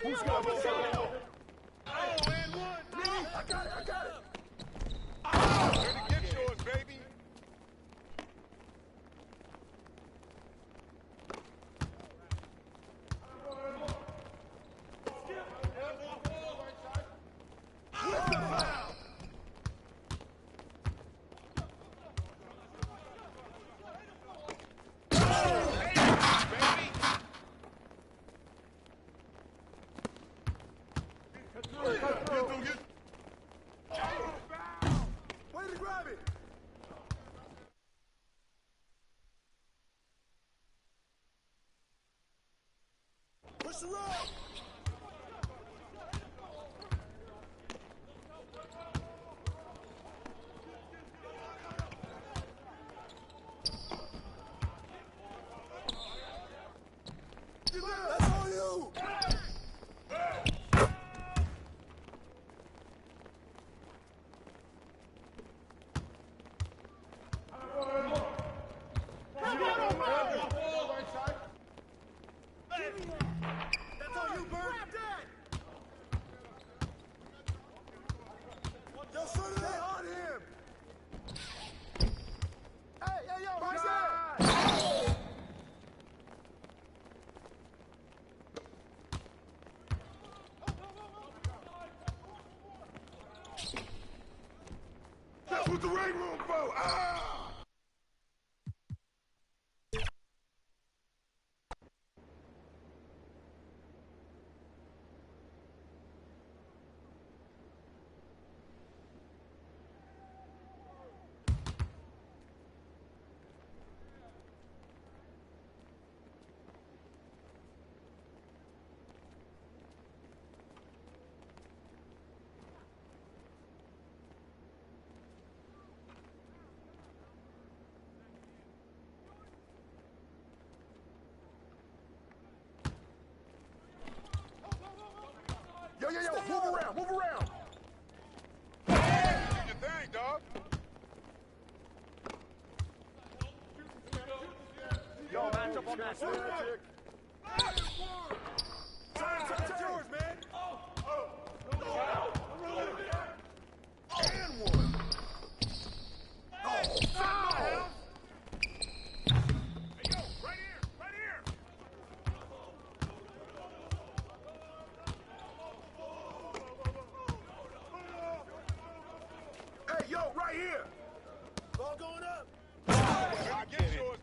Who's got the shot? Oh, and one. Me. I got it. Here to get yours, baby. Push the road! That's on you! That's what the ring room for! Ah! Yo, move around! Hey, do your thing, dog. Yo, match up on that switch. That's yours, man. And one. Oh, hey, yo, right here. Hey, yo, right here! Ball going up! I get yours!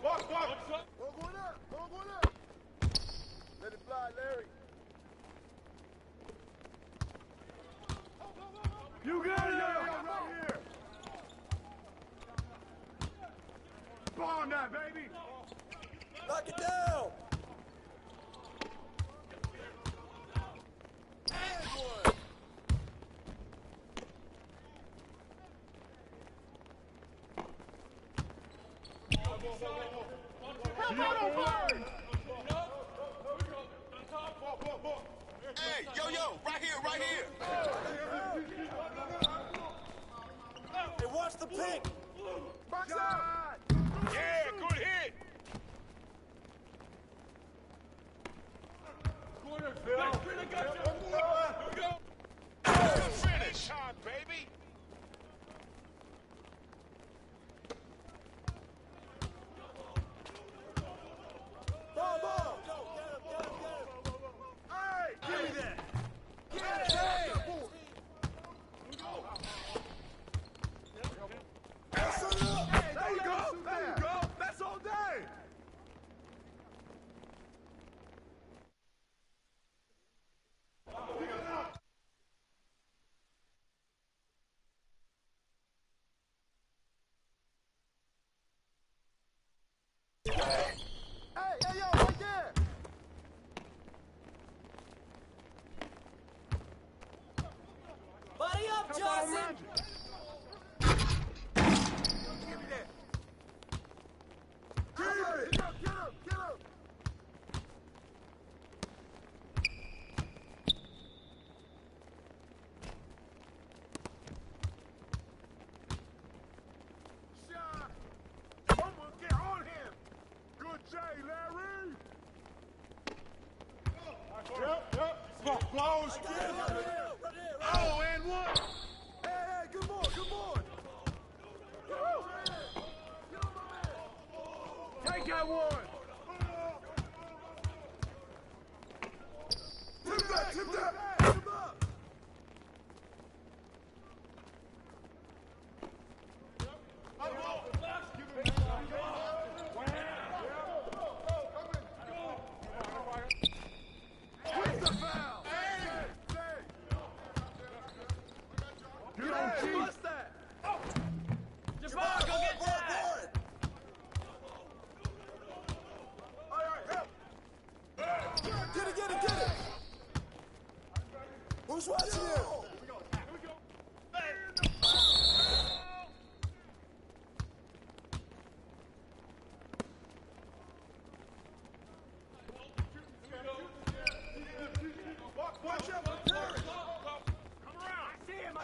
Walk. Ball going up. Let it fly, Larry. You got it! Right here! Bomb that, baby! Knock it down! And one! Hey, yo, right here. Hey, watch the pink! Box out! Yeah, good hit. Good finish. Time, baby. Ball! Hey, give me that! Hey! There you go! That's all day! Hey, yo, right there! Buddy up, Johnson! Give me that! Get him! Shot! Someone get on him! Good J, Larry! Yep. Close! Right there! Oh, and one! Hey, good boy! Take that one! Tip that! Tip up! Where's the foul? Get on, Chief! What's that? Jamal, go get that! All right, help! Get it! Who's watching you? Watch out, Terrence! Come around! I see him!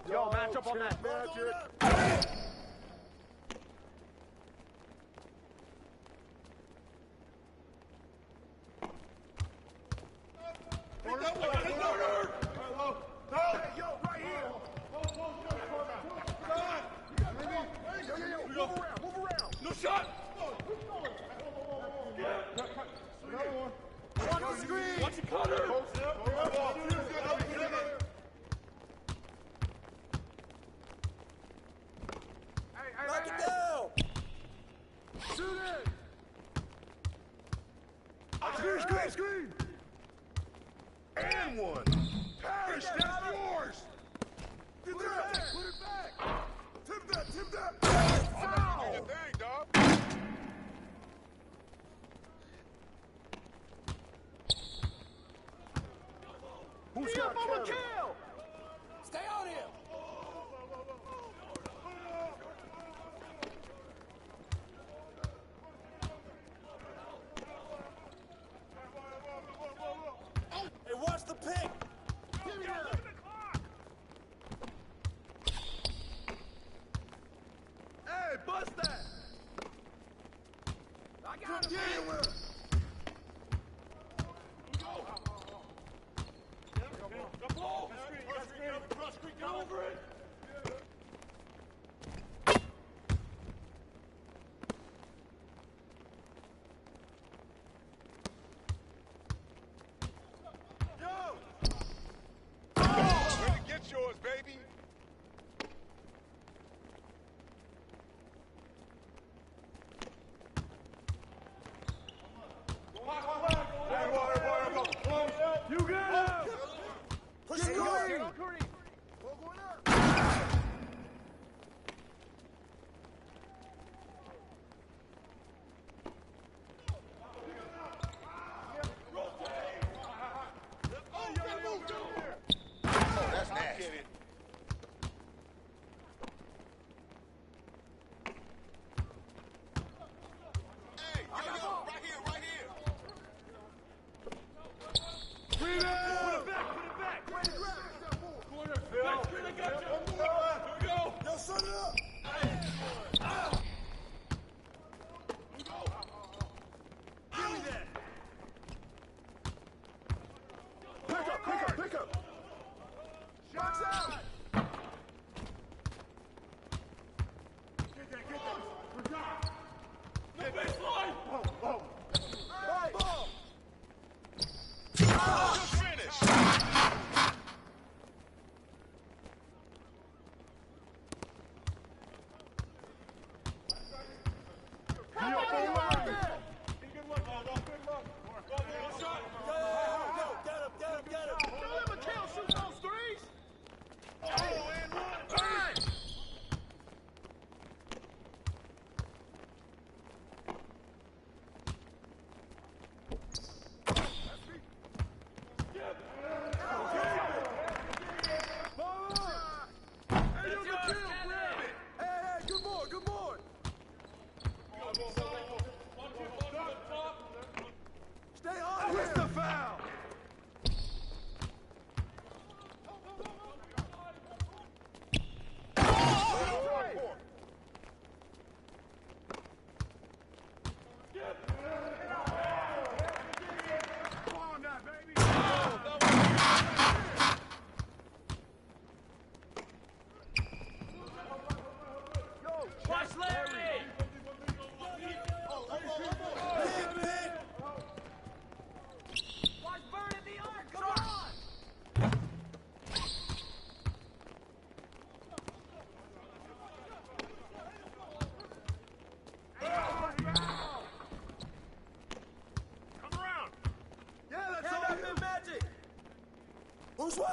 Yo, match up on that. Hey, yo, right here! Move around! No shot. Watch the screen! Watch it, Connor. Knock it down! Shoot it! Screen! And one! Parrish, that's yours! Get that! Put it back! Tip that! Foul! Do your thing, dog.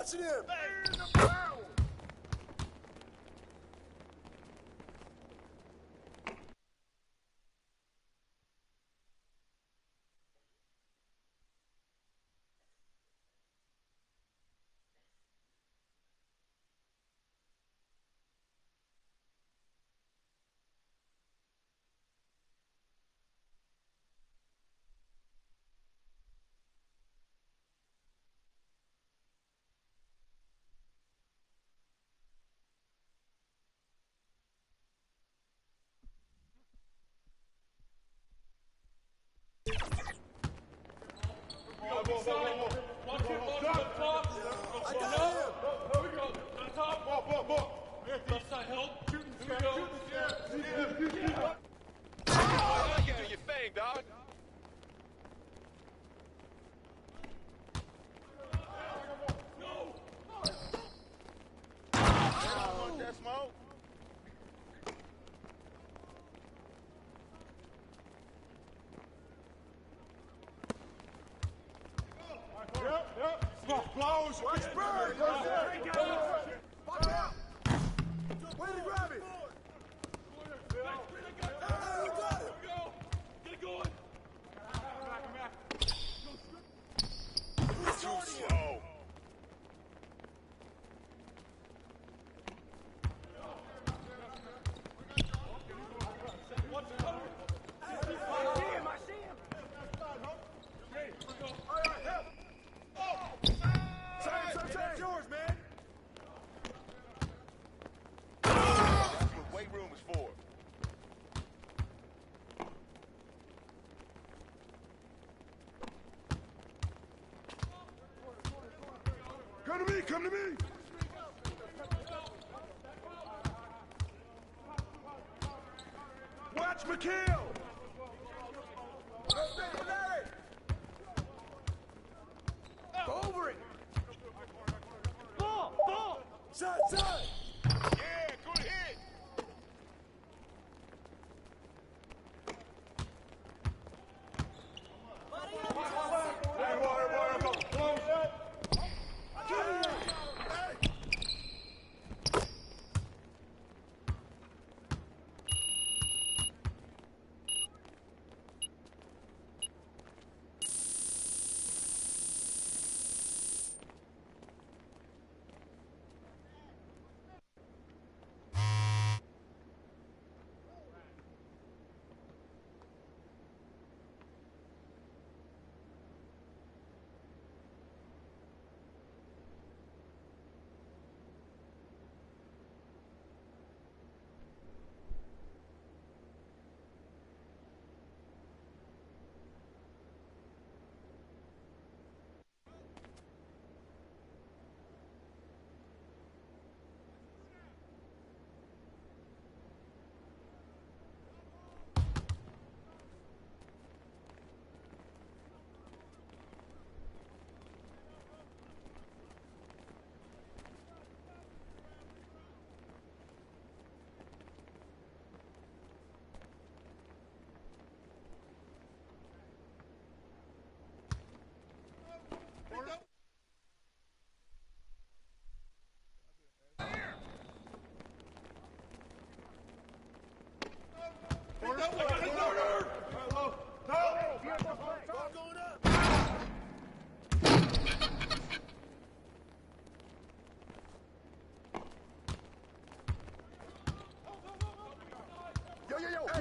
Watching him! In the barrel! Close! Watch bird! Watch out! Way to grab it! Hey, who got it? Get it going! Too slow. That's yours, man! That's what weight room is for. Come to me! Come to me! Watch McHale! Go over it! Ball! Side! Yeah, good hit.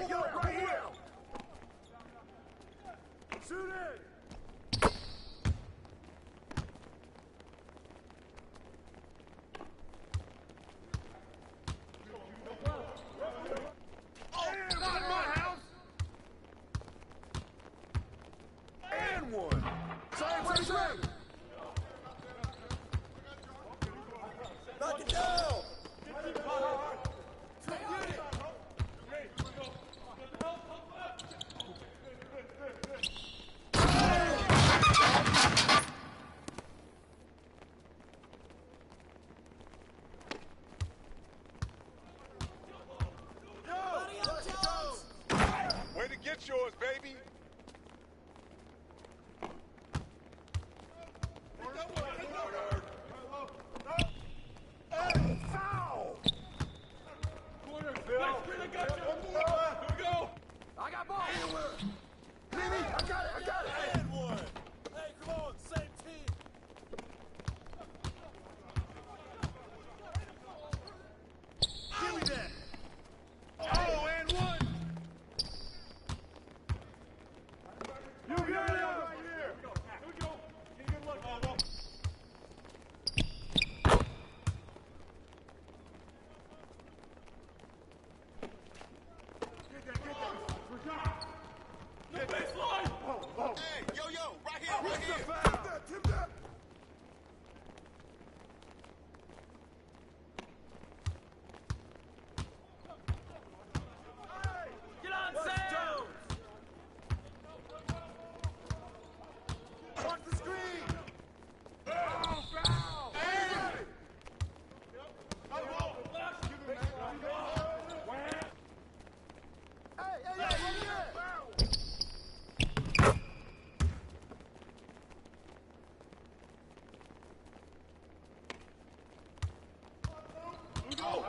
Yo, right here! Shoot it! Not my house! And one! Same. Knock it down! Way to get yours, baby. I got it. And one. Hey, come on, same team. Give me that. Oh, and one. You got it right here. Here we go. Get a good look. Get that. We're done. No baseline. Oh. Hey, yo, right here. Tip that. Get on, Sam! Watch the screen. Foul. Hey. Hey, right here. Ball.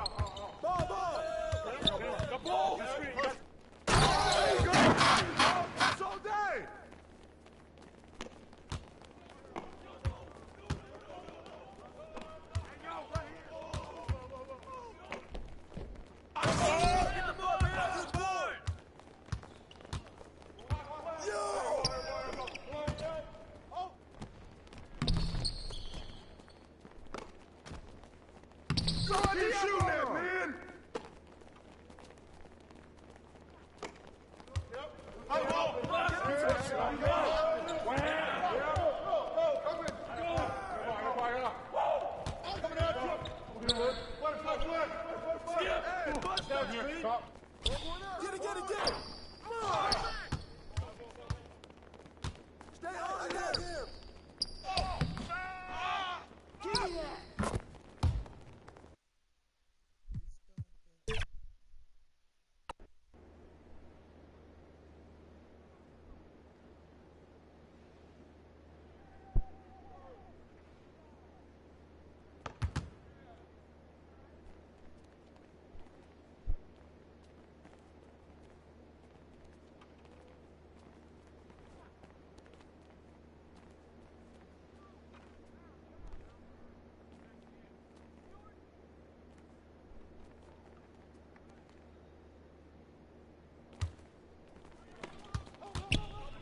The ball. It's all day. Get the ball, man! Off the board! Keep shooting that, man. Get it. Come on. Stay on him. Give me that.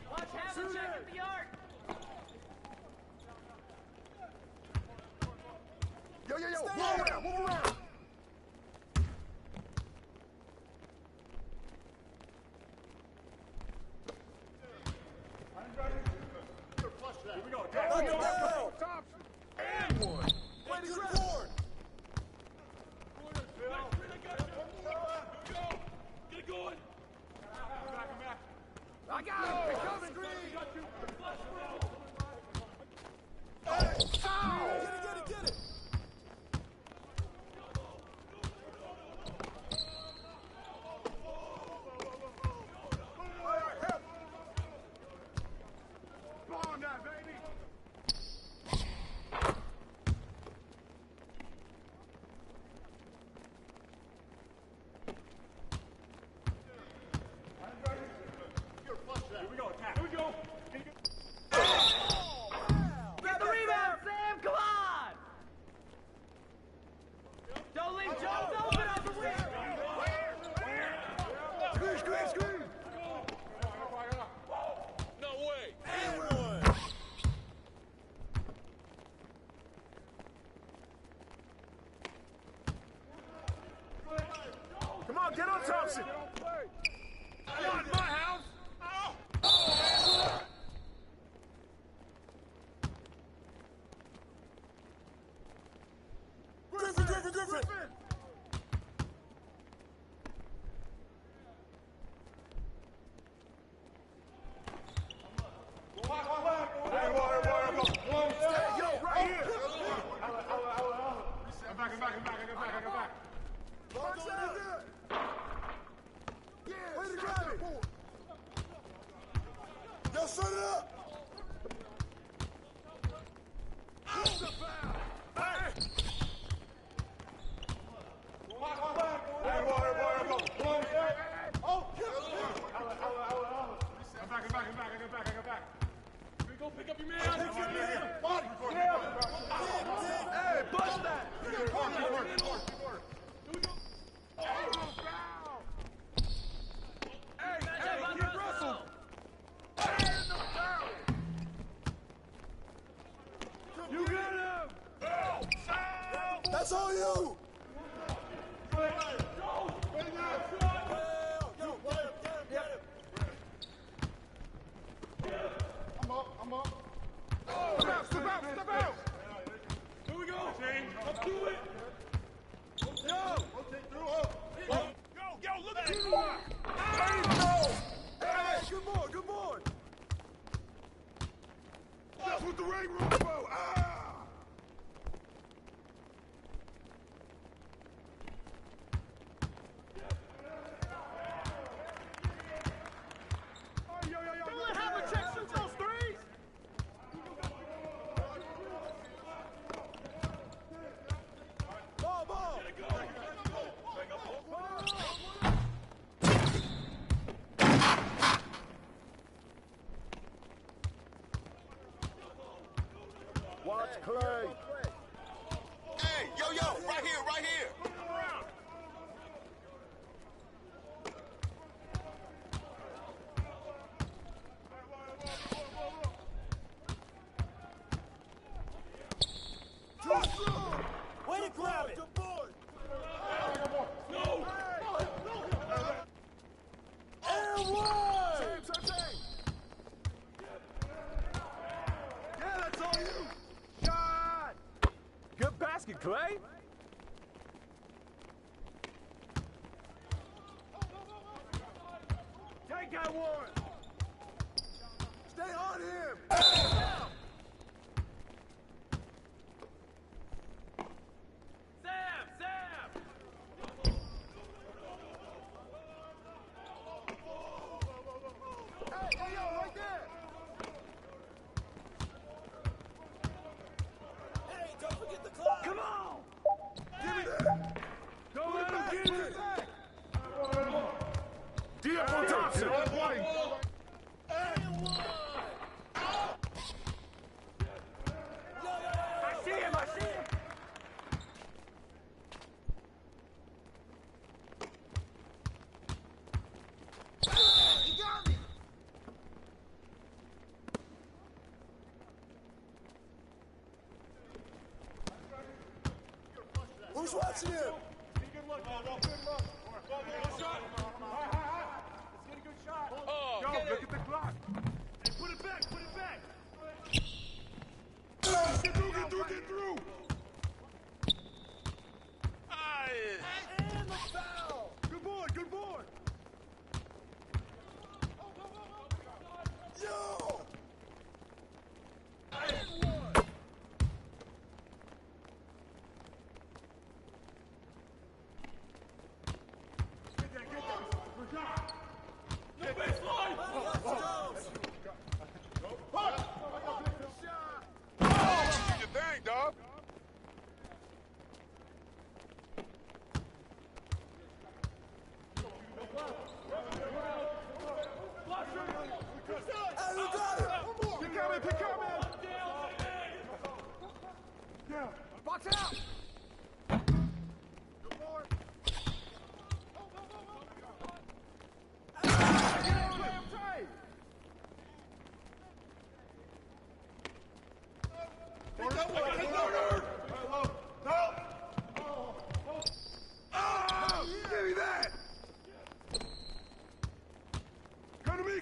Watch Hamlin check at the arc! Yo. Move around. Here we go. Thompson. And one. Way to grab board. Get it going. Come back. I got him. He coming. Get it. Bomb that, baby. Here we go. Attack. Here we go. Get the rebound, Sam! Come on! Don't leave Jones open on the wing! Screen. No way. And one. Come on, get on Thompson. Not in my house. Griffin. Hey, yo, right here. I'm back. Box out. Yeah, way to grab it. They got one. Stay on him. Sam! Sam! Hey, yo, right there. Hey, don't forget the clout. Come on. Give me that. Don't let him get it. D.F. on Thompson. I see him. I see him. He got me. Who's watching him? Good luck. Good shot. Let's get a good shot. Oh, Yo, get look it. at the clock. Hey, put it back. Put it back. Get through. Aye. And the foul. Good boy. Yo. And one. Get that. Good job. No baseline. Do your thing, dog. Pick up, man. Yeah. Box out. Good boy. Get on him, Trey. Give me that.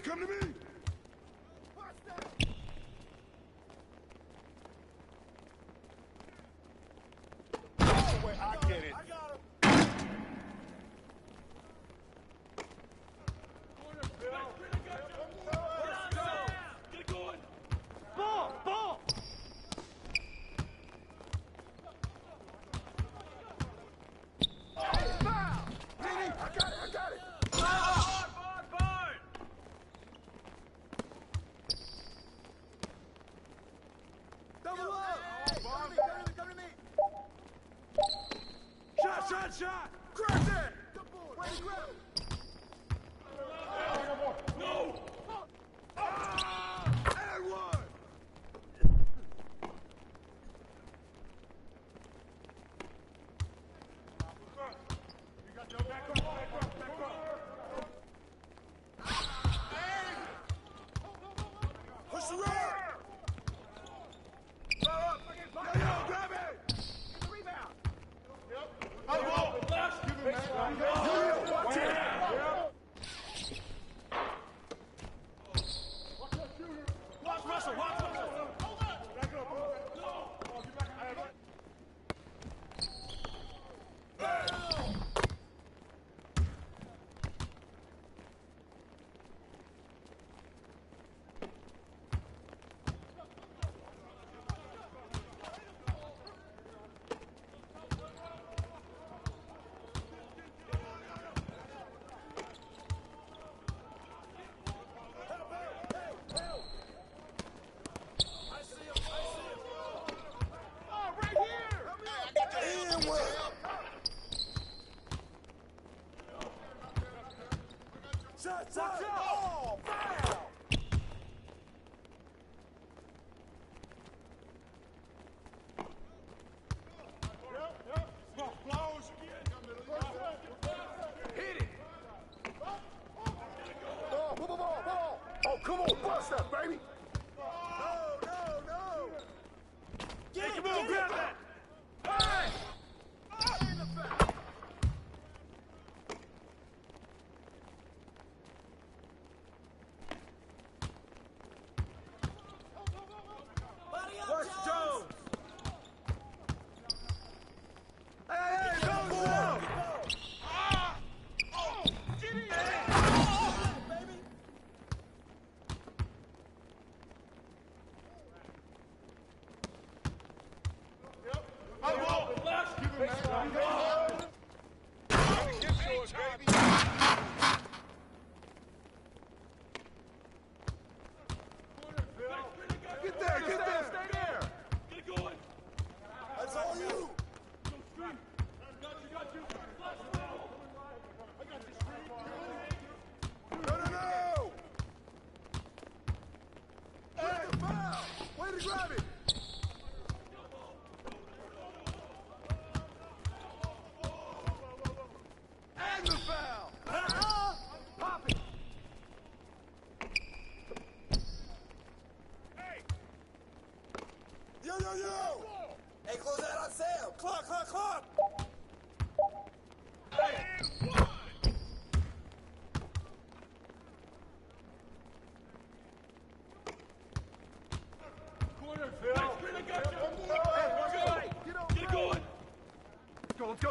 Come to me. Wait, I get it. I got him. Get it going. Ball! Foul. Nene, I got it. Board! Double up. Come to me. Shot. Crack that. Way to grab it. No. And one. Push the right. Yo, grab it. Get the rebound. Watch it. Watch Russell. Oh, right here. And one. Shot. Oh, foul. Hit it. Ball. Oh, come on, bust that, baby. No. Hey, come on, grab that! Hey! In the foul. What's Jones? Hey, go! Get in. yours, baby. Get there, stay there. Get it going. That's all you. Go screen. Got you. Flash the middle. I got you, screen. No. Hey, the foul. Way to grab it. And the foul. Pop it. Hey. Yo. Hey, close that on Sam. Clock. And one. Corner, Phil. Nice screen, I got you. Get on. Get it going. Let's go.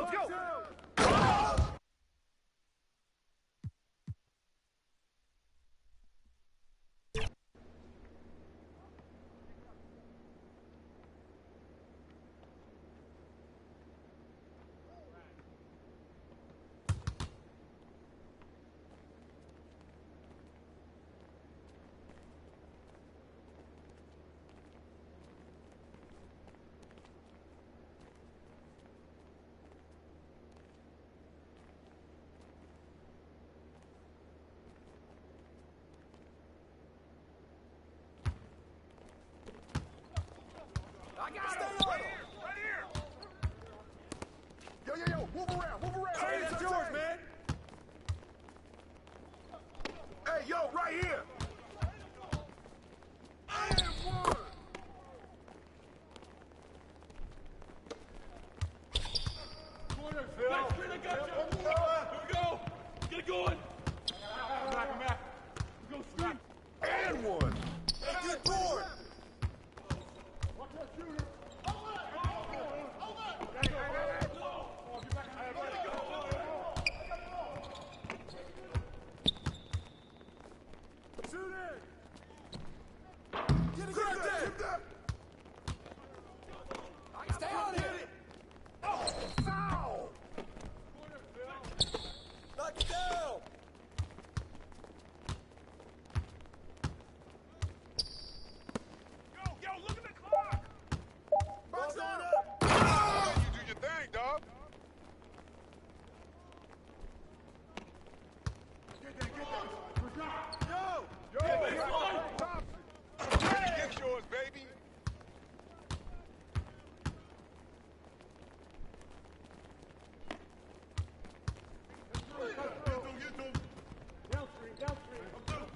I got it. Right here. Yo. Move around. Hey, that's yours, man. Hey, yo, right here. And one. Corner, Phil. Nice screen, I got you. Here we go. Get it going. Come back. Go screen. And one. Hey, good board. Shoot it. Get that. Stay on it. Oh, foul. Knock it down. Yo, look at the clock. Box on up. You do your thing, dog. Get that. Yo. baseline. Get yours, baby.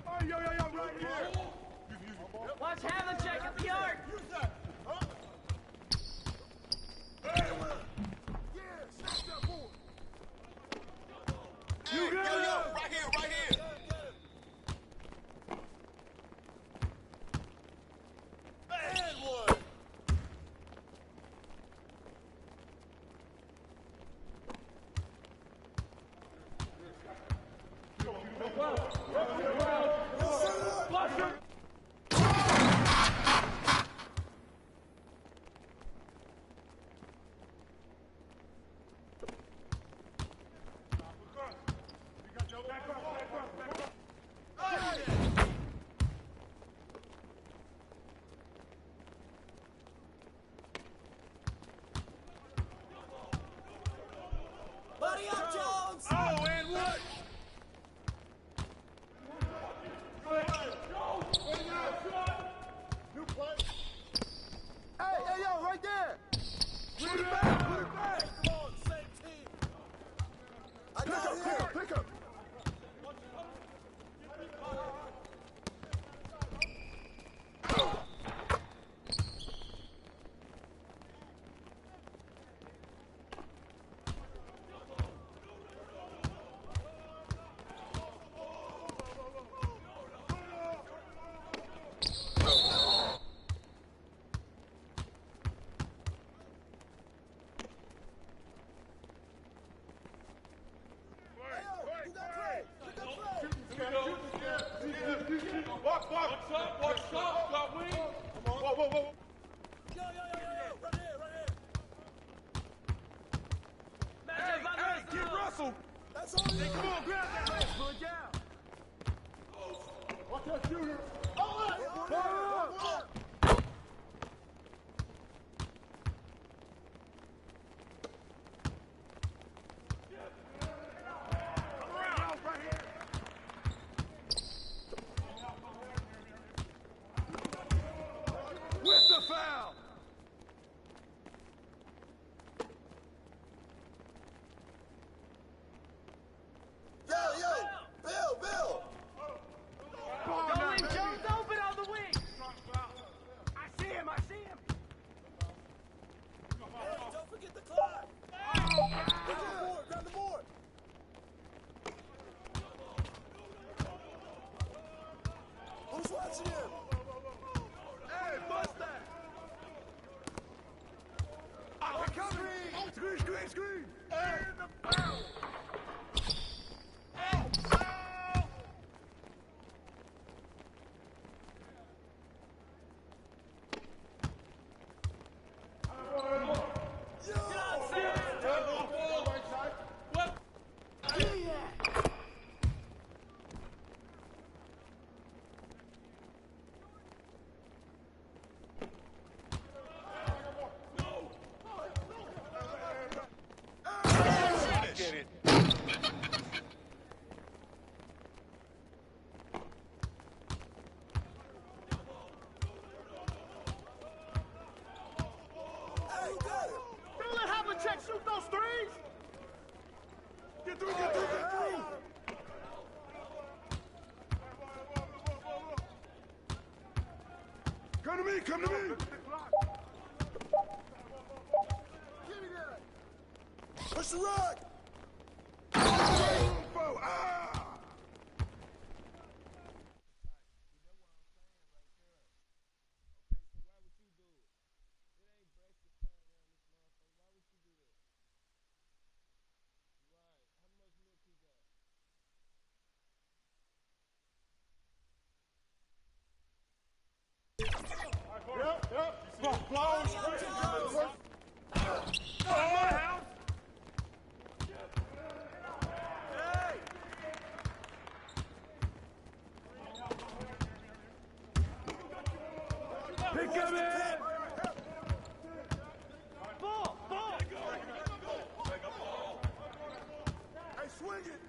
Oh, yo, right here. Watch Havlicek at the arc. Use that. Huh? Yeah, snatch that board. Hey, yo, right here. And one. Buddy up, Jones. Oh, and what? New play. Hey, yo, right there. Put it back. Come on, same team. I got it here. Pick up. Watch up, got wing. Whoa. Yo, right here. Matchup on Hey, get Russell. That's all you. Come on, grab that. Let's pull it down. Watch that shooter. Oh, With the foul! Yo, Bill! Don't leave Jones open on the wing! I see him. Hey, don't forget the clock. Grab the board. Who's watching him? Hey, bust that! Oh, screen! Screen! And the foul! Get it. Hey, you got it. Don't let Havlicek shoot those threes. Get through! Come to me! Give me that. Push the rock. Ah! Pick him in! Ball. Hey, swing it.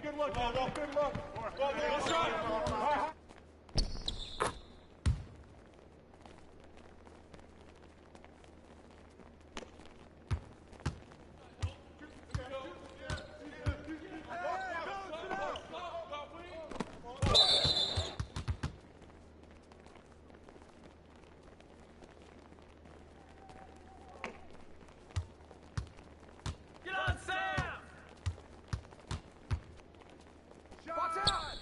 Good look, good look. Good shot. Get on, Sam! Watch out.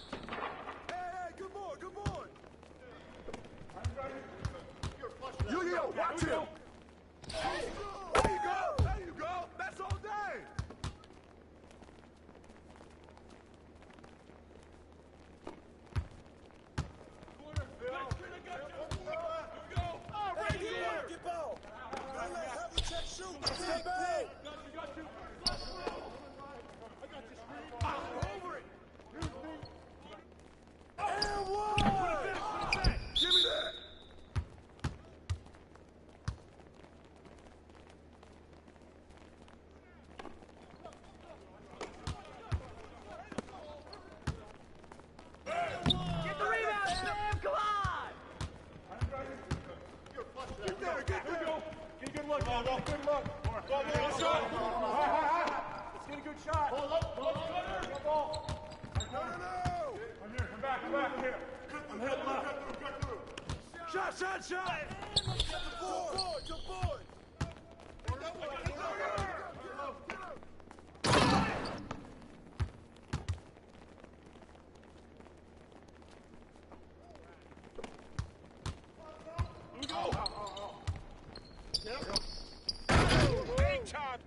Hey, good boy. Yo, watch him! There you go! That's all day! Hey, get ball. Don't let Havlicek shoot. Step back. Over it! And one. Give me that! Get the rebound, Sam! Come on! Get there! Get a good look. Good look. Good shot. Let's get a good shot. Pull up. Ball. No. I'm here. Come back here. I'm heading left. Shot! Good boy. Big time!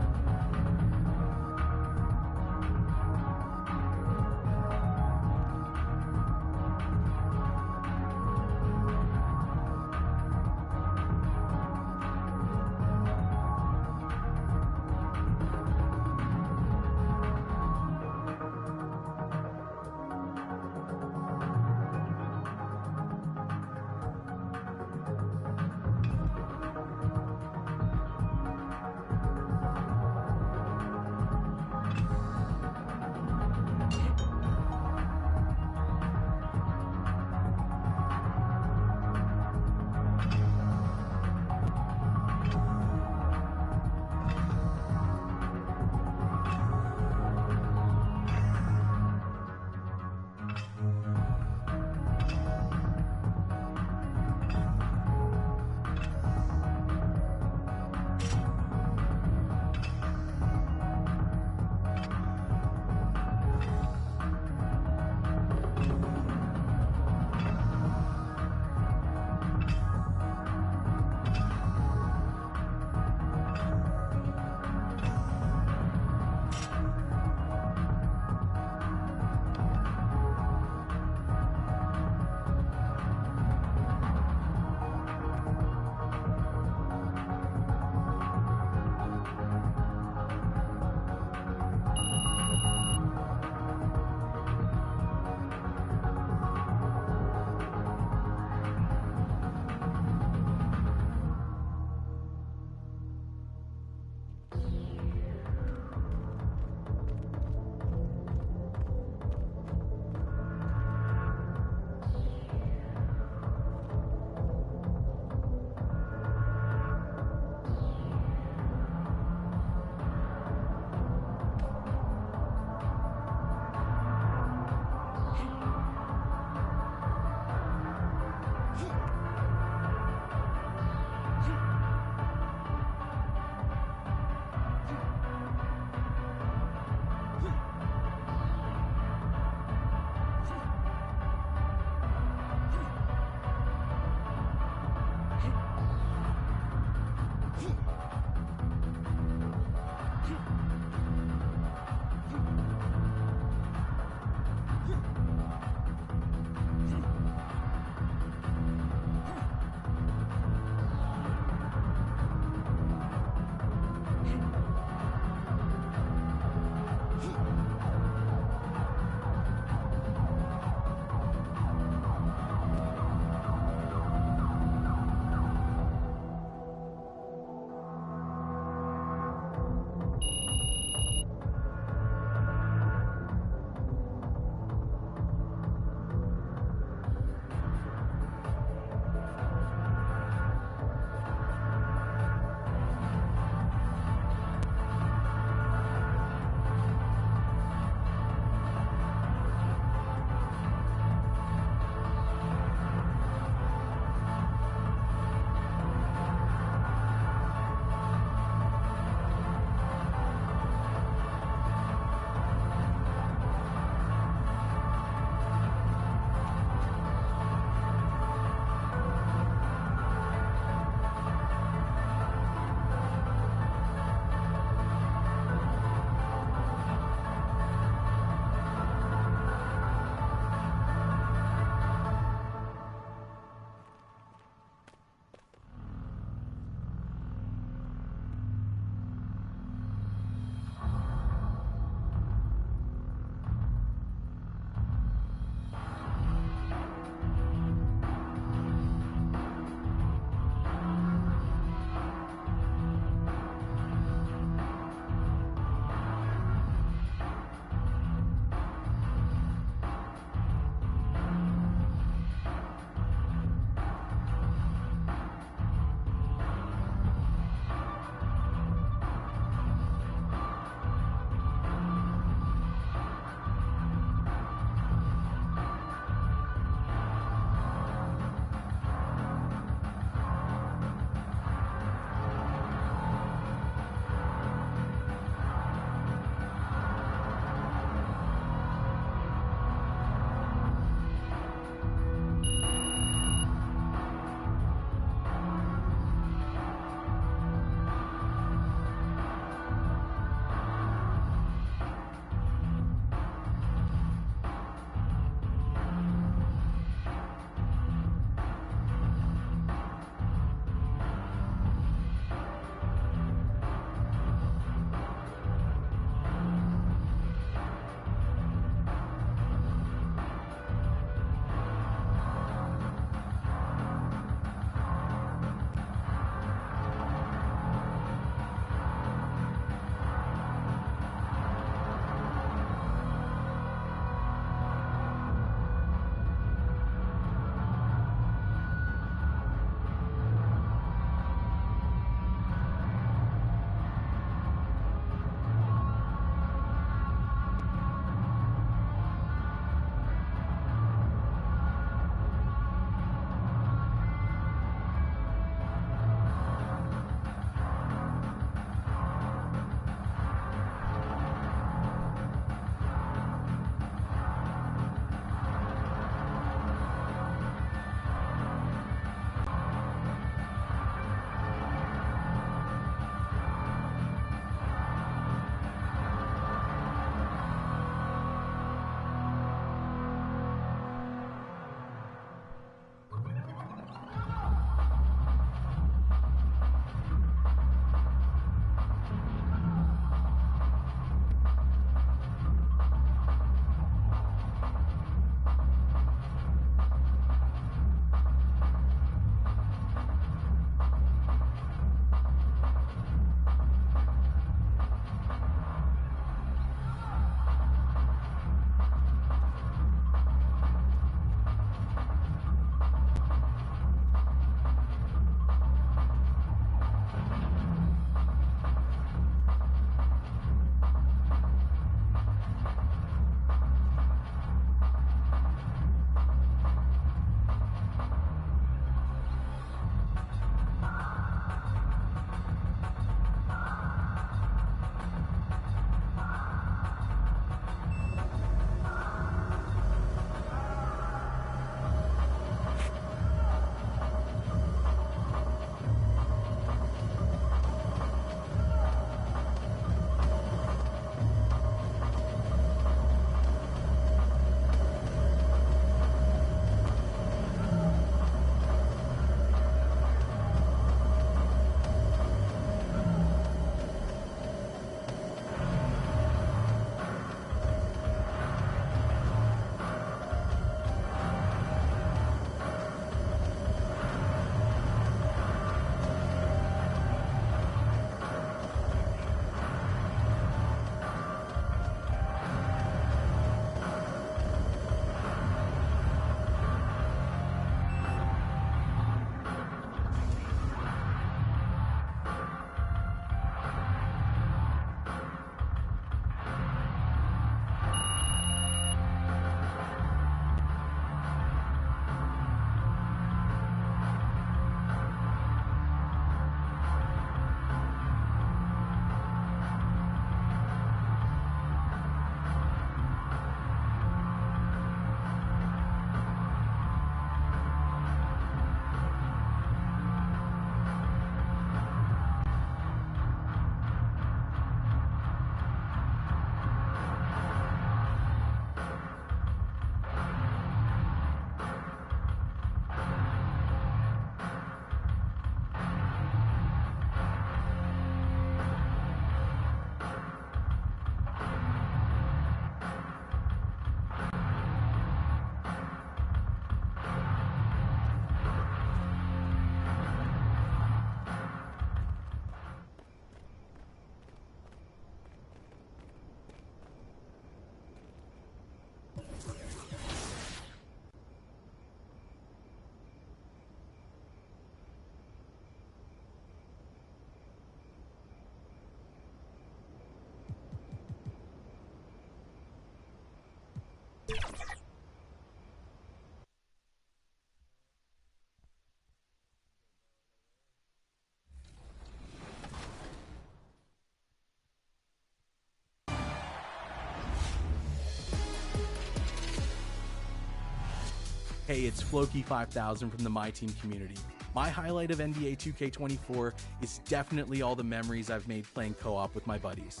Hey, it's Floki5000 from the My Team community. My highlight of NBA 2K24 is definitely all the memories I've made playing co-op with my buddies.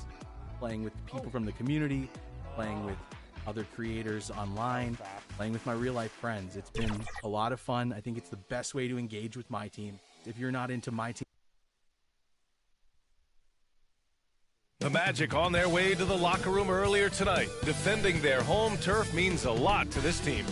Playing with people from the community, playing with other creators online, playing with my real-life friends. It's been a lot of fun. I think it's the best way to engage with My Team. If you're not into My Team... The Magic on their way to the locker room earlier tonight. Defending their home turf means a lot to this team.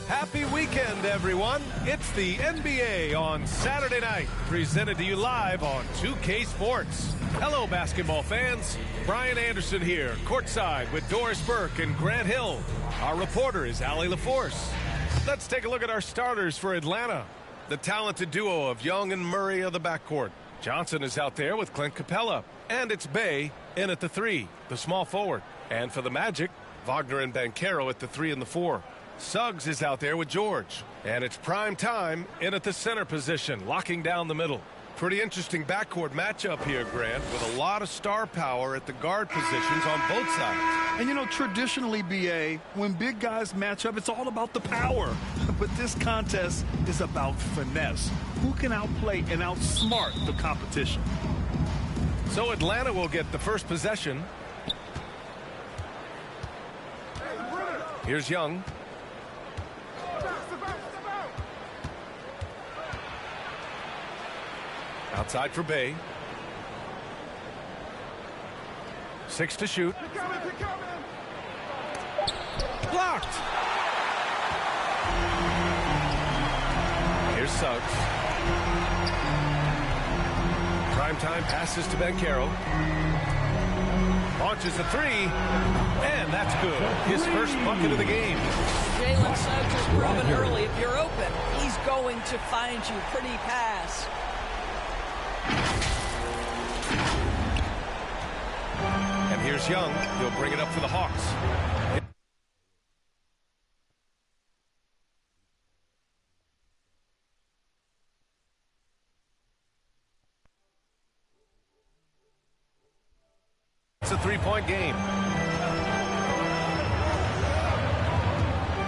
Happy weekend, everyone. It's the NBA on Saturday night, presented to you live on 2K Sports. Hello, basketball fans. Brian Anderson here, courtside with Doris Burke and Grant Hill. Our reporter is Allie LaForce. Let's take a look at our starters for Atlanta. The talented duo of Young and Murray of the backcourt. Johnson is out there with Clint Capella. And it's Bay in at the 3, the small forward. And for the Magic, Wagner and Banchero at the 3 and the 4. Suggs is out there with George. And it's prime time in at the center position, locking down the middle. Pretty interesting backcourt matchup here, Grant, with a lot of star power at the guard positions on both sides. And, you know, traditionally, B.A., when big guys match up, it's all about the power. But this contest is about finesse. Who can outplay and outsmart the competition? So Atlanta will get the first possession. Here's Young. Outside for Bay. 6 to shoot. Blocked. Here's Suggs. Primetime passes to Banchero. Launches a 3. And that's good. His first bucket of the game. Jalen Suggs has proven early. If you're open, he's going to find you. Pretty pass. And here's Young. He'll bring it up for the Hawks. It's a three-point game.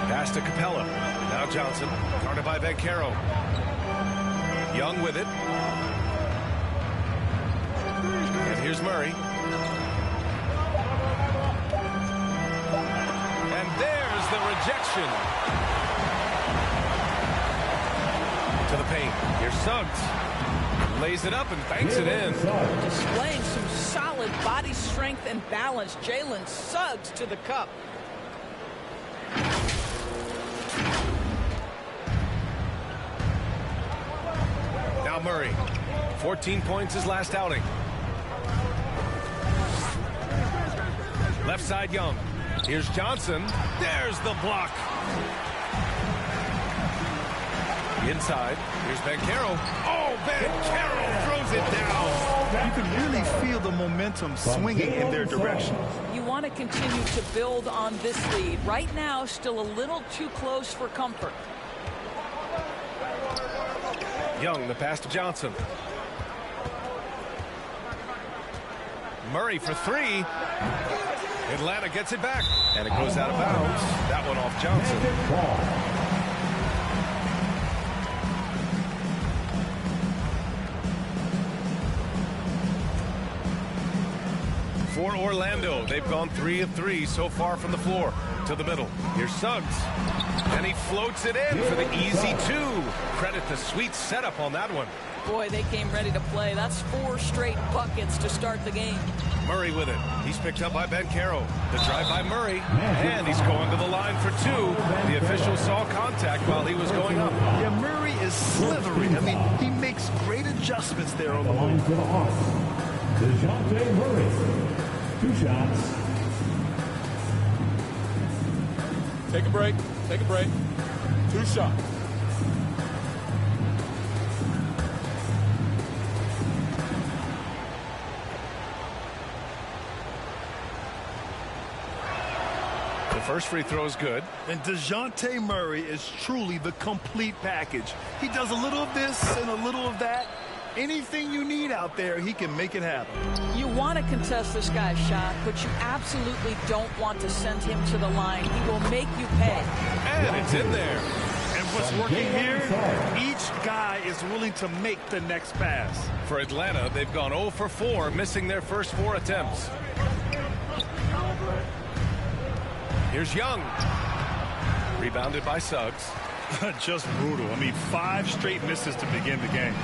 Pass to Capella. Now Johnson. Guarded by Banchero. Young with it. And here's Murray. And there's the rejection. To the paint. Here's Suggs. Lays it up and banks it in. Displaying some solid body strength and balance. Jalen Suggs to the cup. Now Murray. 14 points his last outing. Left side Young. Here's Johnson. There's the block. Inside. Here's Banchero. Oh, Banchero throws it down. You can really feel the momentum swinging in their direction. You want to continue to build on this lead. Right now, still a little too close for comfort. Young, the pass to Johnson. Murray for 3. Atlanta gets it back. And it goes out of bounds. That one off Johnson. For Orlando, they've gone 3 of 3 so far from the floor. To the middle. Here's Suggs. And he floats it in for the easy 2. Credit the sweet setup on that one. Boy, they came ready to play. That's 4 straight buckets to start the game. Murray with it. He's picked up by Banchero. The drive by Murray. And he's going to the line for 2. The official saw contact while he was going up. Yeah, Murray is slithery. I mean, he makes great adjustments there on the line for the Hawks. DeJounte Murray. 2 shots. Take a break. Take a break. 2 shots. The first free throw is good. And DeJounte Murray is truly the complete package. He does a little of this and a little of that. Anything you need out there, he can make it happen. You want to contest this guy's shot, but you absolutely don't want to send him to the line. He will make you pay. And it's in there. And what's working here, each guy is willing to make the next pass. For Atlanta, they've gone 0 for 4, missing their first 4 attempts. Here's Young. Rebounded by Suggs. Just brutal. I mean, 5 straight misses to begin the game.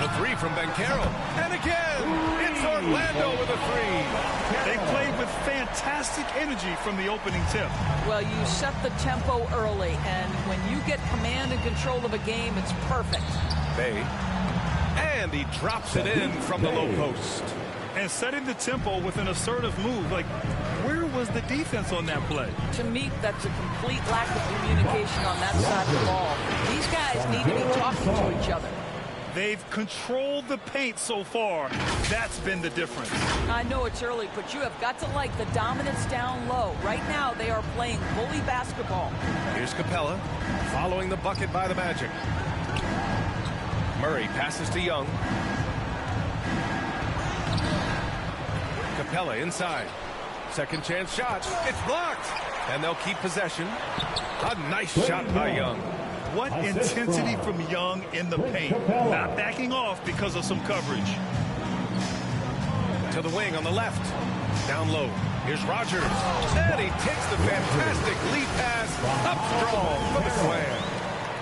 The 3 from Banchero. And again, it's Orlando with a 3. They played with fantastic energy from the opening tip. Well, you set the tempo early, and when you get command and control of a game, it's perfect. Bay. And he drops it in from the low post. And setting the tempo with an assertive move. Like, where was the defense on that play? To me, that's a complete lack of communication on that side of the ball. These guys need to be talking to each other. They've controlled the paint so far. That's been the difference. I know it's early, but you have got to like the dominance down low. Right now, they are playing bully basketball. Here's Capella, following the bucket by the Magic. Murray passes to Young. Capella inside. Second chance shot. It's blocked. And they'll keep possession. A nice shot by Young. What intensity from Young in the paint. Not backing off because of some coverage. To the wing on the left. Down low. Here's Rogers. And he takes the fantastic lead pass. Up strong for the slam.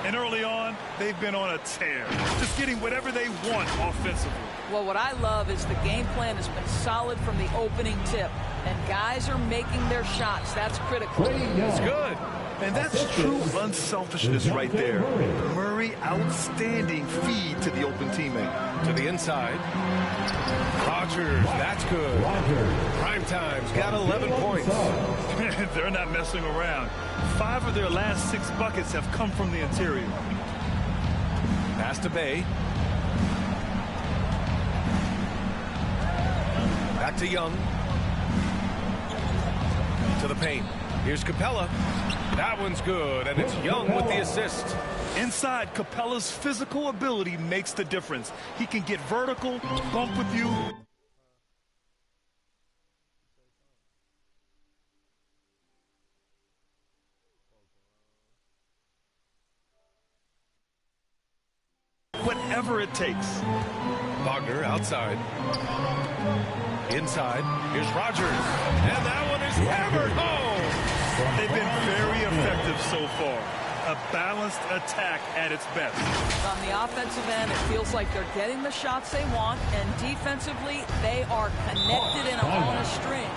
And early on, they've been on a tear. Just getting whatever they want offensively. Well, what I love is the game plan has been solid from the opening tip. And guys are making their shots. That's critical. It's good. And that's true unselfishness right there. Murray, outstanding feed to the open teammate. To the inside. Rogers, that's good. Prime Time's got 11 points. They're not messing around. 5 of their last 6 buckets have come from the interior. Pass to Bay. Back to Young. To the paint. Here's Capella. That one's good, and it's Young with the assist. Inside, Capella's physical ability makes the difference. He can get vertical, bump with you. Whatever it takes. Wagner outside. Inside. Here's Rogers. And that one is hammered home. They've been very effective so far. A balanced attack at its best. On the offensive end, it feels like they're getting the shots they want, and defensively, they are connected and on a string.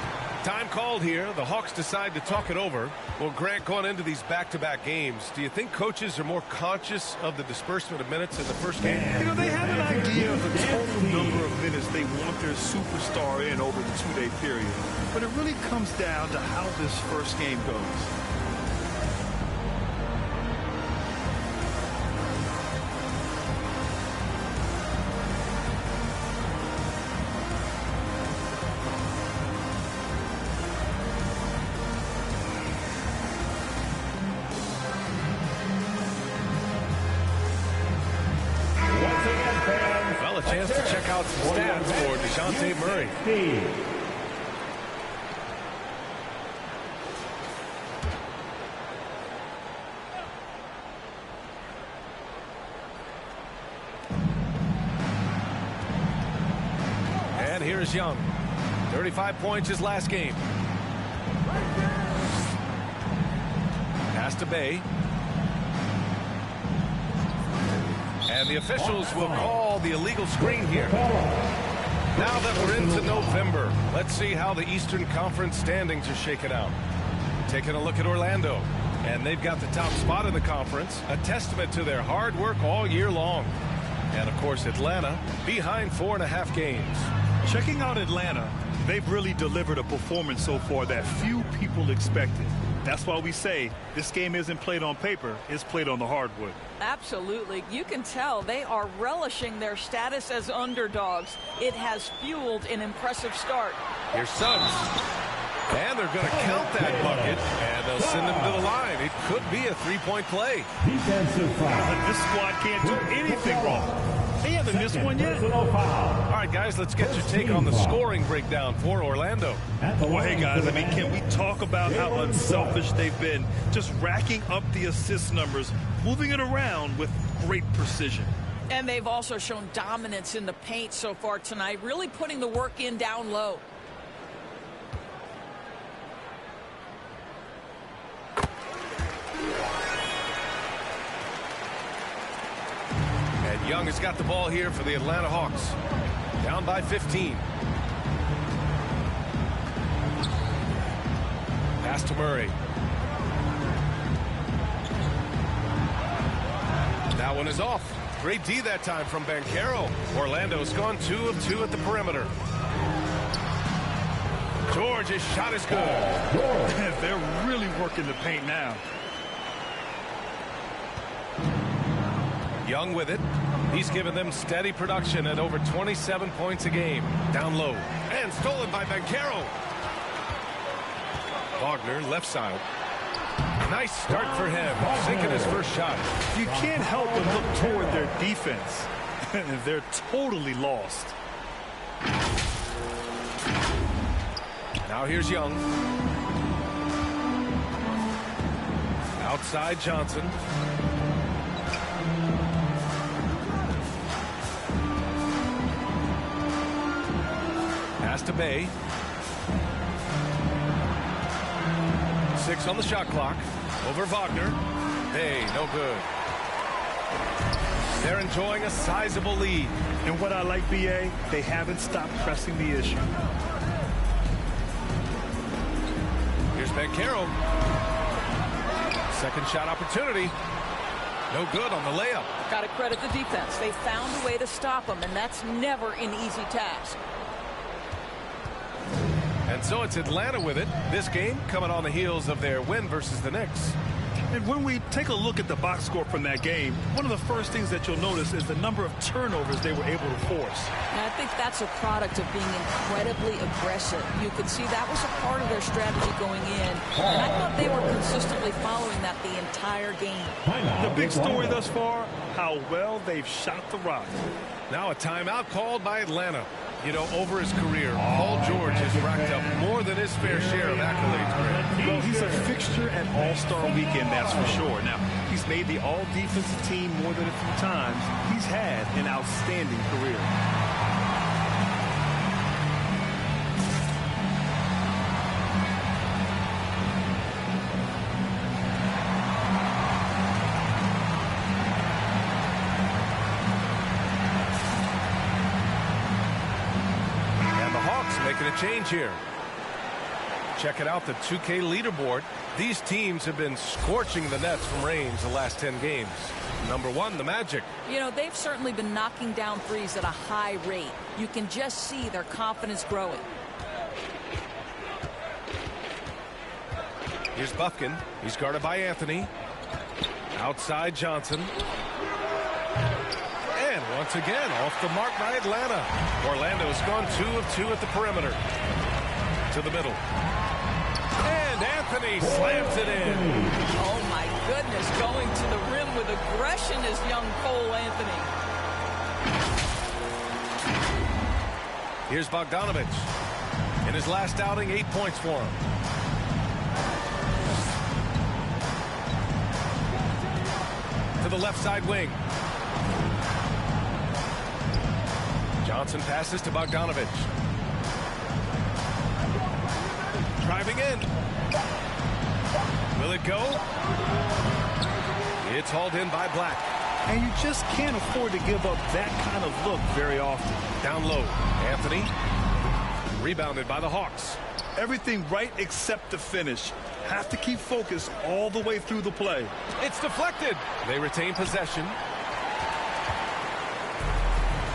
Time called here. The Hawks decide to talk it over. Well, Grant, going into these back-to-back games, do you think coaches are more conscious of the disbursement of minutes in the first game? You know, they have an idea of the total number of minutes they want their superstar in over the 2-day period. But it really comes down to how this first game goes. Well, a chance to check out some stats for DeJounte Murray. And here's Young. 35 points his last game. Pass to Bay. And the officials will call the illegal screen here. Now that we're into November, let's see how the Eastern Conference standings are shaken out. Taking a look at Orlando, and they've got the top spot in the conference, a testament to their hard work all year long. And, of course, Atlanta behind 4.5 games. Checking out Atlanta, they've really delivered a performance so far that few people expected. That's why we say this game isn't played on paper, it's played on the hardwood. Absolutely. You can tell they are relishing their status as underdogs. It has fueled an impressive start. Here's Suggs. And they're going to count that bucket, and they'll send him to the line. It could be a 3-point play. Defensive foul. This squad can't do anything wrong. They have haven't missed one yet. All right, guys, let's get your take on the scoring breakdown for Orlando. Well, hey, guys, I mean, can we talk about how unselfish they've been? Just racking up the assist numbers, moving it around with great precision. And they've also shown dominance in the paint so far tonight, really putting the work in down low. And Young has got the ball here for the Atlanta Hawks. Down by 15. Pass to Murray. That one is off. Great D that time from Banchero. Orlando's gone 2 of 2 at the perimeter. George's shot is good. They're really working the paint now. Young with it. He's given them steady production at over 27 points a game. Down low. And stolen by Banchero. Wagner, left side. Nice start for him. Sinking his first shot. You can't help but look toward their defense. They're totally lost. Now here's Young. Outside Johnson. Pass to Bay. 6 on the shot clock. Over Wagner. Bay, no good. They're enjoying a sizable lead. And what I like, BA, they haven't stopped pressing the issue. Here's Banchero. Second shot opportunity. No good on the layup. Got to credit the defense. They found a way to stop them, and that's never an easy task. And so it's Atlanta with it. This game coming on the heels of their win versus the Knicks. And when we take a look at the box score from that game, one of the first things that you'll notice is the number of turnovers they were able to force. And I think that's a product of being incredibly aggressive. You could see that was a part of their strategy going in. And I thought they were consistently following that the entire game. The big story thus far, how well they've shot the rock. Now a timeout called by Atlanta. You know, over his career, Paul George has racked up more than his fair share of accolades. Well, he's a fixture at All-Star Weekend, that's for sure. Now, he's made the All-Defensive team more than a few times. He's had an outstanding career. Making a change here. Check it out, the 2K leaderboard. These teams have been scorching the nets from range the last 10 games. Number 1, the Magic. You know, they've certainly been knocking down threes at a high rate. You can just see their confidence growing. Here's Buffkin. He's guarded by Anthony. Outside Johnson. And once again, off the mark by Atlanta. Orlando's gone 2 of 2 at the perimeter. To the middle. And Anthony slams it in. Oh, my goodness. Going to the rim with aggression is young Cole Anthony. Here's Bogdanovich. In his last outing, 8 points for him. To the left side wing. Johnson passes to Bogdanovich. Driving in. Will it go? It's hauled in by Black. And you just can't afford to give up that kind of look very often. Down low. Anthony. Rebounded by the Hawks. Everything right except the finish. Have to keep focused all the way through the play. It's deflected. They retain possession.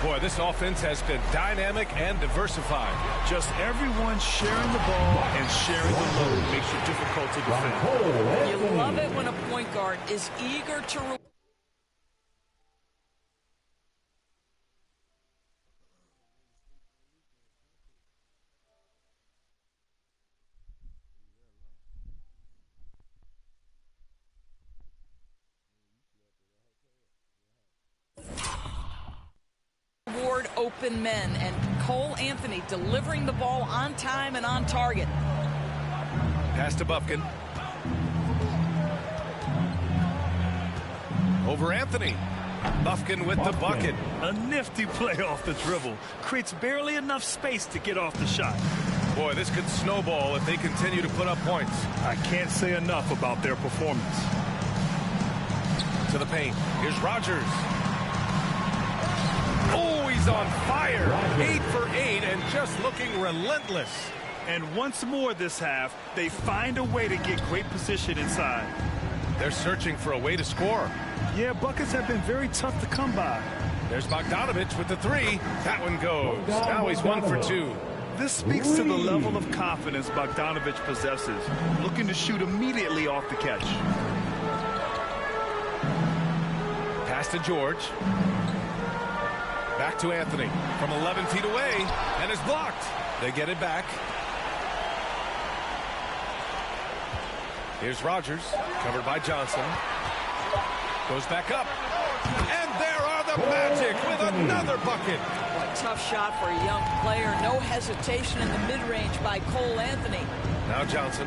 Boy, this offense has been dynamic and diversified. Just everyone sharing the ball and sharing the load makes it difficult to defend. You love it when a point guard is eager to open men, and Cole Anthony delivering the ball on time and on target. Pass to Bufkin. Over Anthony. Bufkin with the bucket. A nifty play off the dribble. Creates barely enough space to get off the shot. Boy, this could snowball if they continue to put up points. I can't say enough about their performance. To the paint. Here's Rogers. Oh, he's on fire. 8 for 8 and just looking relentless. And once more this half, they find a way to get great position inside. They're searching for a way to score. Yeah, buckets have been very tough to come by. There's Bogdanovich with the 3. That one goes. Now he's 1 for 2. This speaks to the level of confidence Bogdanovich possesses, looking to shoot immediately off the catch. Pass to George. Back to Anthony from 11 feet away, and is blocked. They get it back. Here's Rogers, covered by Johnson. Goes back up. And there are the Magic with another bucket. A tough shot for a young player. No hesitation in the mid-range by Cole Anthony. Now Johnson.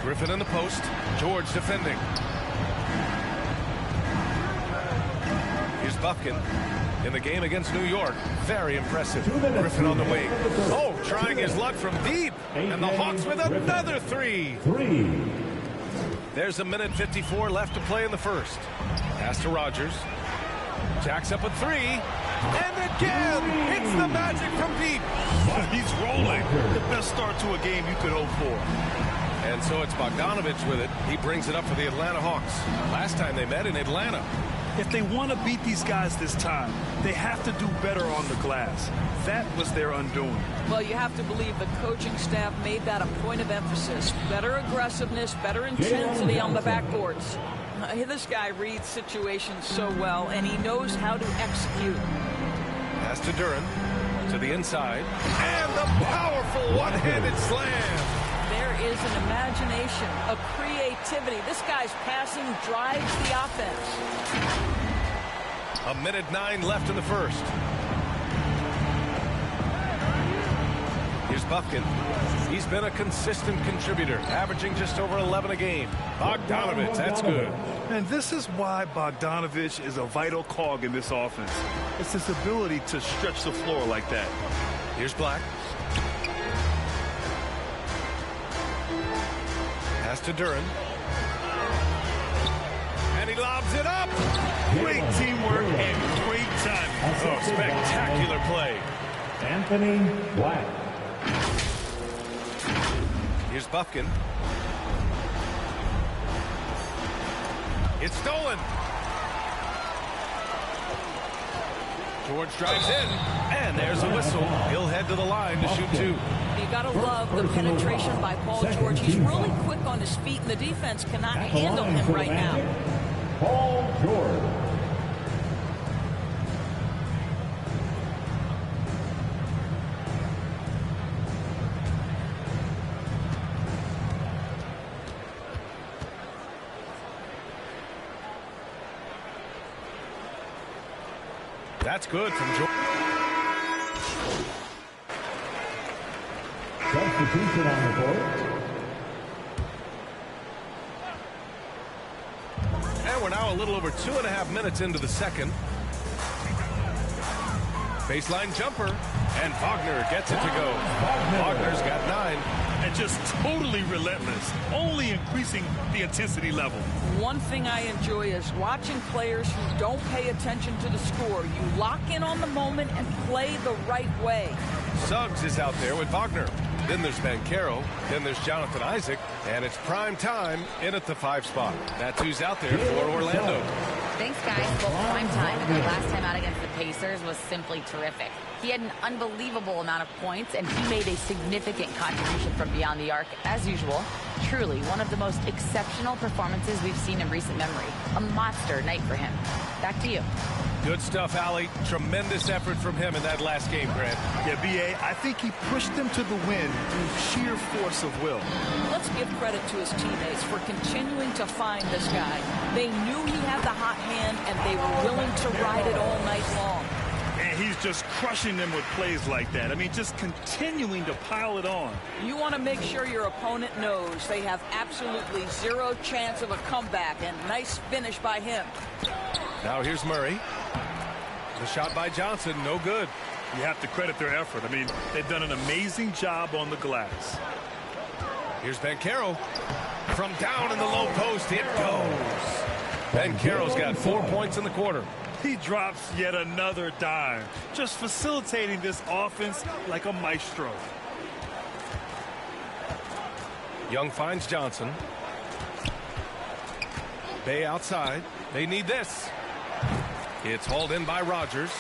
Griffin in the post. George defending. Here's Bufkin. In the game against New York, very impressive. Griffin on the wing. Oh, trying his luck from deep. And the Hawks with another 3. There's a minute 54 left to play in the first. Pass to Rogers. Jacks up a 3. And again, hits the Magic from deep. He's rolling. The best start to a game you could hope for. And so it's Bogdanovich with it. He brings it up for the Atlanta Hawks. Last time they met in Atlanta. If they want to beat these guys this time, they have to do better on the glass. That was their undoing. Well, you have to believe the coaching staff made that a point of emphasis. Better aggressiveness, better intensity on the backboards. This guy reads situations so well, and he knows how to execute. Pass to Duran, to the inside, and the powerful one-handed slam. There is an imagination, a creativity. This guy's passing drives the offense. A minute 9 left in the first. Here's Bufkin. He's been a consistent contributor, averaging just over 11 a game. Bogdanovich, that's good. And this is why Bogdanovich is a vital cog in this offense. It's his ability to stretch the floor like that. Here's Black. Pass to Duran. And he lobs it up. Great teamwork and great timing. Oh, spectacular play. Anthony Black. Here's Bufkin. It's stolen. George drives in, and there's a whistle. He'll head to the line to shoot 2. You gotta love the penetration by Paul George. He's really quick on his feet, and the defense cannot handle him right now. Paul George. That's good from George. Substitution on the court. And we're now a little over 2.5 minutes into the second. Baseline jumper, and Wagner gets it to go. Wagner's got 9. And just totally relentless, only increasing the intensity level. One thing I enjoy is watching players who don't pay attention to the score. You lock in on the moment and play the right way. Suggs is out there with Wagner. Then there's Banchero. Then there's Jonathan Isaac. And it's prime time in at the 5 spot. That's who's out there for Orlando. Thanks, guys. Well, prime time and the last time out against the Pacers was simply terrific. He had an unbelievable amount of points, and he made a significant contribution from beyond the arc, as usual. Truly, one of the most exceptional performances we've seen in recent memory. A monster night for him. Back to you. Good stuff, Allie. Tremendous effort from him in that last game, Grant. Yeah, B.A., I think he pushed them to the win through sheer force of will. Let's give credit to his teammates for continuing to find this guy. They knew he had the hot hand, and they were willing to ride it all night long. And he's just crushing them with plays like that. I mean, just continuing to pile it on. You want to make sure your opponent knows they have absolutely zero chance of a comeback, and nice finish by him. Now here's Murray. The shot by Johnson, no good. You have to credit their effort. I mean, they've done an amazing job on the glass. Here's Banchero. From down in the low post, it goes. Banchero's got 4 points in the quarter. He drops yet another dime, just facilitating this offense like a maestro. Young finds Johnson. Bay outside. They need this. It's hauled in by Rogers.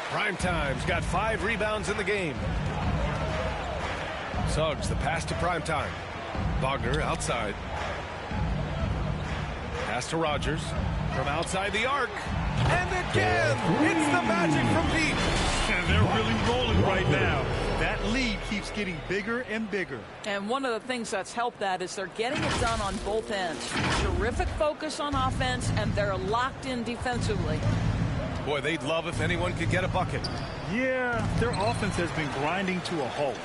Primetime's got 5 rebounds in the game. Suggs, the pass to Primetime. Wagner outside. Pass to Rogers from outside the arc. And again, it's the magic from deep. And they're really rolling right now. That lead keeps getting bigger and bigger. And one of the things that's helped that is they're getting it done on both ends. Terrific focus on offense, and they're locked in defensively. Boy, they'd love if anyone could get a bucket. Yeah, their offense has been grinding to a halt.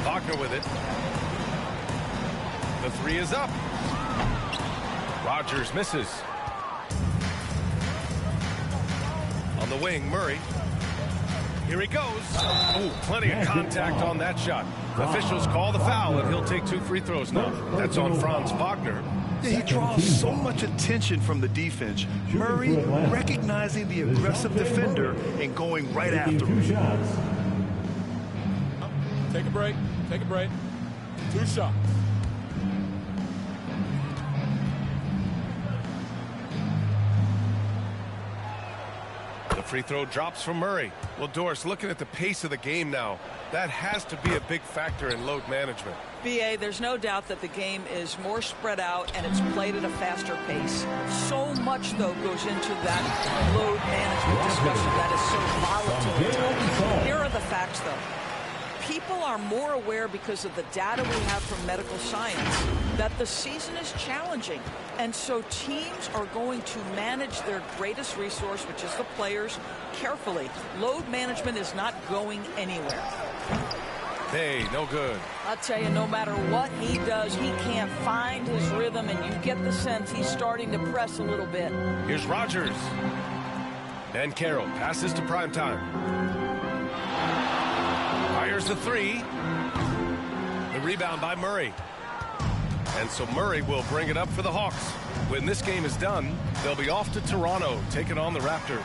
Wagner with it. The 3 is up. Rogers misses. On the wing, Murray. Here he goes. Ooh, plenty of contact on that shot. Officials call the foul, and he'll take 2 free throws now. That's on Franz Wagner. He draws so much attention from the defense. Murray recognizing the aggressive defender and going right after him. Take a break. Take a break. 2 shots. Free throw drops from Murray. Well, Doris, looking at the pace of the game now, that has to be a big factor in load management. BA, there's no doubt that the game is more spread out and it's played at a faster pace. So much, though, goes into that load management discussion that is so volatile. Here are the facts, though. People are more aware because of the data we have from medical science that the season is challenging. And so teams are going to manage their greatest resource, which is the players, carefully. Load management is not going anywhere. Hey, no good. I'll tell you, no matter what he does, he can't find his rhythm, and you get the sense he's starting to press a little bit. Here's Rogers. And Carroll passes to Primetime. Fires the 3. The rebound by Murray. And so Murray will bring it up for the Hawks. When this game is done, they'll be off to Toronto, taking on the Raptors.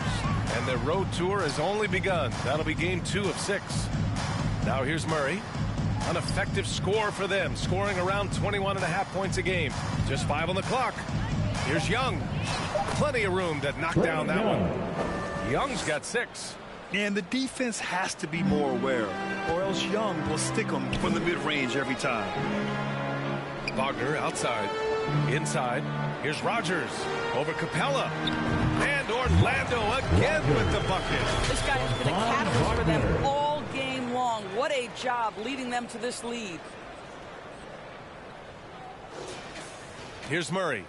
And their road tour has only begun. That'll be game 2 of 6. Now here's Murray. An effective score for them, scoring around 21.5 points a game. Just 5 on the clock. Here's Young. Plenty of room to knock down that one. Young's got 6. And the defense has to be more aware, or else Young will stick them from the mid-range every time. Wagner outside. Inside. Here's Rogers. Over Capella. And Orlando again with the bucket. This guy has been a catalyst for them all game long. What a job leading them to this lead. Here's Murray.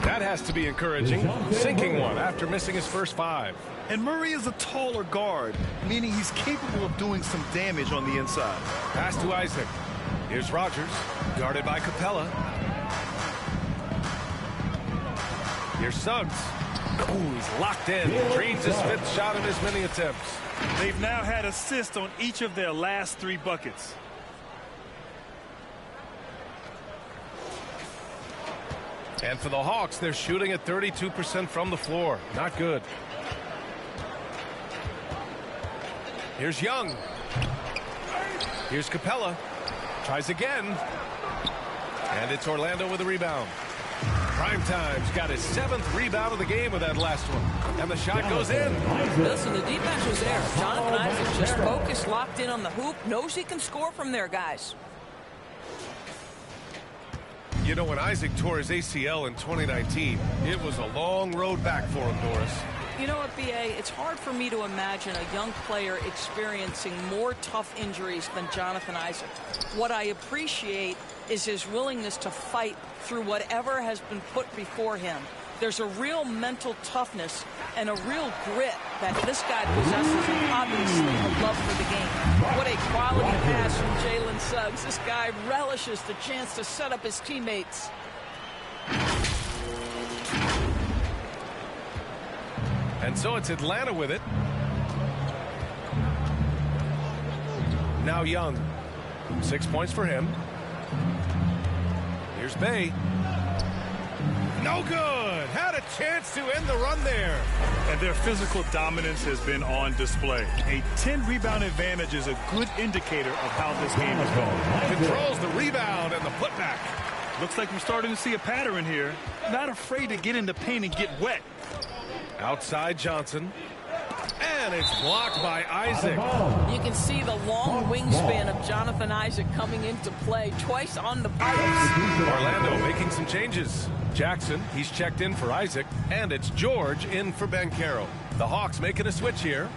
That has to be encouraging. Sinking one after missing his first 5. And Murray is a taller guard, meaning he's capable of doing some damage on the inside. Pass to Isaac. Here's Rogers, guarded by Capella. Here's Suggs. Ooh, he's locked in. Reads his 5th shot in as many attempts. They've now had assists on each of their last 3 buckets. And for the Hawks, they're shooting at 32% from the floor. Not good. Here's Young. Here's Capella. Tries again. And it's Orlando with a rebound. Primetime's got his 7th rebound of the game with that last one. And the shot goes in. Listen, the defense was there. Jonathan Isaac just focused, locked in on the hoop, knows he can score from there, guys. You know, when Isaac tore his ACL in 2019, it was a long road back for him, Doris. You know what, B.A., it's hard for me to imagine a young player experiencing more tough injuries than Jonathan Isaac. What I appreciate is his willingness to fight through whatever has been put before him. There's a real mental toughness and a real grit that this guy possesses, and obviously a love for the game. What a quality pass from Jalen Suggs. This guy relishes the chance to set up his teammates. And so it's Atlanta with it. Now Young. 6 points for him. Here's Bay. No good. Had a chance to end the run there. And their physical dominance has been on display. A 10-rebound advantage is a good indicator of how this game is going. Controls the rebound and the putback. Looks like we're starting to see a pattern here. Not afraid to get in the paint and get wet. Outside Johnson. And it's blocked by Isaac. You can see the long wingspan of Jonathan Isaac coming into play twice on the pipes. Orlando making some changes. Jackson, he's checked in for Isaac, and it's George in for Banchero. The Hawks making a switch here.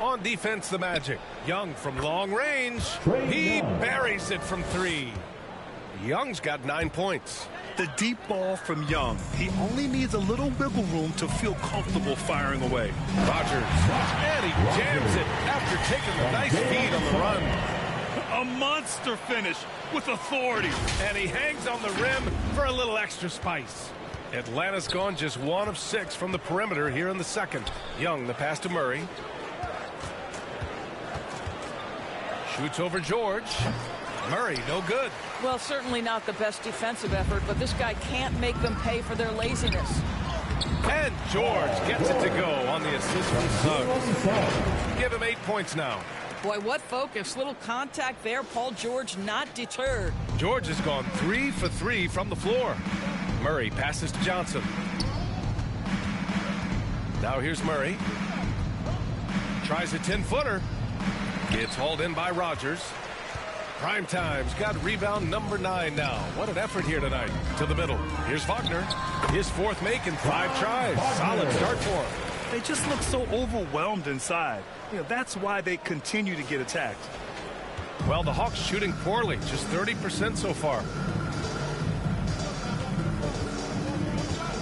On defense, the Magic. Young from long range. He buries it from 3. Young's got 9 points. The deep ball from Young. He only needs a little wiggle room to feel comfortable firing away. Rogers. And he jams it after taking the nice feed on the run. A monster finish with authority. And he hangs on the rim for a little extra spice. Atlanta's gone just 1 of 6 from the perimeter here in the second. Young, the pass to Murray. Shoots over George. Murray, no good. Well, certainly not the best defensive effort, but this guy can't make them pay for their laziness. And George gets it to go on the assist from Suggs. Give him 8 points now. Boy, what focus. Little contact there. Paul George not deterred. George has gone 3 for 3 from the floor. Murray passes to Johnson. Now here's Murray. Tries a 10-footer. It's hauled in by Rogers. Primetime's got rebound number 9 now. What an effort here tonight. To the middle. Here's Wagner. His 4th make in 5 tries. Solid start for him. They just look so overwhelmed inside. You know, that's why they continue to get attacked. Well, the Hawks shooting poorly. Just 30% so far.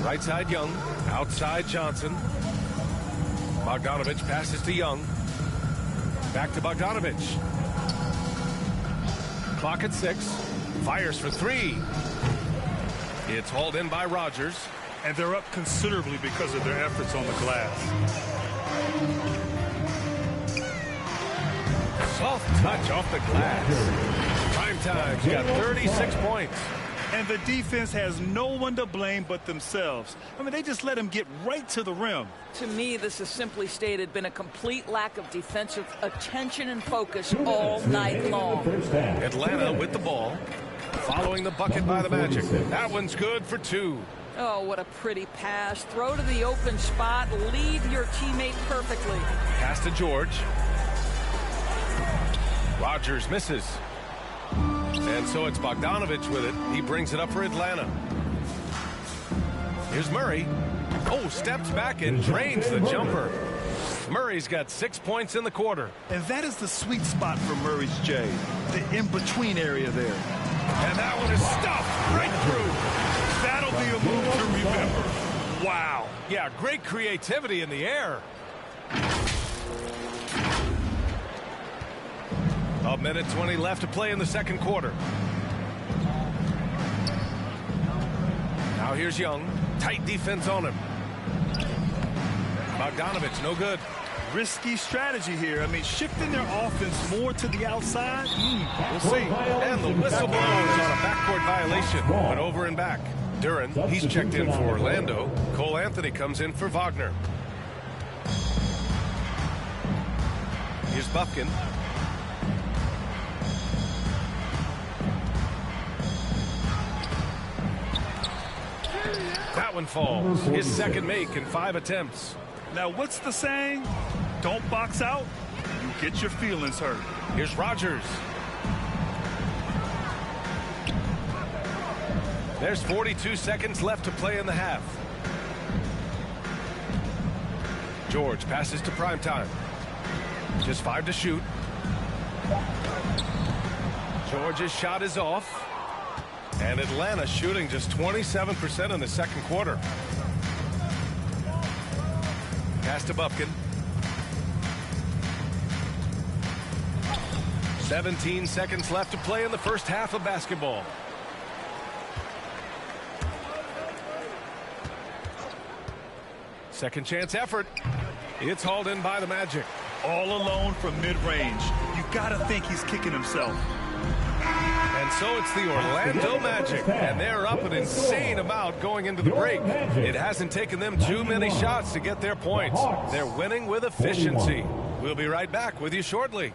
Right side Young. Outside Johnson. Bogdanovich passes to Young. Back to Bogdanovich. Clock at 6. Fires for 3. It's hauled in by Rogers. And they're up considerably because of their efforts on the glass. Soft touch off the glass. Primetime's got 36 points. And the defense has no one to blame but themselves. I mean, they just let him get right to the rim. To me, this has simply stated been a complete lack of defensive attention and focus all night long. Atlanta with the ball. Following the bucket by the Magic. That one's good for 2. Oh, what a pretty pass. Throw to the open spot. Lead your teammate perfectly. Pass to George. Rogers misses. And so it's Bogdanovich with it. He brings it up for Atlanta. Here's Murray. Oh, steps back and drains the jumper. Murray's got 6 points in the quarter. And that is the sweet spot for Murray's J. The in-between area there. And that one is stuffed right through. That'll be a move to remember. Wow. Yeah, great creativity in the air. A minute 20 left to play in the second quarter. Now here's Young. Tight defense on him. Bogdanovich, no good. Risky strategy here. I mean, shifting their offense more to the outside. We'll see. And the whistle blows on a backcourt violation. Went over and back. Duran, he's checked in for Orlando. Cole Anthony comes in for Wagner. Here's Buffkin. That one falls. His second make in 5 attempts. Now, what's the saying? Don't box out, you get your feelings hurt. Here's Rogers. There's 42 seconds left to play in the half. George passes to Primetime. Just 5 to shoot. George's shot is off. And Atlanta shooting just 27% in the second quarter. Pass to Buffkin. 17 seconds left to play in the first half of basketball. Second chance effort. It's hauled in by the Magic. All alone from mid-range. You gotta think he's kicking himself. And so it's the Orlando Magic, and they're up an insane amount going into the break. It hasn't taken them too many shots to get their points. They're winning with efficiency. We'll be right back with you shortly.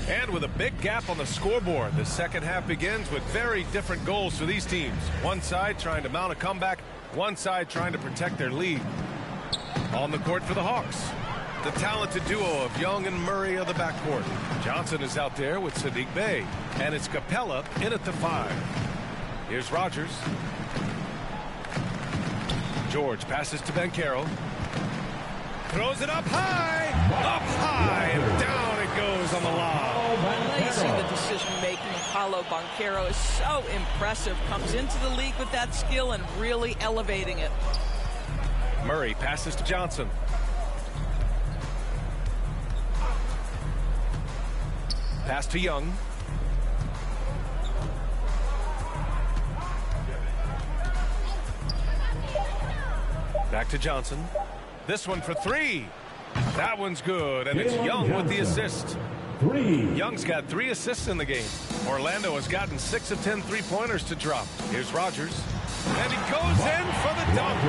And with a big gap on the scoreboard, the second half begins with very different goals for these teams. One side trying to mount a comeback, one side trying to protect their lead. On the court for the Hawks, the talented duo of Young and Murray of the backcourt. Johnson is out there with Sadiq Bey, and it's Capella in at the 5. Here's Rogers. George passes to Banchero. Throws it up high, and down it goes on the lob. You see the decision-making of Paulo Banchero is so impressive. Comes into the league with that skill and really elevating it. Murray passes to Johnson. Pass to Young. Back to Johnson. This one for 3. That one's good, and it's Young with the assist. Young's got 3 assists in the game. Orlando has gotten 6 of 10 3-pointers to drop. Here's Rogers. And he goes in for the dunk.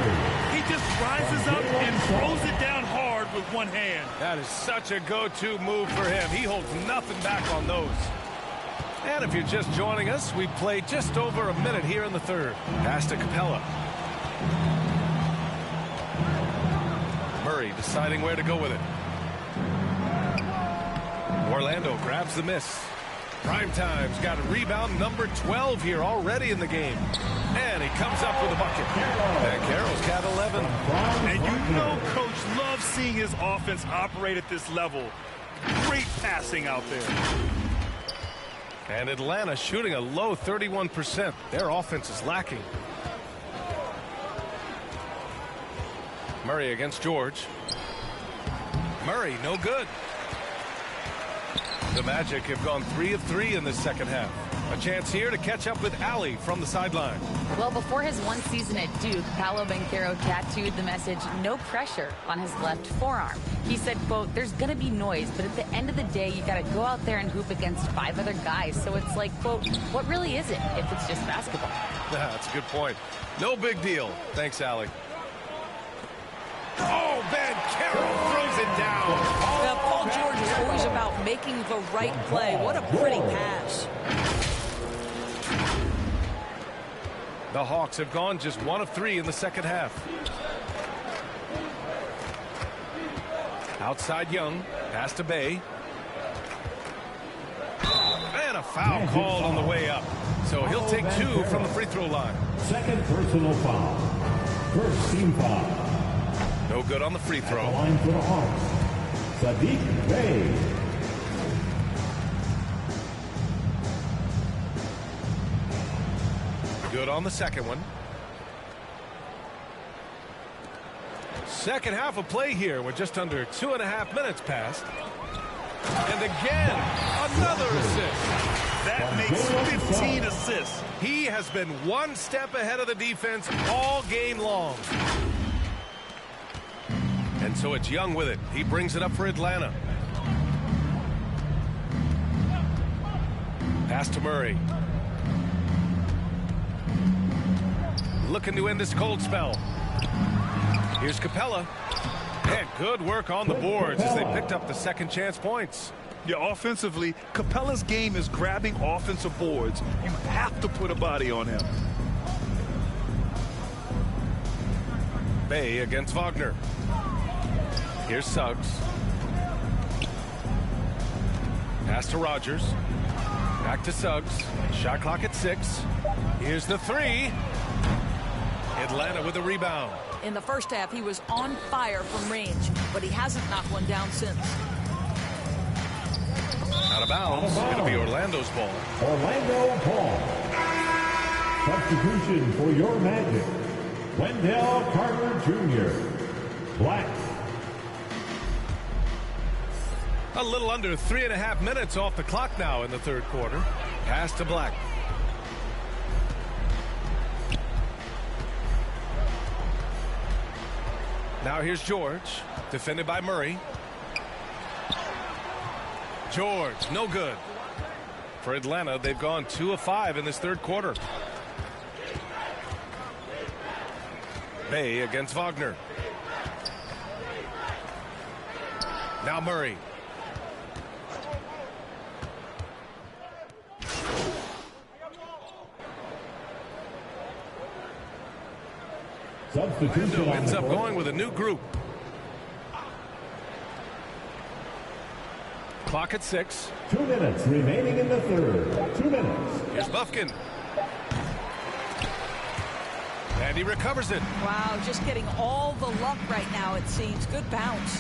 He just rises up and throws it down hard with one hand. That is such a go-to move for him. He holds nothing back on those. And if you're just joining us, we've played just over a minute here in the third. Pass to Capella. Murray deciding where to go with it. Orlando grabs the miss. Primetime's got a rebound number 12 here already in the game. And he comes up with a bucket. And Carroll's got 11. And you know Coach loves seeing his offense operate at this level. Great passing out there. And Atlanta shooting a low 31%. Their offense is lacking. Murray against George. Murray, no good. The Magic have gone 3 of 3 in this second half. A chance here to catch up with Allie from the sideline. Well, before his one season at Duke, Paulo Banchero tattooed the message, "No pressure," on his left forearm. He said, quote, "There's going to be noise, but at the end of the day, you got to go out there and hoop against 5 other guys. So it's like, quote, what really is it if it's just basketball?" That's a good point. No big deal. Thanks, Allie. Oh, Banchero throws it down. Now, Paul George is always about making the right play. What a pretty pass. The Hawks have gone just 1 of 3 in the second half. Outside Young. Pass to Bey. And a foul called on the way up. So he'll take 2 from the free throw line. Second personal foul. First team foul. No good on the free throw. Line for the Hawks. Sadiq Bey. Good on the second one. Second half of play here with just under 2.5 minutes passed. And again, another assist. That makes 15 assists. He has been one step ahead of the defense all game long. And so it's Young with it. He brings it up for Atlanta. Pass to Murray. Looking to end this cold spell. Here's Capella. And good work on the boards as they picked up the second chance points. Yeah, offensively, Capella's game is grabbing offensive boards. You have to put a body on him. Bay against Wagner. Here's Suggs. Pass to Rogers. Back to Suggs. Shot clock at 6. Here's the 3. Atlanta with a rebound. In the first half, he was on fire from range, but he hasn't knocked one down since. Out of bounds. It'll be Orlando's ball. Orlando ball. Substitution for your Magic. Wendell Carter Jr. Black. A little under 3.5 minutes off the clock now in the third quarter. Pass to Black. Now here's George, defended by Murray. George, no good. For Atlanta, they've gone 2 of 5 in this third quarter. Bay against Wagner. Now Murray. Substitution on ends the up court. going with a new group. Clock at 6. 2 minutes remaining in the third. 2 minutes. Here's Bufkin. And he recovers it. Wow, just getting all the luck right now, it seems. Good bounce.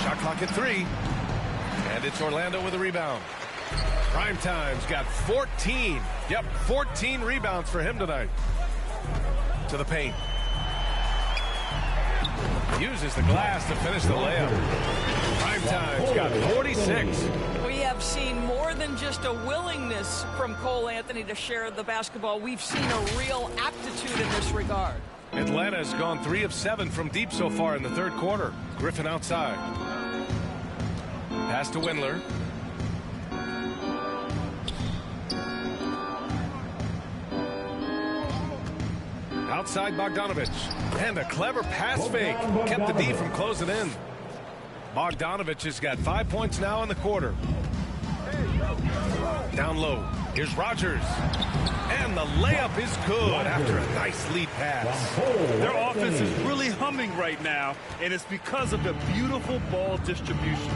Shot clock at 3. And it's Orlando with a rebound. Primetime's got 14. Yep, 14 rebounds for him tonight. To the paint. Uses the glass to finish the layup. Primetime's got 46. We have seen more than just a willingness from Cole Anthony to share the basketball. We've seen a real aptitude in this regard. Atlanta has gone 3 of 7 from deep so far in the third quarter. Griffin outside. Pass to Windler. Outside Bogdanovich. And a clever pass fake. Kept the D from closing in. Bogdanovich has got 5 points now in the quarter. Down low. Here's Rogers. And the layup is good after a nice lead pass. Their offense is really humming right now, and it's because of the beautiful ball distribution.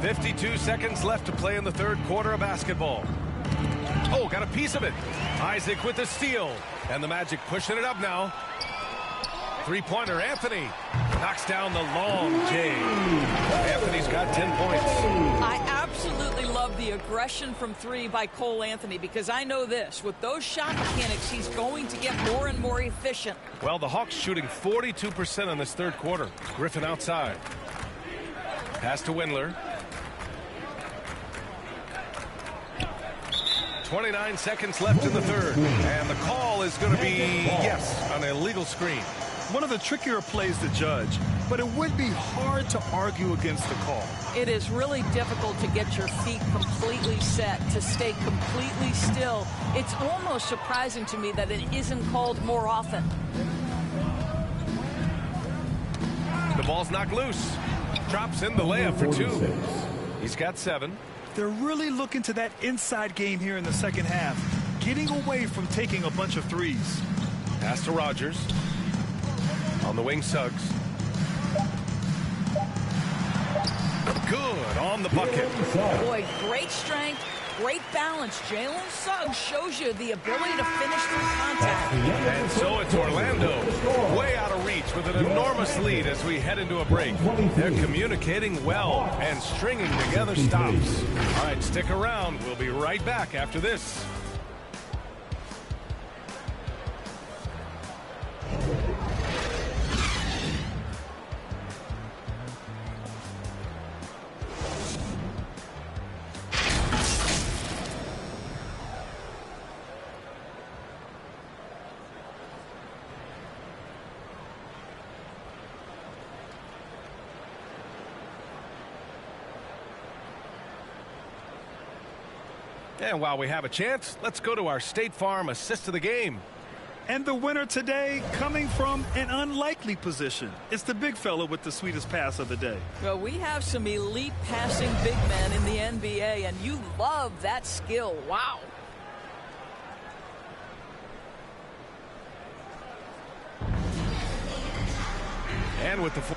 52 seconds left to play in the third quarter of basketball. Oh, got a piece of it. Isaac with the steal. And the Magic pushing it up now. Three-pointer, Anthony. Knocks down the long J. Anthony's got 10 points. I absolutely love the aggression from 3 by Cole Anthony because I know this. With those shot mechanics, he's going to get more and more efficient. Well, the Hawks shooting 42% in this third quarter. Griffin outside. Pass to Windler. 29 seconds left in the third. And the call is going to be, yes, an illegal screen. One of the trickier plays to judge, but it would be hard to argue against the call. It is really difficult to get your feet completely set, to stay completely still. It's almost surprising to me that it isn't called more often. The ball's knocked loose. Drops in the layup for 2. He's got 7. They're really looking to that inside game here in the second half, getting away from taking a bunch of threes. Pass to Rogers. On the wing, Suggs. Good on the bucket. Boy, great strength, great balance. Jalen Suggs shows you the ability to finish through contact. And so it's Orlando way out of reach with an enormous lead as we head into a break. They're communicating well and stringing together stops. All right, stick around. We'll be right back after this. And while we have a chance, let's go to our State Farm assist of the game. And the winner today coming from an unlikely position. It's the big fella with the sweetest pass of the day. Well, we have some elite passing big men in the NBA, and you love that skill. Wow. And with the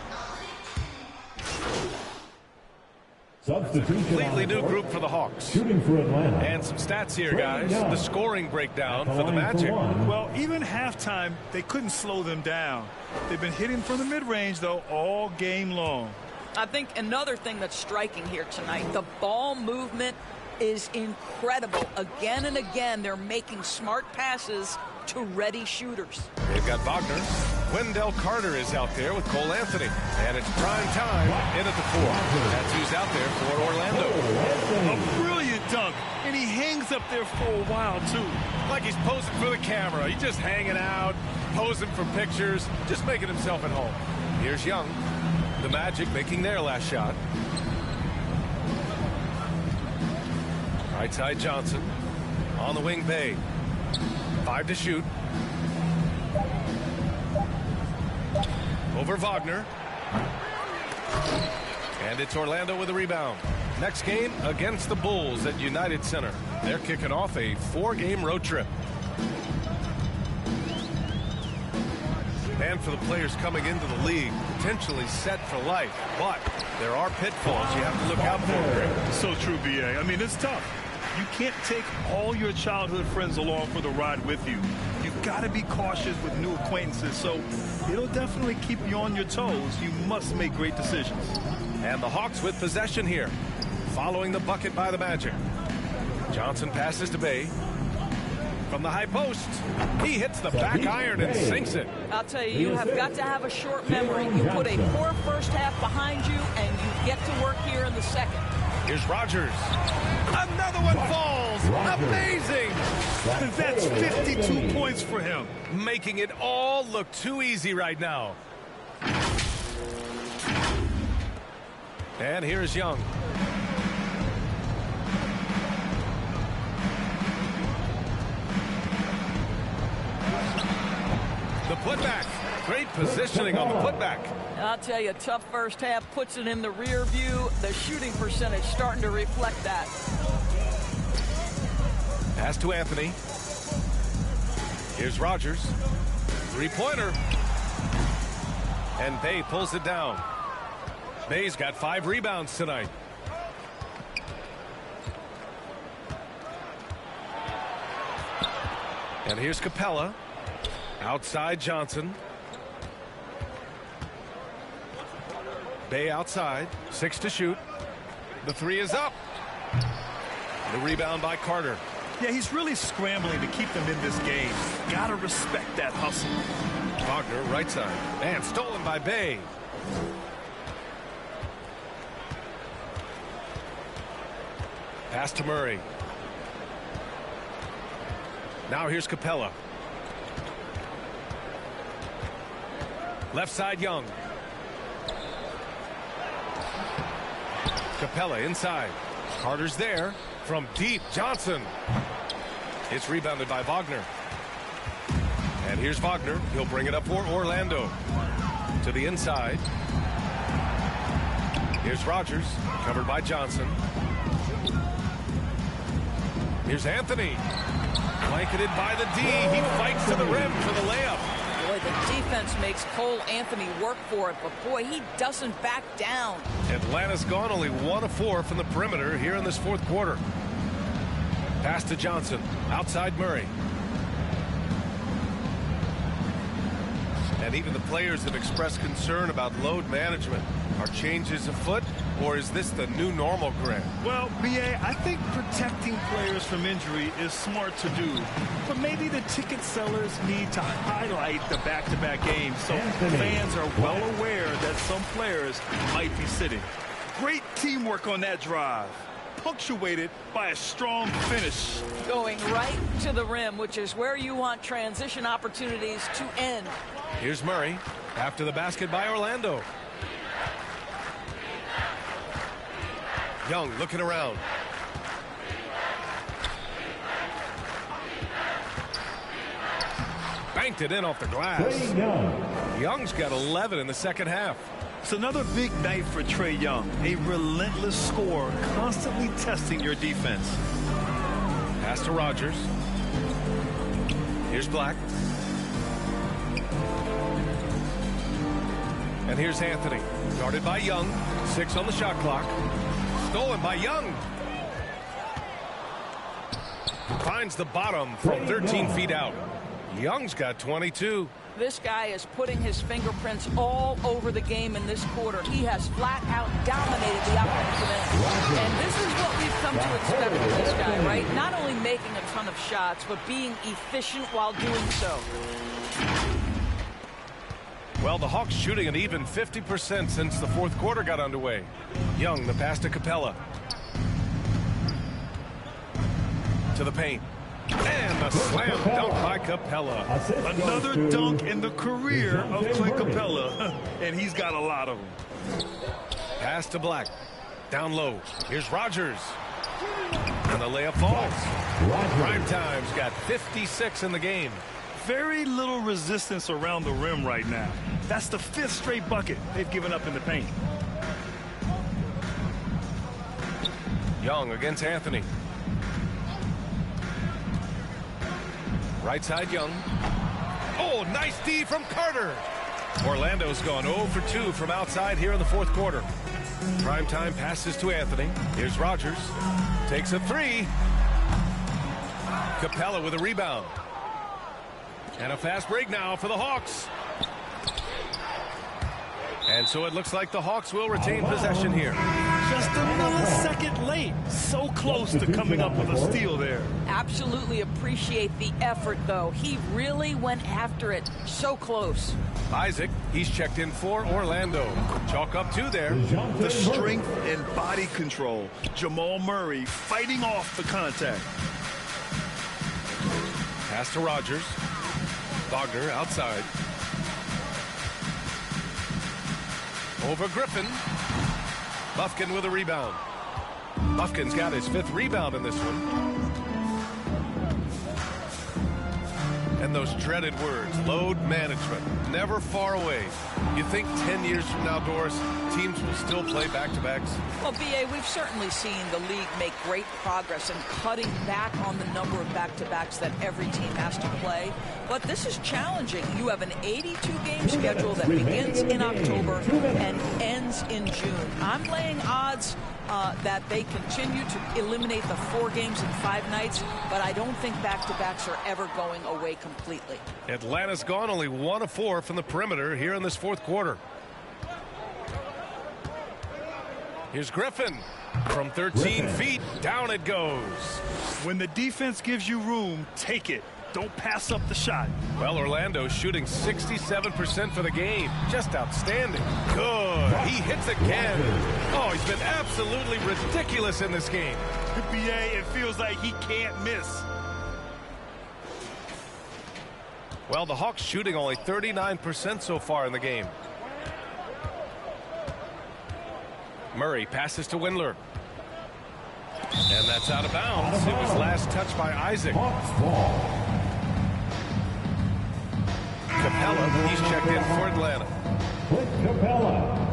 Substitution completely new group for the Hawks. Shooting for Atlanta. And some stats here, guys. The scoring breakdown for the Magic. Well, even halftime, they couldn't slow them down. They've been hitting from the mid-range, though, all game long. I think another thing that's striking here tonight, the ball movement is incredible. Again and again, they're making smart passes to ready shooters. They've got Wagner. Wendell Carter is out there with Cole Anthony. And it's prime time in at the 4. That's who's out there for Orlando. A brilliant dunk. And he hangs up there for a while, too. Like he's posing for the camera. He's just hanging out, posing for pictures, just making himself at home. Here's Young. The Magic making their last shot. Right side Johnson. On the wing, Bay. 5 to shoot. Over Wagner. And it's Orlando with a rebound. Next game against the Bulls at United Center. They're kicking off a 4-game road trip. And for the players coming into the league, potentially set for life. But there are pitfalls you have to look out for. So true, B.A. I mean, it's tough. You can't take all your childhood friends along for the ride with you. You've got to be cautious with new acquaintances, so it'll definitely keep you on your toes. You must make great decisions. And the Hawks with possession here, following the bucket by the Magic. Johnson passes to Bay. From the high post, he hits the back iron and sinks it. I'll tell you, you have got to have a short memory. You put a poor first half behind you, and you get to work here in the second. Here's Rogers. Another one falls. Amazing. That's 52 points for him. Making it all look too easy right now. And here's Young. The putback. Great positioning on the putback. I'll tell you, tough first half puts it in the rear view. The shooting percentage starting to reflect that. Pass to Anthony. Here's Rogers. Three-pointer. And Bay pulls it down. Bay's got 5 rebounds tonight. And here's Capella. Outside Johnson. Bay outside. 6 to shoot. The 3 is up. The rebound by Carter. Yeah, he's really scrambling to keep them in this game. Gotta respect that hustle. Wagner right side. And stolen by Bay. Pass to Murray. Now here's Capella. Left side Young. Capella inside. Carter's there. From deep, Johnson. It's rebounded by Wagner. And here's Wagner. He'll bring it up for Orlando. To the inside. Here's Rogers. Covered by Johnson. Here's Anthony. Blanketed by the D. He fights to the rim for the layup. Boy, the defense makes Cole Anthony work for it, but boy, he doesn't back down. Atlanta's gone only 1 of 4 from the perimeter here in this 4th quarter. Pass to Johnson. Outside Murray. And even the players have expressed concern about load management. Are changes afoot, or is this the new normal, Grant? Well, B.A., I think protecting players from injury is smart to do. But maybe the ticket sellers need to highlight the back-to-back games so fans are well aware that some players might be sitting. Great teamwork on that drive, punctuated by a strong finish. Going right to the rim, which is where you want transition opportunities to end. Here's Murray after the basket by Orlando. Young looking around. Banked it in off the glass. Young's got 11 in the second half. It's another big night for Trae Young. A relentless scorer, constantly testing your defense. Pass to Rogers. Here's Black. And here's Anthony. Guarded by Young. 6 on the shot clock. Stolen by Young. Finds the bottom from 13 feet out. Young's got 22. This guy is putting his fingerprints all over the game in this quarter. He has flat out dominated the offensive end. And this is what we've come to expect from this guy, right? Not only making a ton of shots, but being efficient while doing so. Well, the Hawks shooting an even 50% since the fourth quarter got underway. Young, the pass to Capella. To the paint. And the slam dunk by Capella. Another dunk in the career of Clint Capella. And he's got a lot of them. Pass to Black. Down low. Here's Rogers. And the layup falls. Prime Time's got 56 in the game. Very little resistance around the rim right now. That's the 5th straight bucket they've given up in the paint. Young against Anthony. Right side, Young. Oh, nice D from Carter. Orlando's gone 0 for 2 from outside here in the fourth quarter. Primetime passes to Anthony. Here's Rogers. Takes a 3. Capella with a rebound. And a fast break now for the Hawks. And so it looks like the Hawks will retain possession here. Just a millisecond late. So close to coming up with a steal there. Absolutely appreciate the effort, though. He really went after it. So close. Isaac, he's checked in for Orlando. Chalk up 2 there. The strength and body control. Jamal Murray fighting off the contact. Pass to Rogers. Wagner outside. Over Griffin. Buffkin with a rebound. Buffkin's got his 5th rebound in this one. And those dreaded words, load management, never far away. You think 10 years from now, Doris, teams will still play back-to-backs? Well, B.A., we've certainly seen the league make great progress in cutting back on the number of back-to-backs that every team has to play. But this is challenging. You have an 82-game schedule that begins in October and ends in June. I'm laying odds that they continue to eliminate the 4 games in 5 nights, but I don't think back-to-backs are ever going away completely. Atlanta's gone only 1 of 4 from the perimeter here in this fourth quarter. Here's Griffin. From 13 feet, down it goes. When the defense gives you room, take it. Don't pass up the shot. Well, Orlando's shooting 67% for the game. Just outstanding. Good. He hits again. Oh, he's been absolutely ridiculous in this game. BA, it feels like he can't miss. Well, the Hawks shooting only 39% so far in the game. Murray passes to Windler. And that's out of bounds. It was last touched by Isaac. Capella, he's checked in for Atlanta. Capella.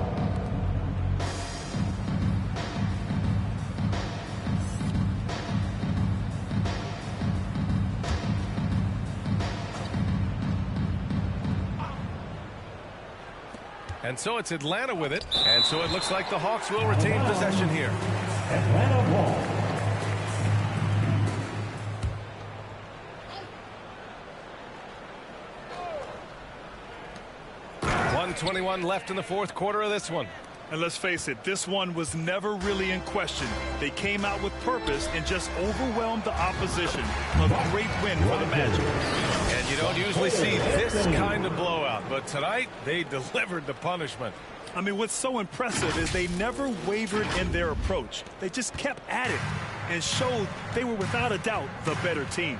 And so it's Atlanta with it. And so it looks like the Hawks will retain possession here. Atlanta ball. 1:21 left in the fourth quarter of this one. And let's face it, this one was never really in question. They came out with purpose and just overwhelmed the opposition. A great win for the Magic. And you don't usually see this kind of blowout, but tonight they delivered the punishment. I mean, what's so impressive is they never wavered in their approach. They just kept at it and showed they were without a doubt the better team.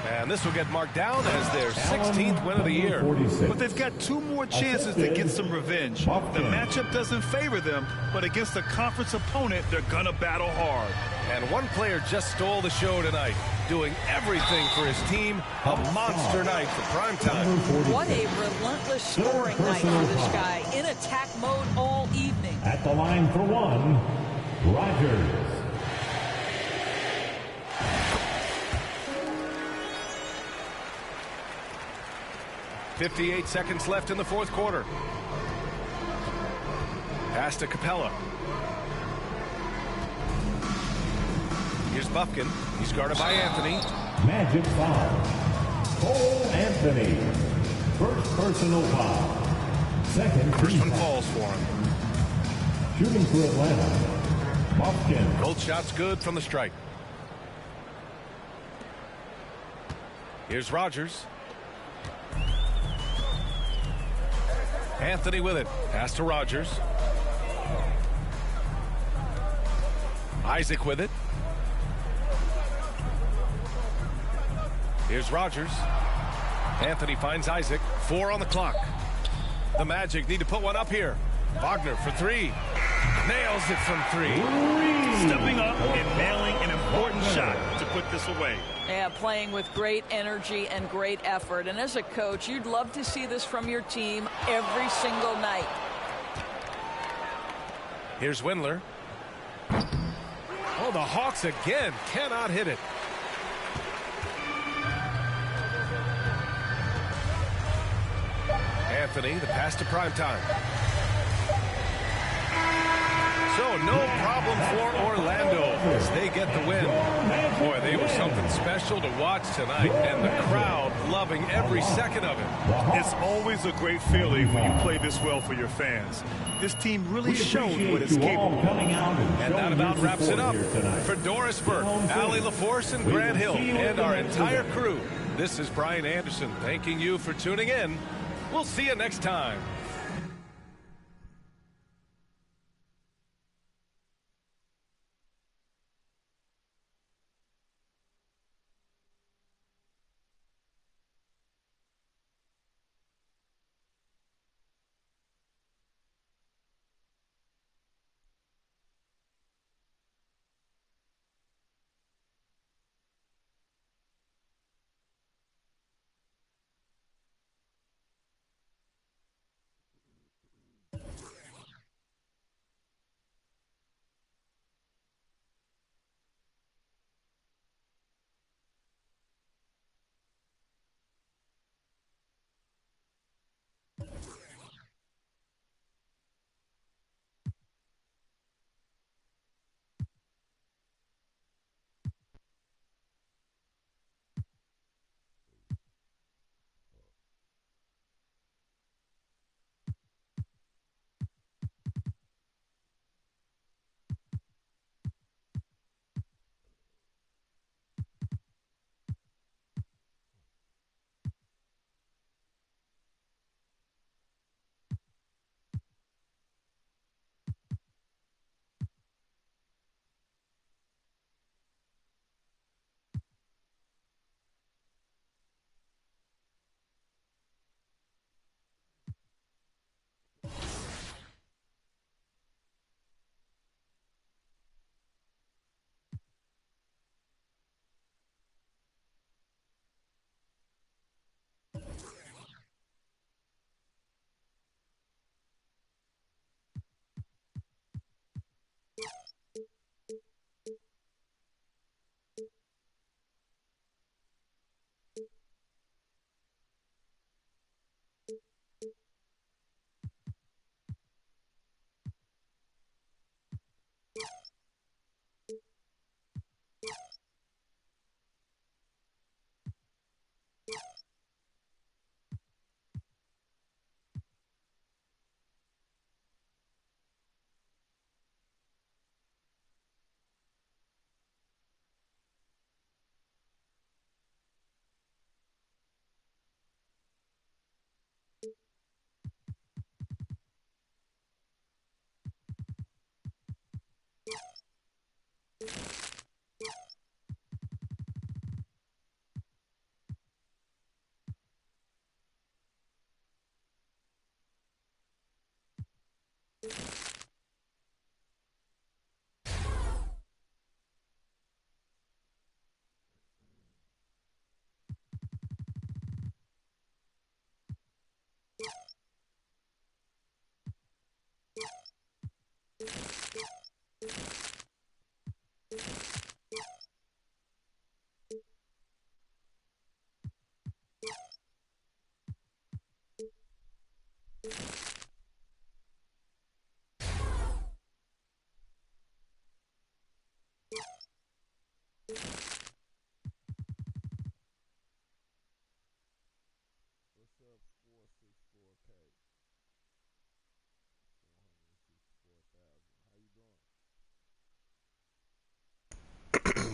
And this will get marked down as their 16th win of the year. But they've got 2 more chances to get some revenge. The matchup doesn't favor them, but against a conference opponent, they're going to battle hard. And one player just stole the show tonight, doing everything for his team. A monster night for primetime. What a relentless scoring night for this guy. In attack mode all evening. At the line for one, Rogers. 58 seconds left in the fourth quarter. Pass to Capella. Here's Bufkin. He's guarded by Anthony. Magic foul. Cole Anthony. First personal foul. Second. First one falls for him. Shooting for Atlanta. Bufkin. Both shots good from the strike. Here's Rogers. Anthony with it. Pass to Rogers. Isaac with it. Here's Rogers. Anthony finds Isaac. 4 on the clock. The Magic need to put one up here. Wagner for 3. Nails it from 3. Stepping up and nailing an important shot to put this away. Yeah, playing with great energy and great effort. And as a coach, you'd love to see this from your team every single night. Here's Windler. Oh, the Hawks again cannot hit it. Anthony, the pass to Primetime. So no problem for Orlando as they get the win. Boy, they were something special to watch tonight, and the crowd loving every second of it. It's always a great feeling when you play this well for your fans. This team really showed what it's capable of. And that about wraps it up. For Doris Burke, Allie LaForce, and Grant Hill, and our entire crew, this is Brian Anderson thanking you for tuning in. We'll see you next time.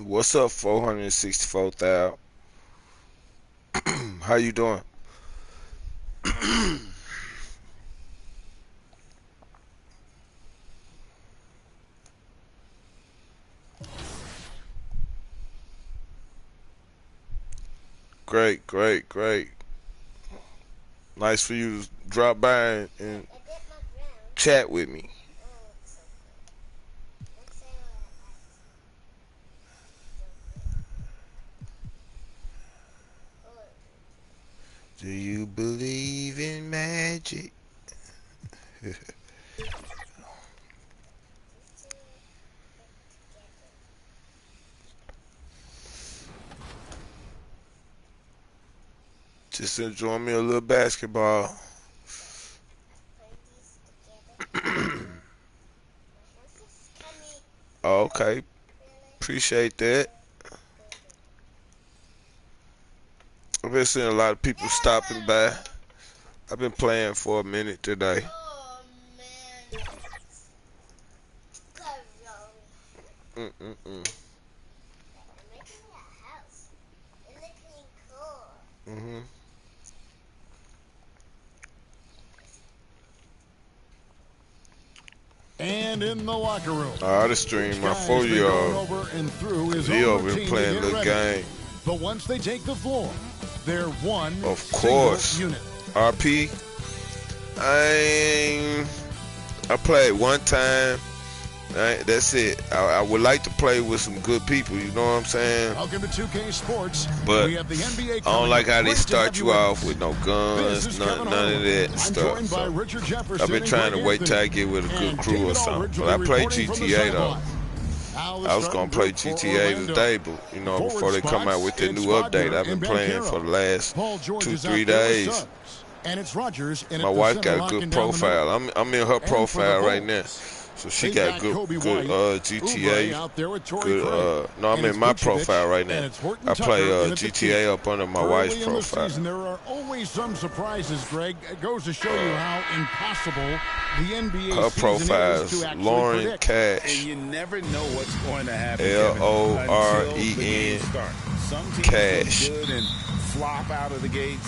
What's up, 464,000? How you doing? Great, great, great. Nice for you to drop by and chat with me. Do you believe in magic? Just enjoying me a little basketball. Okay. Appreciate that. I've been seeing a lot of people stopping by. I've been playing for a minute today. And in the locker room, I stream my 4-year-old. He over here playing the game. But once they take the floor, they're one of course unit. RP. I played one time. That's it. I would like to play with some good people. You know what I'm saying? Welcome to 2K Sports. But we have the NBA I don't like how they start you off with no guns, none of that stuff. So I've been trying to wait till I get with a good crew or something. But I played GTA though. I was gonna play GTA today, but you know, before they come out with their new update, I've been playing for the last 2-3 days. And it's Rogers. My wife got a good profile. I'm in her profile right now. So she got good GTA. Good, no, I'm in my profile right now. I play GTA up under my wife's profile. There are always some surprises, Greg. It goes to show you how impossible the NBA her profile is Lauren Cash. And you never know what's going to happen. LOREN Some teams Cash. Good and flop out of the gates.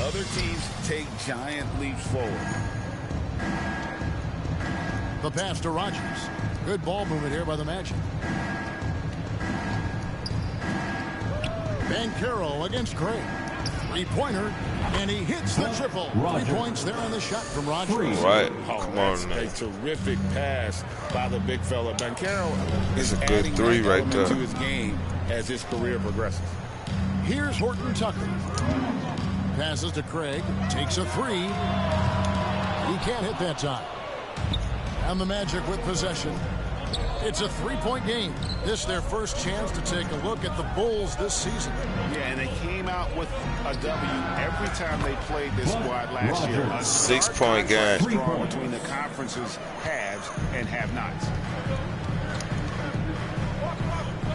Other teams take giant leaps forward. The pass to Rogers. Good ball movement here by the Magic. Banchero against Craig. Three-pointer, and he hits the triple. 3 points there on the shot from Rogers. Right. Oh, Come on, a terrific pass by the big fella. Banchero is a good three right there. To his game as his career progresses. Here's Horton Tucker. Passes to Craig. Takes a three. He can't hit that time. And the Magic with possession. It's a 3-point game. This their first chance to take a look at the Bulls this season. Yeah, and they came out with a W every time they played this squad last year. 6-point game. Strong between the conference's haves and have-nots.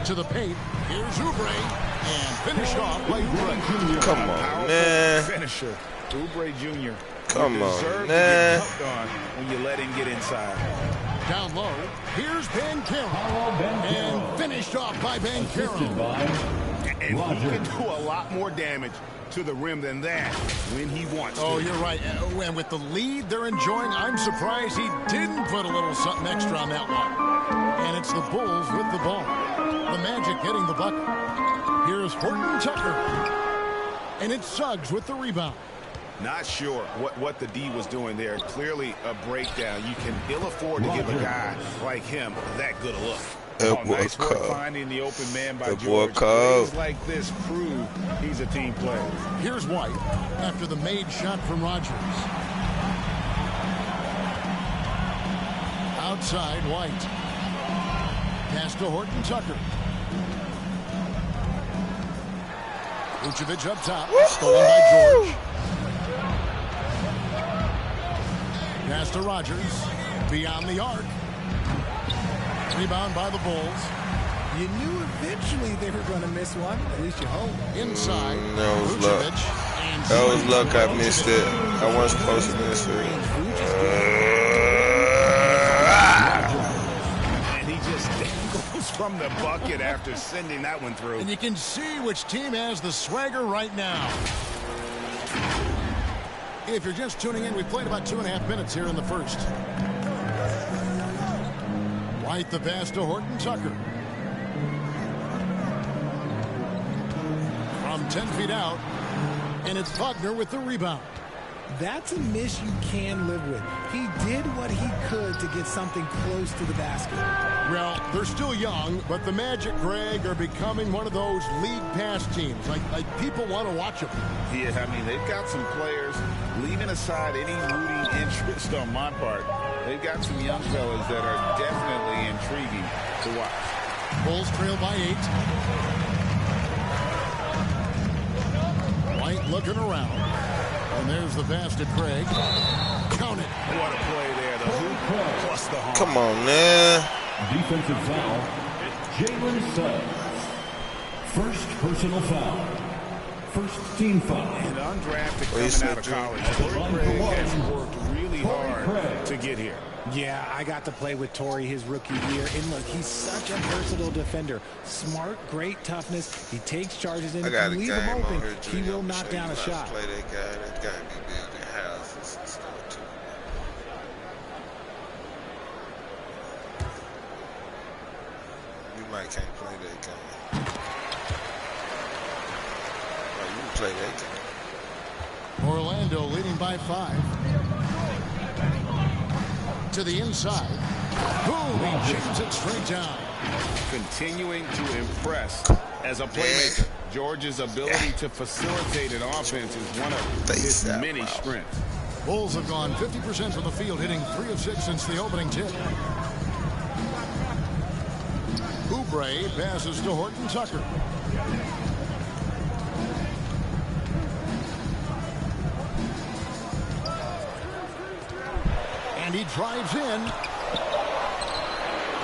To the paint. Here's Oubre. And finished off by Oubre. Come on, man. Finisher. Oubre Jr. Come on, man. When you let him get inside. Down low, here's Banchero. And finished off by Banchero. And he can do a lot more damage to the rim than that when he wants to. Oh, you're right. And with the lead they're enjoying, I'm surprised he didn't put a little something extra on that one. And it's the Bulls with the ball. The Magic getting the bucket. Here's Horton Tucker. And it's Suggs with the rebound. Not sure what the D was doing there. Clearly a breakdown. You can ill afford to give a guy like him that good a look. Nice work finding the open man by George. Plays like this prove he's a team player. Here's White after the made shot from Rogers. Outside White. Pass to Horton Tucker. Vucevic up top. Stolen by George. Pass to Rogers. Beyond the arc. Rebound by the Bulls. You knew eventually they were going to miss one. At least you hope. Inside. That was luck. That was luck. I missed it. I wasn't supposed to miss it. And he just goes from in the bucket after sending that one through. And you can see which team has the swagger right now. If you're just tuning in, we've played about 2.5 minutes here in the first. White the pass to Horton Tucker. From 10 feet out, and it's Wagner with the rebound. That's a miss you can live with. He did what he could to get something close to the basket. Well, they're still young, but the Magic, Greg, are becoming one of those league pass teams. Like people want to watch them. Yeah, I mean, they've got some players, leaving aside any rooting interest on my part, they've got some young fellas that are definitely intriguing to watch. Bulls trail by 8. White looking around. And there's the pass to Craig. Count it. What a play there. The hoop plus the harm. Come on, man. Defensive foul. Jalen Suggs. First personal foul. First team foul. And undrafted coming out of college. Torrey Craig has worked really hard to get here. Yeah, I got to play with Torrey his rookie year. And look, he's such a versatile defender. Smart, great toughness. He takes charges in. I got and a leave game him open. on here, He will knock down a shot. Play that guy. That guy be building houses and stuff too. You might can't play that game. Oh, you can play that game. Orlando leading by 5. To the inside. Boom! He jams it straight down. Continuing to impress as a playmaker. George's ability to facilitate an offense is one of his many strengths. Bulls have gone 50% from the field, hitting 3 of 6 since the opening tip. Oubre passes to Horton Tucker. And he drives in.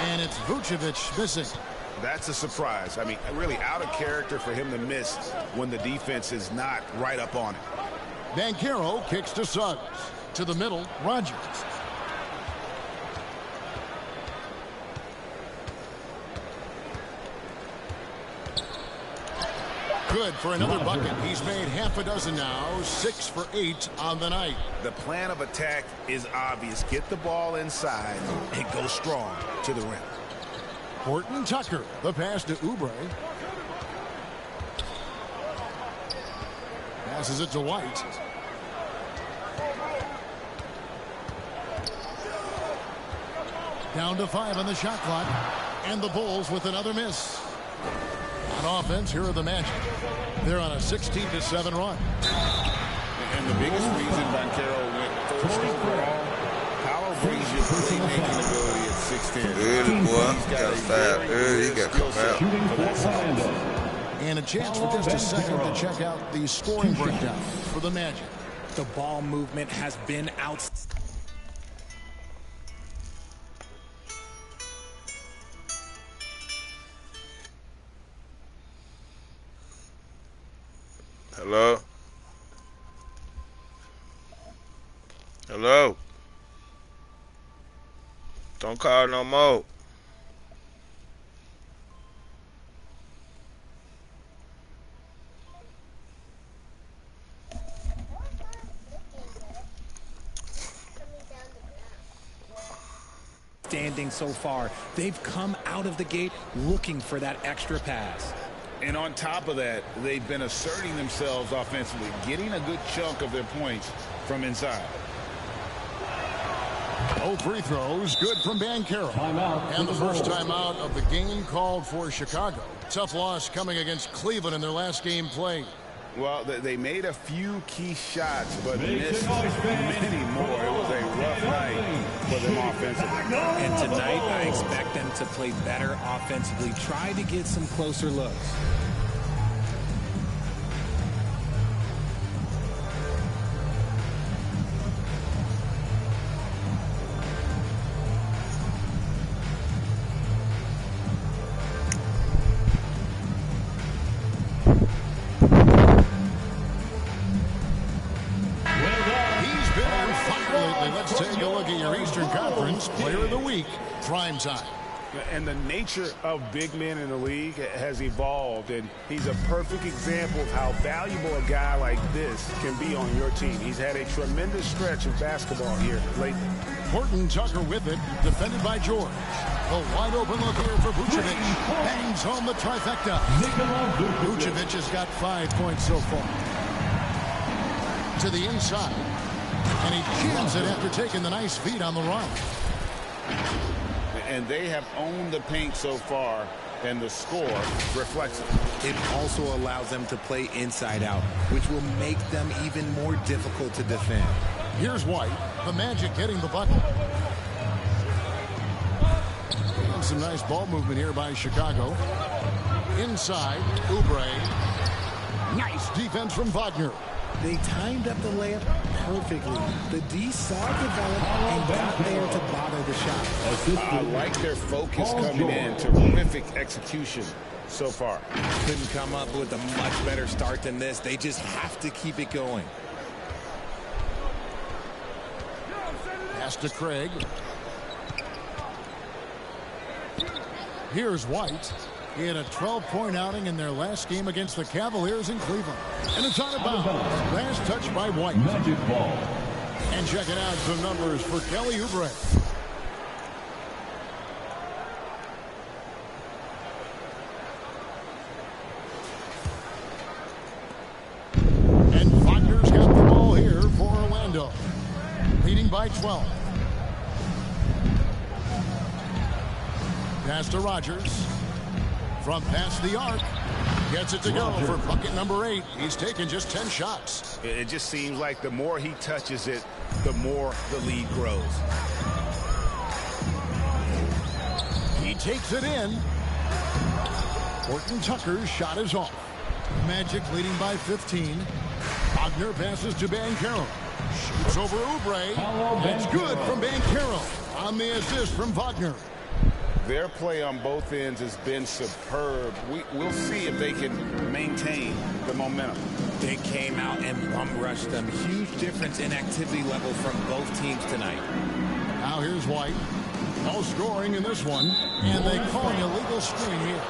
And it's Vucevic missing. That's a surprise. I mean, really out of character for him to miss when the defense is not right up on it. Banchero kicks to Suggs. To the middle, Rogers. Good for another bucket. He's made half a dozen now, 6 for 8 on the night. The plan of attack is obvious. Get the ball inside and go strong to the rim. Horton Tucker, the pass to Oubre. Passes it to White. Down to 5 on the shot clock. And the Bulls with another miss. On offense, here are the Magic. They're on a 16-7 run. And the biggest reason Banchero went first overall, power brings your playmaking ability at 6'10". Early, boy. Got fouled early. He got come out. And a chance for just a second to check out the scoring breakdown for the Magic. The ball movement has been outstanding. Hello? Hello? Don't call no more. Standing so far, they've come out of the gate looking for that extra pass. And on top of that, they've been asserting themselves offensively, getting a good chunk of their points from inside. Oh, free throws. Good from Banchero. And the first timeout of the game called for Chicago. Tough loss coming against Cleveland in their last game played. Well, they made a few key shots, but missed many more. It was a rough night for them offensively. And tonight, I expect them to play better offensively. Try to get some closer looks. Let's take a look at your Eastern Conference Player of the Week, Prime Time. And the nature of big men in the league has evolved, and he's a perfect example of how valuable a guy like this can be on your team. He's had a tremendous stretch of basketball here lately. Horton Tucker with it, defended by George. A wide open look here for Vucevic. Bangs home the trifecta. Vucevic has got 5 points so far. To the inside. And he jams it after taking the nice feed on the run. And they have owned the paint so far, and the score reflects it. It also allows them to play inside out, which will make them even more difficult to defend. Here's White. The Magic getting the bucket. And some nice ball movement here by Chicago. Inside, Oubre. Nice defense from Wagner. They timed up the layup perfectly. The D saw it develop and got there to bother the shot. I like their focus coming in. Terrific execution so far. Couldn't come up with a much better start than this. They just have to keep it going. Pass to Craig. Here's White. He had a 12-point outing in their last game against the Cavaliers in Cleveland. And it's out of bounds. Last touch by White. Magic ball. And checking out some numbers for Kelly Oubre. And Wagner's got the ball here for Orlando. Leading by 12. Pass to Rogers. From past the arc. Gets it to go for bucket number 8. He's taken just 10 shots. It just seems like the more he touches it, the more the lead grows. He takes it in. Horton Tucker's shot is off. Magic leading by 15. Wagner passes to Banchero. Shoots over Oubre. It's good from Banchero on the assist from Wagner. Their play on both ends has been superb. We'll see if they can maintain the momentum. They came out and bum rushed them. Huge difference in activity level from both teams tonight. Now here's White. No scoring in this one. And they call an illegal screen here.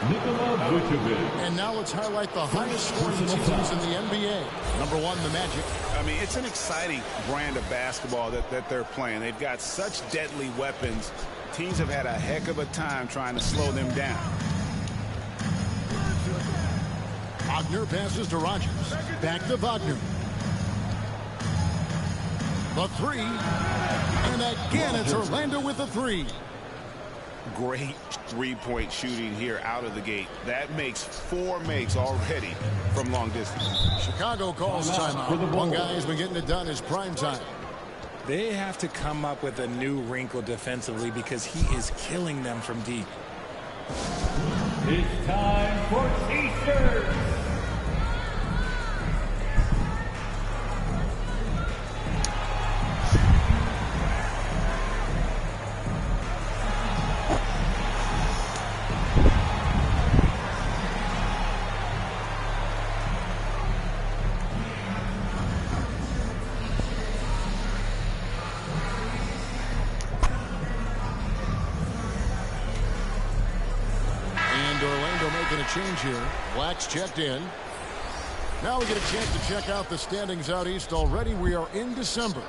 And now let's highlight the highest scoring teams in the NBA. Number 1, the Magic. I mean, it's an exciting brand of basketball that they're playing. They've got such deadly weapons. Teams have had a heck of a time trying to slow them down. Wagner passes to Rogers. Back to Wagner. The 3. And again, it's Orlando with the 3. Great three-point shooting here out of the gate. That makes 4 makes already from long distance. Chicago calls timeout. One guy has been getting it done is prime time. They have to come up with a new wrinkle defensively because he is killing them from deep. It's time for T-shirts. Change here. Black's checked in. Now we get a chance to check out the standings out east already. We are in December.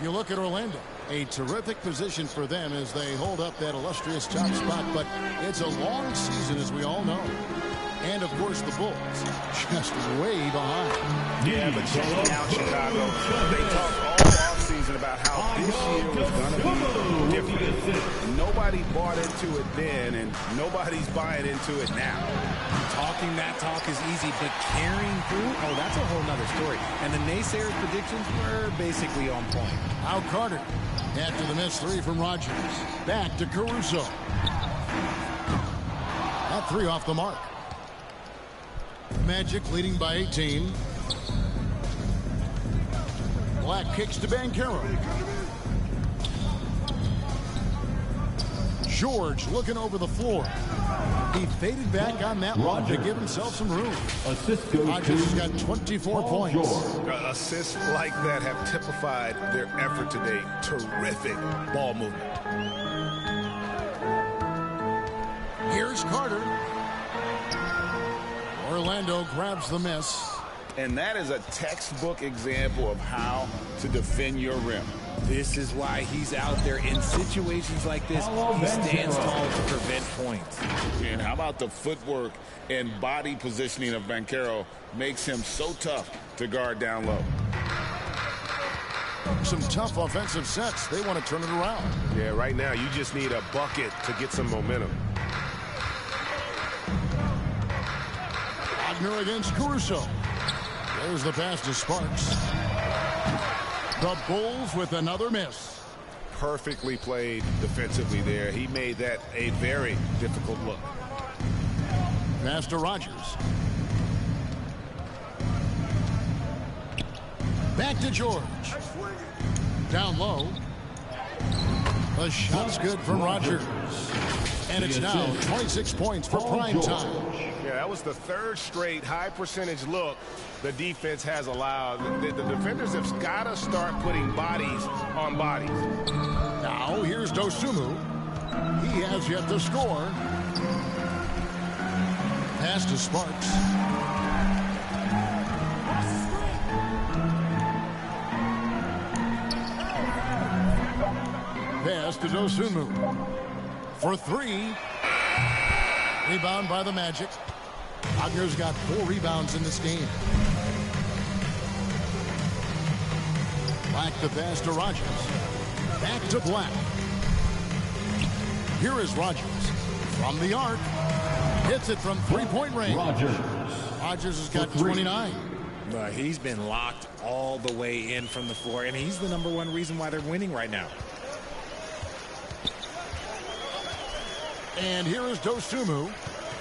You look at Orlando. A terrific position for them as they hold up that illustrious top spot. But it's a long season, as we all know. And, of course, the Bulls just way behind. Yeah, but check it out, Chicago. They talked all offseason about how this year was going to be different. Nobody bought into it then, and nobody's buying into it now. Talking that talk is easy, but carrying through, oh, that's a whole nother story. And the naysayers' predictions were basically on point. Now Carter, after the missed 3 from Rogers. Back to Caruso. That 3 off the mark. Magic leading by 18. Black kicks to Banchero. George looking over the floor. He faded back on that one to give himself some room. Rogers has got 24 points. Assists like that have typified their effort today. Terrific ball movement. Here's Carter. Orlando grabs the miss. And that is a textbook example of how to defend your rim. This is why he's out there in situations like this. He stands tall to prevent points. And how about the footwork and body positioning of Banchero makes him so tough to guard down low. Some tough offensive sets. They want to turn it around. Yeah, right now you just need a bucket to get some momentum. Wagner against Caruso. There's the pass to Sparks. The Bulls with another miss. Perfectly played defensively there. He made that a very difficult look. Pass to Rogers. Back to George. Down low. The shot's good from Rogers. And it's now 26 points for prime time. Yeah, that was the third straight high percentage look the defense has allowed. The defenders have got to start putting bodies on bodies. Now here's Dosunmu. He has yet to score. Pass to Sparks. Pass to Dosunmu. For three. Rebound by the Magic. Wagner's got 4 rebounds in this game. Black the pass to Rogers. Back to Black. Here is Rogers. From the arc. Hits it from three-point range. Rogers has got 29. He's been locked all the way in from the floor, and he's the #1 reason why they're winning right now. And here is Dosunmu.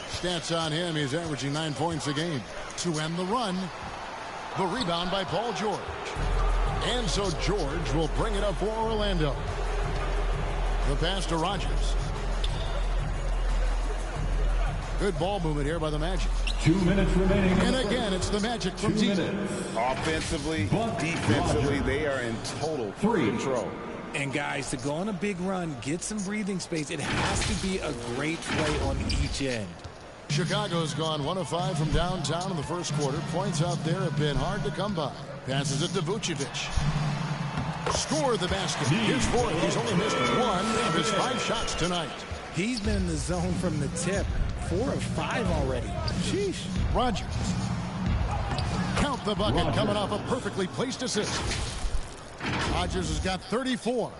Stats on him, he's averaging 9 points a game. To end the run, the rebound by Paul George. And so George will bring it up for Orlando. The pass to Rogers. Good ball movement here by the Magic. 2 minutes remaining. And again, it's the Magic from deep. Offensively, defensively, they are in total control. And guys, to go on a big run, get some breathing space, it has to be a great play on each end. Chicago's gone 1 of 5 from downtown in the first quarter. Points out there have been hard to come by. Passes it to Vucevic. Score the basket. His fourth. He's only missed 1 of his 5 shots tonight. He's been in the zone from the tip. 4 of 5 already. Sheesh. Rogers. Count the bucket coming off a perfectly placed assist. Rogers has got 34.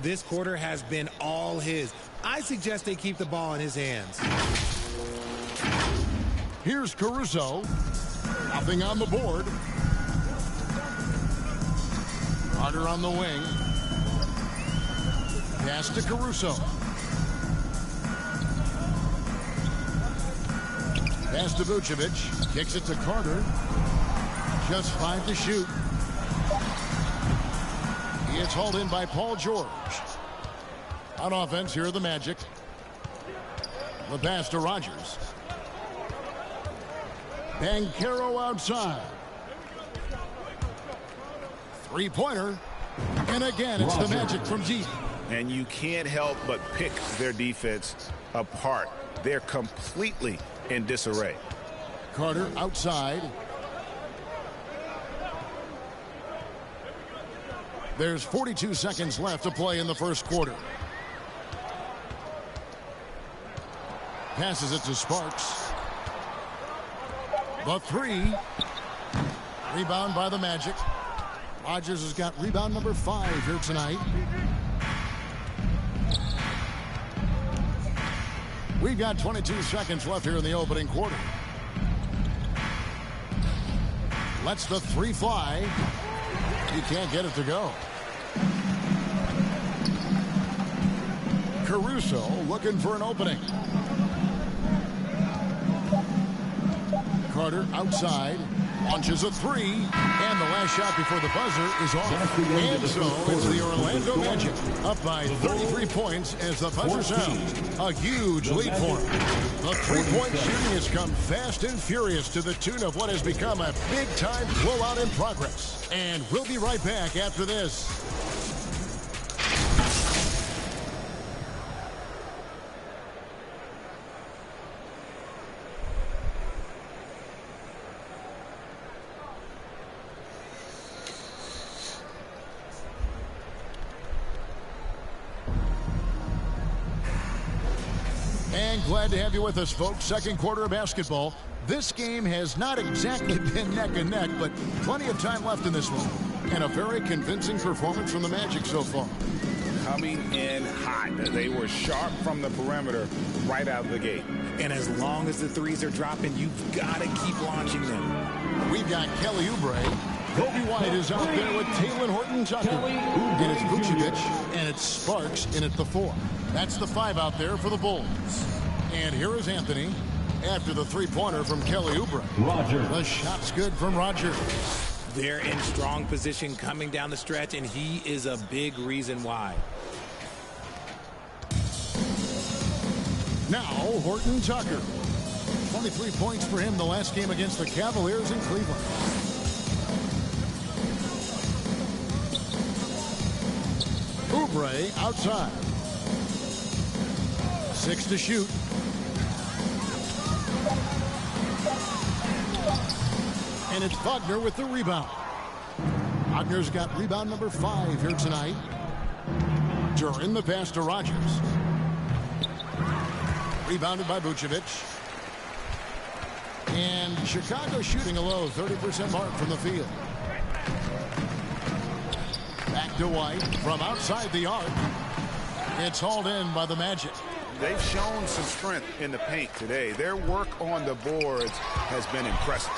This quarter has been all his. I suggest they keep the ball in his hands. Here's Caruso. Nothing on the board. Carter on the wing. Pass to Caruso. Pass to Vucevic. Kicks it to Carter. Just 5 to shoot. He gets hauled in by Paul George. On offense, here are the Magic. The pass to Rogers. Banchero outside. Three-pointer. And again, it's the Magic from deep. And you can't help but pick their defense apart. They're completely in disarray. Carter outside. There's 42 seconds left to play in the first quarter. Passes it to Sparks. The 3. Rebound by the Magic. Rogers has got rebound number 5 here tonight. We've got 22 seconds left here in the opening quarter. Lets the 3 fly. He can't get it to go. Caruso looking for an opening. Carter outside. Launches a 3. And the last shot before the buzzer is off. And so it's the Orlando Magic up by 33 points as the buzzer sounds. A huge lead for them. The three-point shooting has come fast and furious to the tune of what has become a big-time blowout in progress. And we'll be right back after this. And glad to have you with us, folks. Second quarter of basketball. This game has not exactly been neck and neck, but plenty of time left in this one. And a very convincing performance from the Magic so far. Coming in hot. They were sharp from the perimeter right out of the gate. And as long as the threes are dropping, you've got to keep launching them. We've got Kelly Oubre. Kobe White is out there with Taylor Horton-Tucker. And it's Vucevic, and it's Sparks in at the 4. That's the 5 out there for the Bulls. And here is Anthony after the three-pointer from Kelly Oubre. Roger. The shot's good from Roger. They're in strong position coming down the stretch, and he is a big reason why. Now, Horton-Tucker. 23 points for him the last game against the Cavaliers in Cleveland. Oubre outside. 6 to shoot. And it's Wagner with the rebound. Wagner's got rebound number 5 here tonight. During the pass to Rogers. Rebounded by Vucevic. And Chicago shooting a low 30% mark from the field. Back to White from outside the arc. It's hauled in by the Magic. They've shown some strength in the paint today. Their work on the boards has been impressive.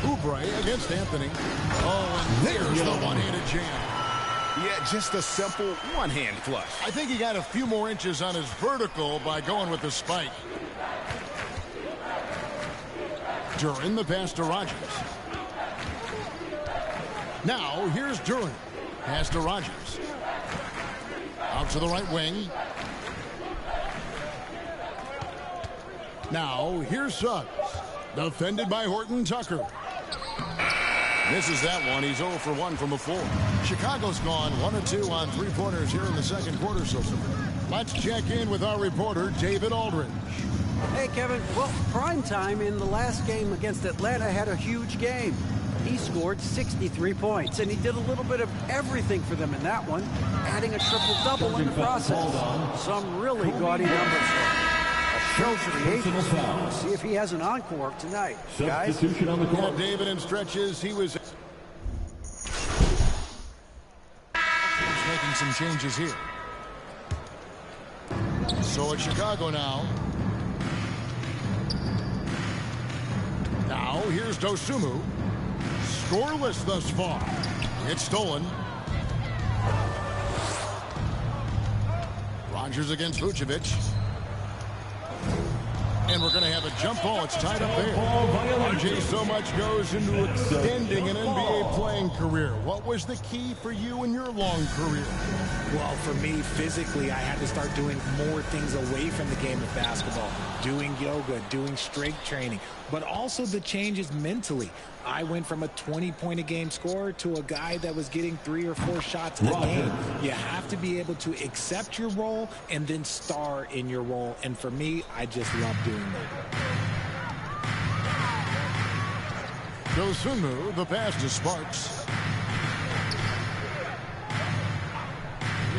Oubre against Anthony. Oh, and there's the one-handed jam. Yeah, just a simple one-hand flush. I think he got a few more inches on his vertical by going with the spike. Duran the pass to Rogers. Now here's Duran. Pass to Rogers. Out to the right wing. Now here's Suggs. Defended by Horton-Tucker. Misses that one. He's 0 for 1 from the floor. Chicago's gone 1 of 2 on three-pointers here in the second quarter so far. Let's check in with our reporter, David Aldridge. Hey, Kevin. Well, prime time in the last game against Atlanta had a huge game. He scored 63 points, and he did a little bit of everything for them in that one, adding a triple-double in the process. Some really gaudy numbers. Show for the Agents. See if he has an encore tonight. Substitution on the court. David in stretches. He was making some changes here. So it's Chicago now. Now here's Dosunmu. Scoreless thus far. It's stolen. Rogers against Vucevic. And we're going to have a jump ball. It's tied up there. RJ, so much goes into extending an NBA playing career. What was the key for you in your long career? Well, for me, physically, I had to start doing more things away from the game of basketball. Doing yoga, doing strength training, but also the changes mentally. I went from a 20-point-a-game scorer to a guy that was getting 3 or 4 shots a game. You have to be able to accept your role and then star in your role. And for me, I just love doing that. Dosunmu, the pass to Sparks.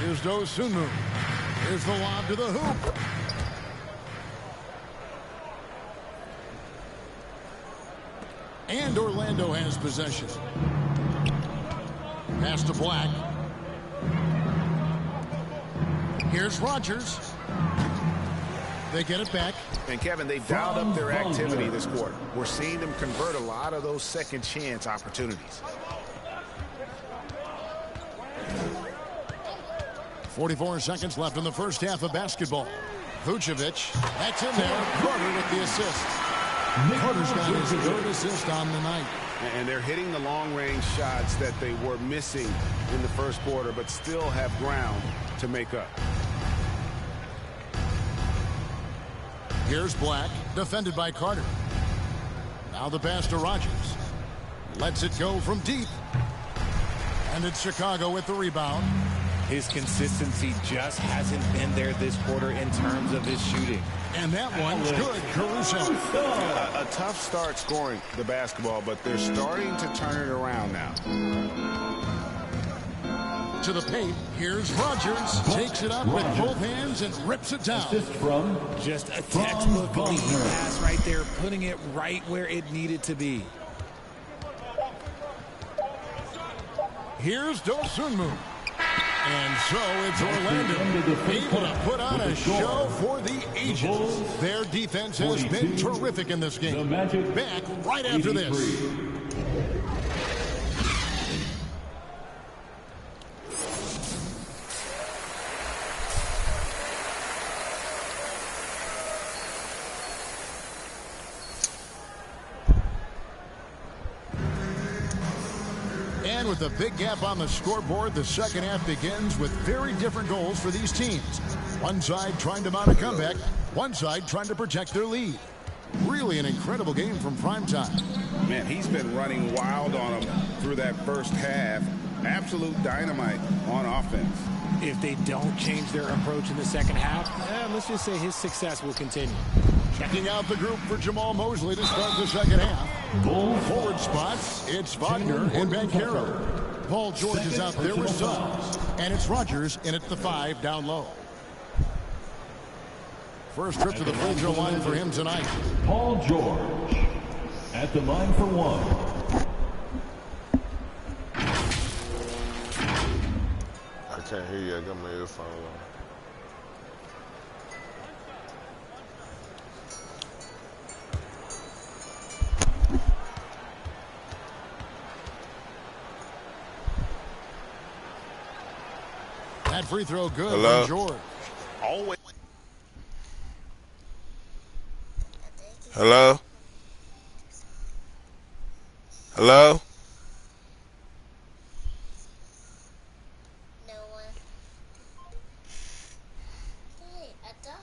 Here's Dosunmu. Here's the lob to the hoop. And Orlando has possession. Pass to Black. Here's Rogers. They get it back. And Kevin, they've dialed up their activity this quarter. We're seeing them convert a lot of those second chance opportunities. 44 seconds left in the first half of basketball. Vucevic, that's in there. Carter with the assist. Carter's got his 3rd assist on the night. And they're hitting the long-range shots that they were missing in the first quarter, but still have ground to make up. Here's Black, defended by Carter. Now the pass to Rogers. Lets it go from deep. And it's Chicago with the rebound. His consistency just hasn't been there this quarter in terms of his shooting. And that one's good. Caruso. A tough start scoring the basketball, but they're starting to turn it around now. to the paint. Here's Rogers. Takes it up with both hands and rips it down. Just a textbook elite pass right there, putting it right where it needed to be. Here's Dosunmu. And so it's Orlando able to put on a show for the ages. Their defense has been terrific in this game. Back right after this. And with a big gap on the scoreboard, the second half begins with very different goals for these teams. One side trying to mount a comeback, one side trying to protect their lead. Really an incredible game from Primetime. Man, he's been running wild on them through that first half. Absolute dynamite on offense. If they don't change their approach in the second half, let's just say his success will continue. Checking out the group for Jamal Mosley to start the second half. Forward spots, it's Wagner and Bankero. Paul George is out there with subs. And it's Rogers in at the 5 down low. First trip to the free throw line for him tonight. Paul George at the line for 1. I can't hear you. I got my earphone on. That free throw good Hello? from George. Always. Hello? Hello? No one. Hey, a dog.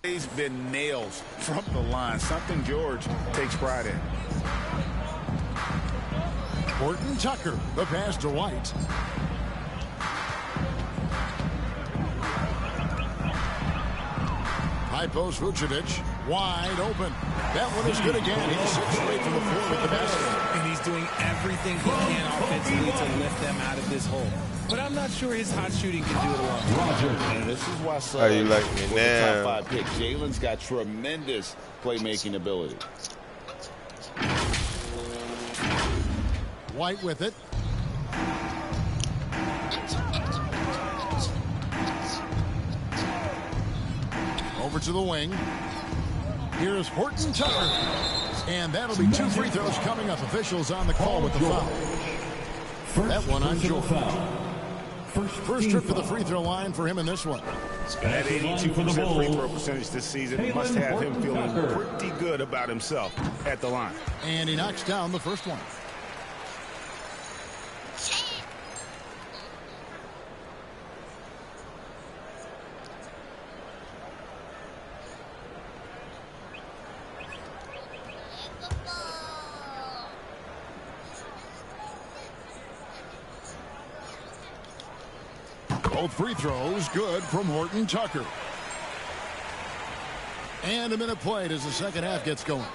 He's been nails from the line. Something George takes pride in. Horton Tucker, the pass to White. High post Vucevic, wide open. That one is good again. He's 6 straight from the floor with the basket. And he's doing everything he can offensively to lift them out of this hole. But I'm not sure his hot shooting can do it alone. Roger. And this is why How you like me now? Top 5 pick. Jalen's got tremendous playmaking ability. White with it. Over to the wing. Here's Horton Tucker. And that'll be 2 free throws coming up. Officials on the call with the foul. That one on George. First trip to the free throw line for him in this one. That 82% free throw percentage this season must have him feeling pretty good about himself at the line. And he knocks down the first one. Both free throws good from Horton Tucker. And a minute played as the second half gets going.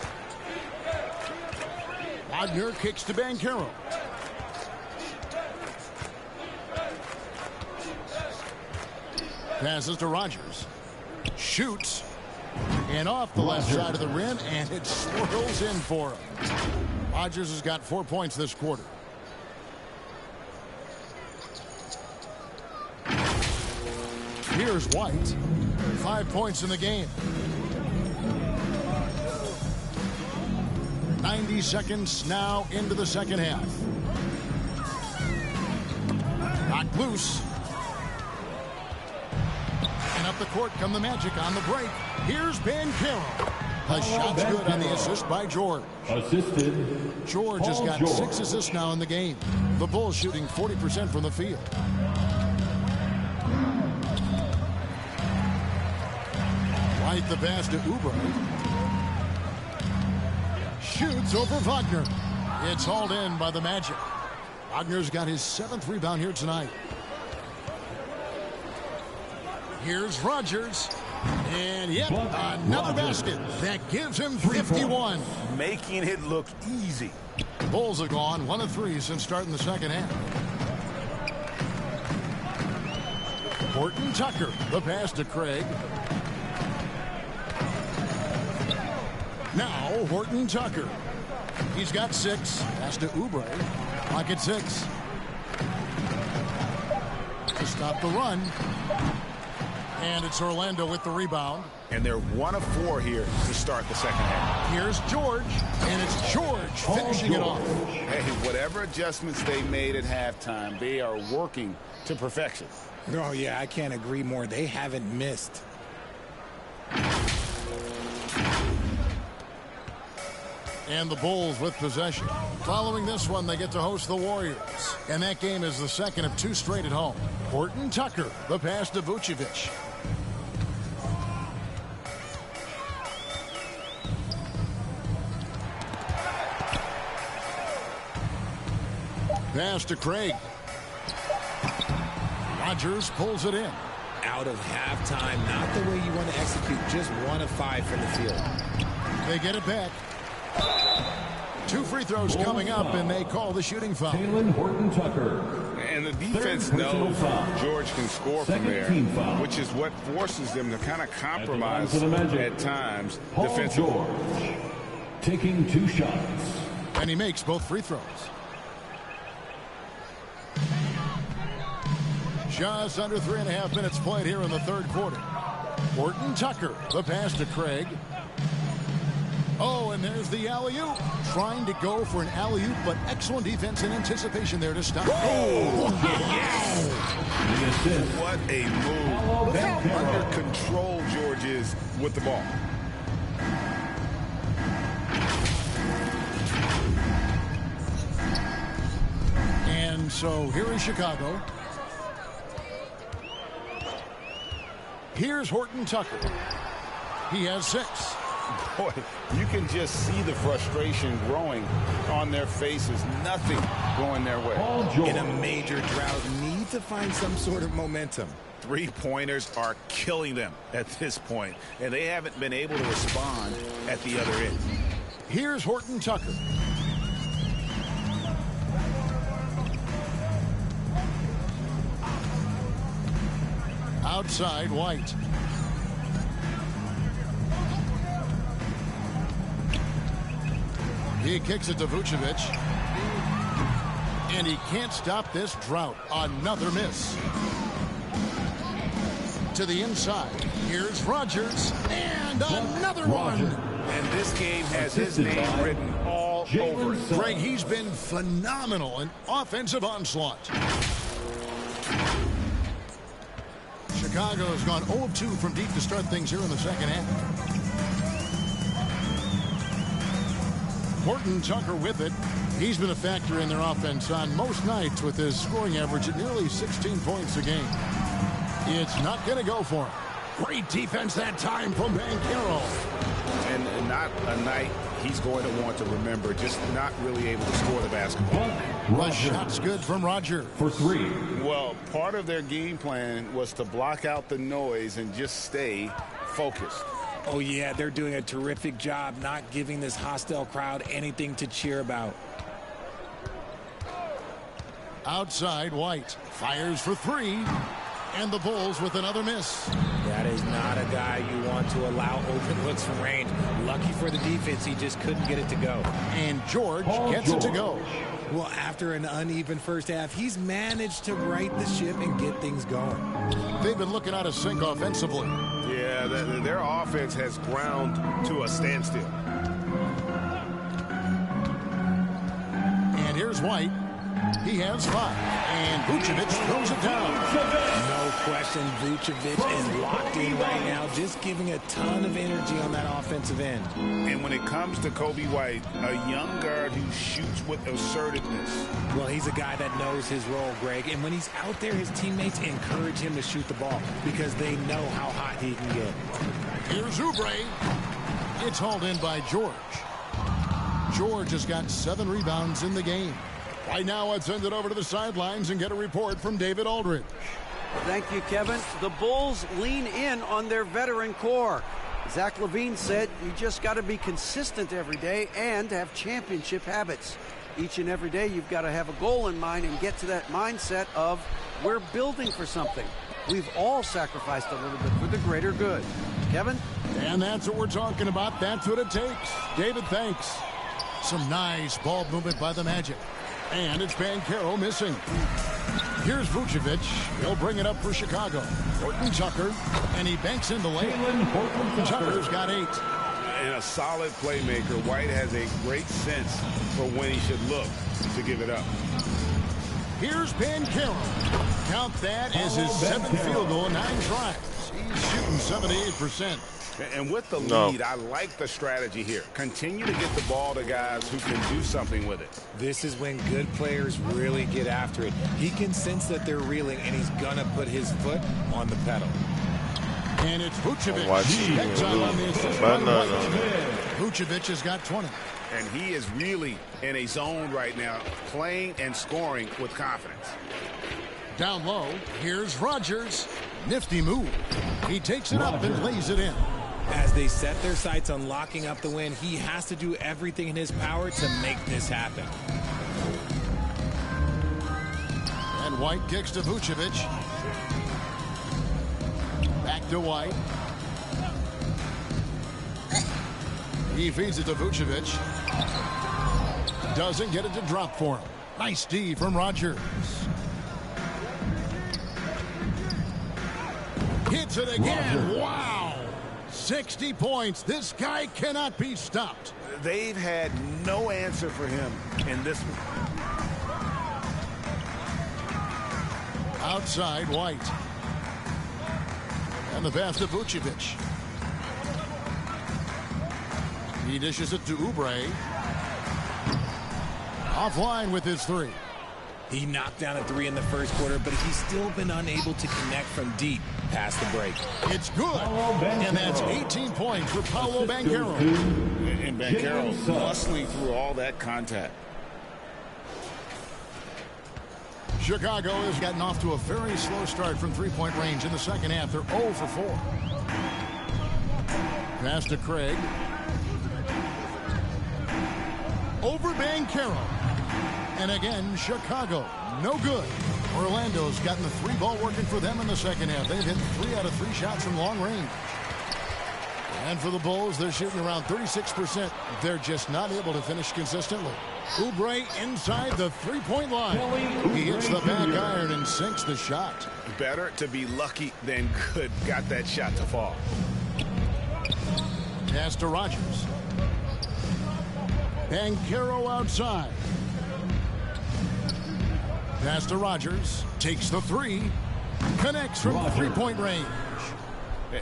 Wagner kicks to Bankero. Passes to Rogers. Shoots. And off the left side of the rim, and it swirls in for him. Rogers has got 4 points this quarter. Here's White. 5 points in the game. 90 seconds now into the second half. Knocked loose. And up the court come the Magic on the break. Here's Bankero. A shot's good on the assist by George. Assisted. George has got 6 assists now in the game. The Bulls shooting 40% from the field. White the pass to Oubre. Shoots over Wagner. It's hauled in by the Magic. Wagner's got his 7th rebound here tonight. Here's Rogers. And yet another basket that gives him 51. Making it look easy. Bulls have gone 1 of 3 since starting the second half. Horton Tucker, the pass to Craig. Now Horton Tucker. He's got 6. Pass to Oubre. Pocket 6. To stop the run. And it's Orlando with the rebound. And they're 1 of 4 here to start the second half. Here's George. And it's George finishing it off. Hey, whatever adjustments they made at halftime, they are working to perfection. Oh, yeah, I can't agree more. They haven't missed. And the Bulls with possession. Following this one, they get to host the Warriors. And that game is the second of 2 straight at home. Horton Tucker, the pass to Vucevic. Pass to Craig. Rodgers pulls it in. Out of halftime, not the way you want to execute. Just 1 of 5 from the field. They get it back. 2 free throws coming up, and they call the shooting foul. Horton Tucker. And the defense knows George can score from there, which is what forces them to kind of compromise at times defensively. George taking 2 shots. And he makes both free throws. Just under 3.5 minutes played here in the third quarter. Horton Tucker, the pass to Craig. Oh, and there's the alley-oop. Trying to go for an alley-oop, but excellent defense and anticipation there to stop. Oh, yes! What a move. Look how under control George is with the ball. And so here is Chicago. Here's Horton Tucker. He has 6. Boy, you can just see the frustration growing on their faces. Nothing going their way. In a major drought, need to find some sort of momentum. 3-pointers are killing them at this point, and they haven't been able to respond at the other end. Here's Horton Tucker. Outside, White. He kicks it to Vucevic. And he can't stop this drought. Another miss. To the inside. Here's Rodgers. And another one. And this game has his name written all over it. Greg, he's been phenomenal in offensive onslaught. Chicago has gone 0 of 2 from deep to start things here in the second half. Horton Tucker with it. He's been a factor in their offense on most nights with his scoring average at nearly 16 points a game. It's not going to go for him. Great defense that time from Banchero. And not a night he's going to want to remember, just not really able to score the basketball. The shot's good from Roger. For 3. Well, part of their game plan was to block out the noise and just stay focused. Oh, yeah, they're doing a terrific job not giving this hostile crowd anything to cheer about. Outside, White fires for 3. And the Bulls with another miss. That is not a guy you want to allow open looks from range. Lucky for the defense, he just couldn't get it to go. And George gets it to go. Well, after an uneven first half, he's managed to right the ship and get things going. They've been looking out of sync offensively. Yeah, their offense has ground to a standstill. And here's White. He has 5. And Vucevic throws it down. No question, Vucevic is locked in right now, just giving a ton of energy on that offensive end. And when it comes to Kobe White, a young guard who shoots with assertiveness. Well, he's a guy that knows his role, Greg. And when he's out there, his teammates encourage him to shoot the ball because they know how hot he can get. Here's Oubre. It's hauled in by George. George has got 7 rebounds in the game. Right now, let's send it over to the sidelines and get a report from David Aldridge. Thank you, Kevin. The Bulls lean in on their veteran core. Zach LaVine said you just got to be consistent every day and have championship habits. Each and every day you've got to have a goal in mind and get to that mindset of we're building for something. We've all sacrificed a little bit for the greater good. Kevin? And that's what we're talking about. That's what it takes. David, thanks. Some nice ball movement by the Magic. And it's Banchero missing. Here's Vucevic. He'll bring it up for Chicago. Horton Tucker. And he banks in the lane. Tucker's got 8. And a solid playmaker. White has a great sense for when he should look to give it up. Here's Banchero. Count that as his 7th field goal in 9 tries. He's shooting 78%. And with the lead, I like the strategy here. Continue to get the ball to guys who can do something with it. This is when good players really get after it. He can sense that they're reeling, and he's going to put his foot on the pedal. And it's Vucevic. Vucevic has got 20. And he is really in a zone right now, playing and scoring with confidence. Down low, here's Rodgers. Nifty move. He takes it up and lays it in. As they set their sights on locking up the win, he has to do everything in his power to make this happen. And White kicks to Vucevic. Back to White. He feeds it to Vucevic. Doesn't get it to drop for him. Nice D from Rodgers. Hits it again. Wow. 60 points. This guy cannot be stopped. They've had no answer for him in this one. Outside, White. And the pass to Vucevic. He dishes it to Oubre. Offline with his 3. He knocked down a 3 in the first quarter, but he's still been unable to connect from deep past the break. It's good. And that's 18 points for Paolo Banchero. And Banchero muscling through all that contact. Chicago has gotten off to a very slow start from three-point range in the second half. They're 0 for 4. Pass to Craig. Over Banchero. And again, Chicago, no good. Orlando's gotten the 3 ball working for them in the second half. They've hit 3 out of 3 shots from long range. And for the Bulls, they're shooting around 36%. They're just not able to finish consistently. Oubre inside the 3-point line. He hits the back iron and sinks the shot. Better to be lucky than good. Got that shot to fall. Pass to Rodgers. Banchero outside. Pass to Rodgers. Takes the 3. Connects from 3-point range.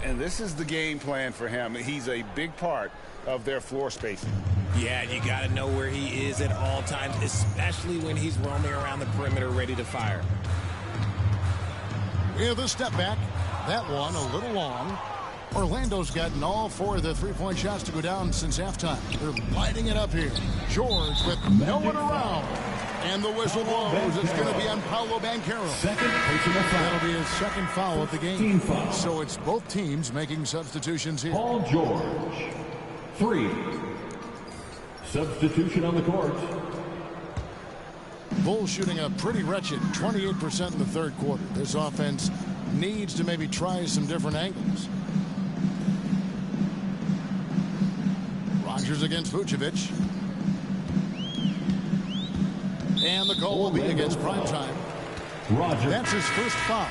And this is the game plan for him. He's a big part of their floor spacing. Yeah, you got to know where he is at all times, especially when he's roaming around the perimeter ready to fire. With a step back. That one a little long. Orlando's gotten all 4 of the 3-point shots to go down since halftime. They're lighting it up here. George with no one around. And the whistle blows. It's going to be on Paolo Banchero. That'll be his second foul of the game. So it's both teams making substitutions here. Paul George, 3. Substitution on the court. Bulls shooting a pretty wretched 28% in the third quarter. This offense needs to maybe try some different angles. Rodgers against Vucevic. And the call will be against Primetime. Rodgers. That's his first foul.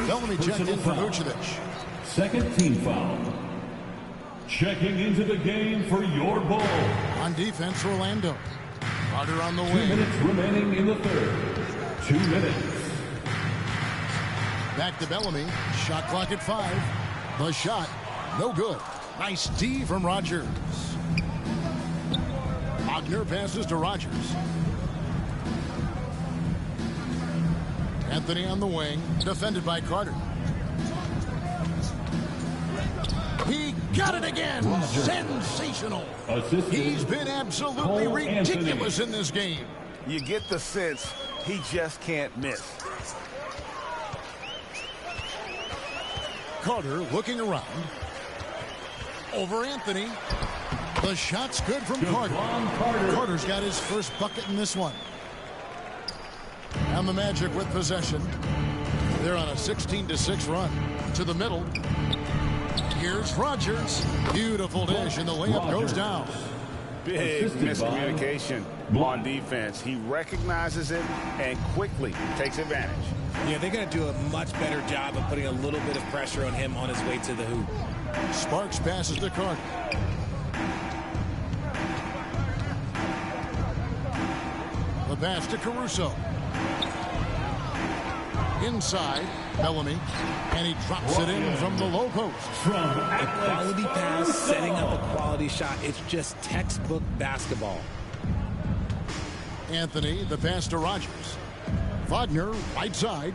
Bellamy checked in for Vucevic. Second team foul. Checking into the game for your Bulls. On defense, Orlando. Carter on the 2 wing. minutes remaining in the third. 2 minutes. Back to Bellamy. Shot clock at 5. The shot, no good. Nice D from Rodgers. Wagner passes to Rodgers. Anthony on the wing, defended by Carter. He got it again. Rodgers. Sensational. Assisted. He's been absolutely Cole ridiculous Anthony. in this game. You get the sense he just can't miss. Carter looking around. Over Anthony. The shot's good from Carter. Carter's got his first bucket in this one. And the Magic with possession. They're on a 16-6 run. To the middle. Here's Rogers. Beautiful dish, and the layup goes down. Big miscommunication on defense. He recognizes it and quickly takes advantage. Yeah, they're going to do a much better job of putting a little bit of pressure on him on his way to the hoop. Sparks passes to Carter. The pass to Caruso. Inside, Bellamy, and he drops it in from the low post. A quality pass, setting up a quality shot. It's just textbook basketball. Anthony, the pass to Rogers. Wagner, right side.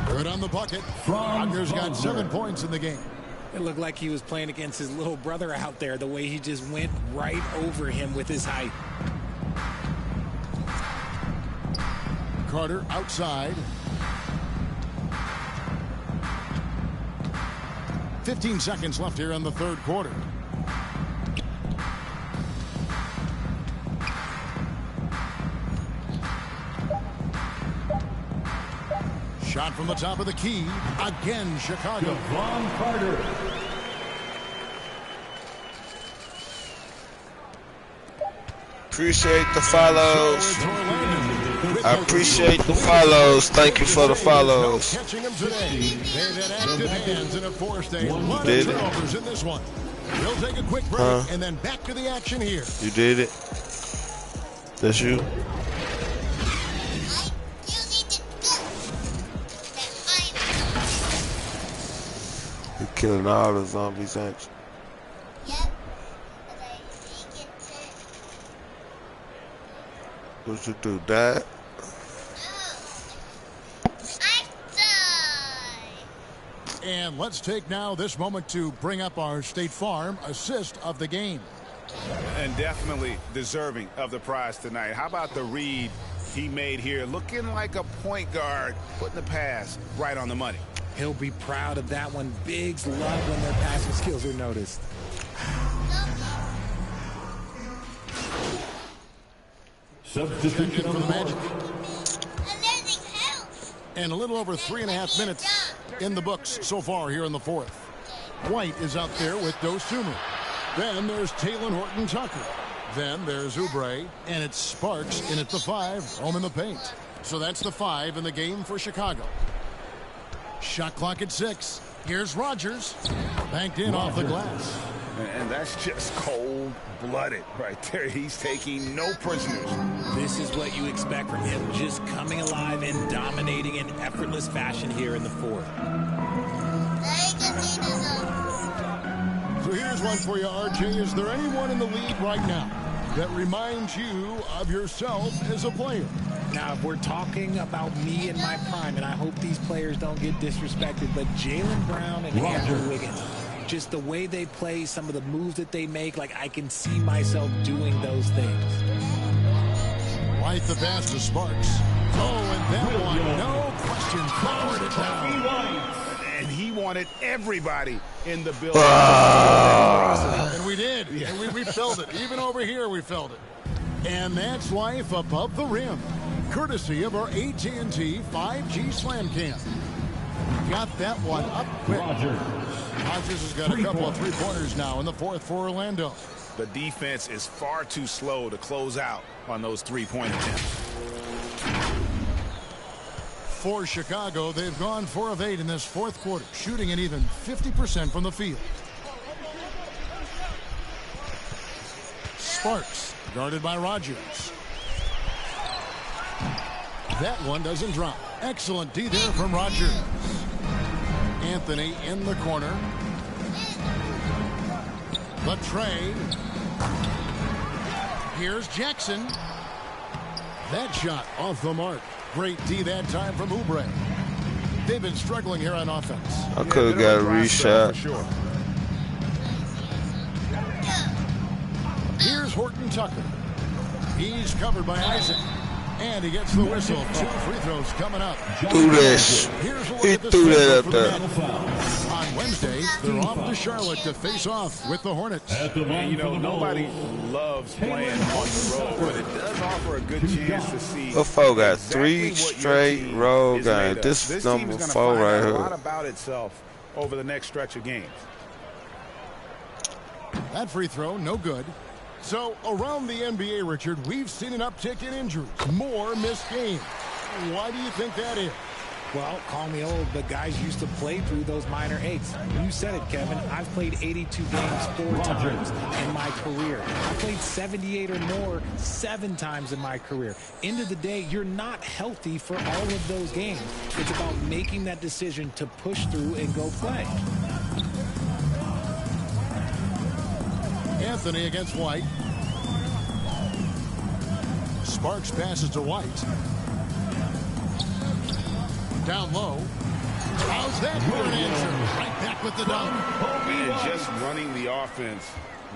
Good on the bucket. Wagner's got 7 points in the game. It looked like he was playing against his little brother out there, the way he just went right over him with his height. Carter outside. 15 seconds left here in the third quarter. Shot from the top of the key. Again, Chicago. Carter. Appreciate the follows. I appreciate the follows. Thank you for the follows. Catching them today. They've had active hands and have forced a lot of turnovers in this one. We'll take a quick break and then back to the action here. You did it. That's you. You're killing all the zombies, ain't you? What you do, Dad? And let's take now this moment to bring up our State Farm assist of the game. And definitely deserving of the prize tonight. How about the read he made here? Looking like a point guard, putting the pass right on the money. He'll be proud of that one. Bigs love when their passing skills are noticed. Substitution for the Magic. And a little over 3.5 minutes in the books so far here in the fourth. White is out there with Dosunmu. Then there's Taylor Horton-Tucker. Then there's Oubre, and it's Sparks in at the 5, home in the paint. So that's the 5 in the game for Chicago. Shot clock at 6. Here's Rogers. Banked in off the glass. And that's just cold-blooded right there. He's taking no prisoners. This is what you expect from him, just coming alive and dominating in effortless fashion here in the fourth. So here's one for you, RJ. Is there anyone in the league right now that reminds you of yourself as a player? Now, if we're talking about me in my prime, and I hope these players don't get disrespected, but Jaylen Brown and Andrew Wiggins, just the way they play, some of the moves that they make, like I can see myself doing those things. White the pass to Sparks. Oh, and that one, no question, powered it down. And he wanted everybody in the building. And we did. Yeah. And we felt it. Even over here, we felt it. And that's life above the rim, courtesy of our AT&T 5G Slam Cam. Got that one up quick. Rogers has got a couple of three-pointers now in the fourth for Orlando. The defense is far too slow to close out on those three-point attempts. For Chicago, they've gone 4 of 8 in this fourth quarter, shooting an even 50% from the field. Sparks, guarded by Rogers. That one doesn't drop. Excellent D there from Rogers. Anthony in the corner. The tray. Here's Jackson. That shot off the mark. Great D that time from Oubre. They've been struggling here on offense. I could have got a reshot. Sure. Here's Horton-Tucker. He's covered by Isaac. And he gets the whistle. 2 free throws coming up. Threw that. He threw that up there. On Wednesday, they're off to Charlotte to face off with the Hornets. And, you know, nobody loves playing on the road, but it does offer a good chance to see. Buffalo got 3 straight road games. This is number 4 right here. A lot about itself over the next stretch of games. That free throw, no good. So, around the NBA, Richard, we've seen an uptick in injuries. More missed games. Why do you think that is? Well, call me old, but guys used to play through those minor aches. You said it, Kevin. I've played 82 games 4 times in my career. I've played 78 or more 7 times in my career. End of the day, you're not healthy for all of those games. It's about making that decision to push through and go play. Anthony against White. Sparks passes to White. Down low. How's that for an answer? Right back with the dunk. And just running the offense.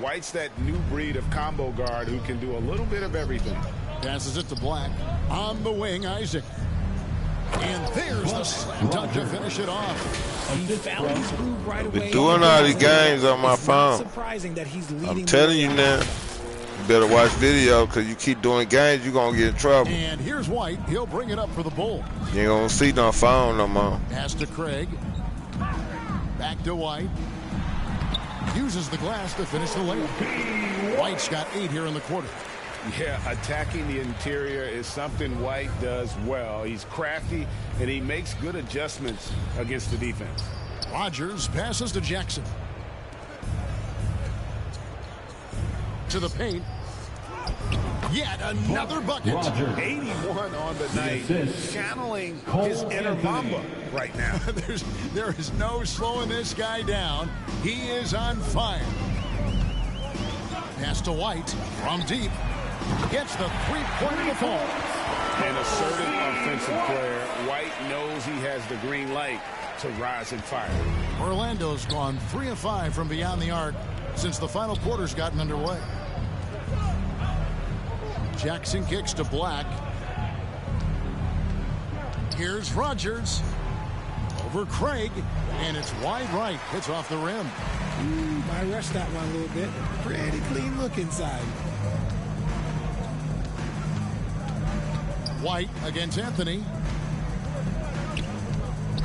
White's that new breed of combo guard who can do a little bit of everything. Passes it to Black. On the wing, Isaac. And there's the slam dunk to finish it off. He found his groove right away. Been doing all these games on my phone. Surprising that he's leading. I'm telling you now. You better watch video because you keep doing games, you're going to get in trouble. And here's White. He'll bring it up for the Bulls. You ain't going to see no phone no more. Pass to Craig. Back to White. Uses the glass to finish the layup. White's got 8 here in the quarter. Yeah, attacking the interior is something White does well. He's crafty, and he makes good adjustments against the defense. Rogers passes to Jackson. To the paint. Yet another bucket. 81 on the night. Channeling his inner Mamba right now. There is no slowing this guy down. He is on fire. Pass to White from deep. Gets the three-point of the fall. An assertive offensive player. White knows he has the green light to rise and fire. Orlando's gone 3 of 5 from beyond the arc since the final quarter's gotten underway. Jackson kicks to Black. Here's Rogers. Over Craig. And it's wide right. Hits off the rim. Ooh, I rushed that one a little bit. Pretty clean look inside. White against Anthony.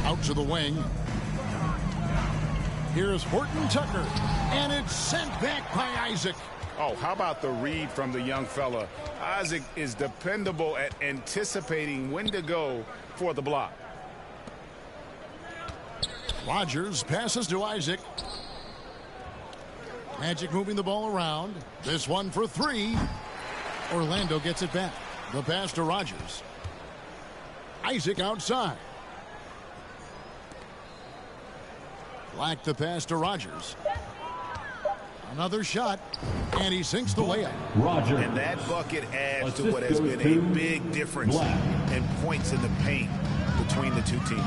Out to the wing. Here's Horton Tucker. And it's sent back by Isaac. Oh, how about the read from the young fella? Isaac is dependable at anticipating when to go for the block. Rogers passes to Isaac. Magic moving the ball around. This one for 3. Orlando gets it back. The pass to Rogers. Isaac outside. Black the pass to Rogers. Another shot, and he sinks the layup. Rogers. And that bucket adds to what has been a big difference in points in the paint between the two teams.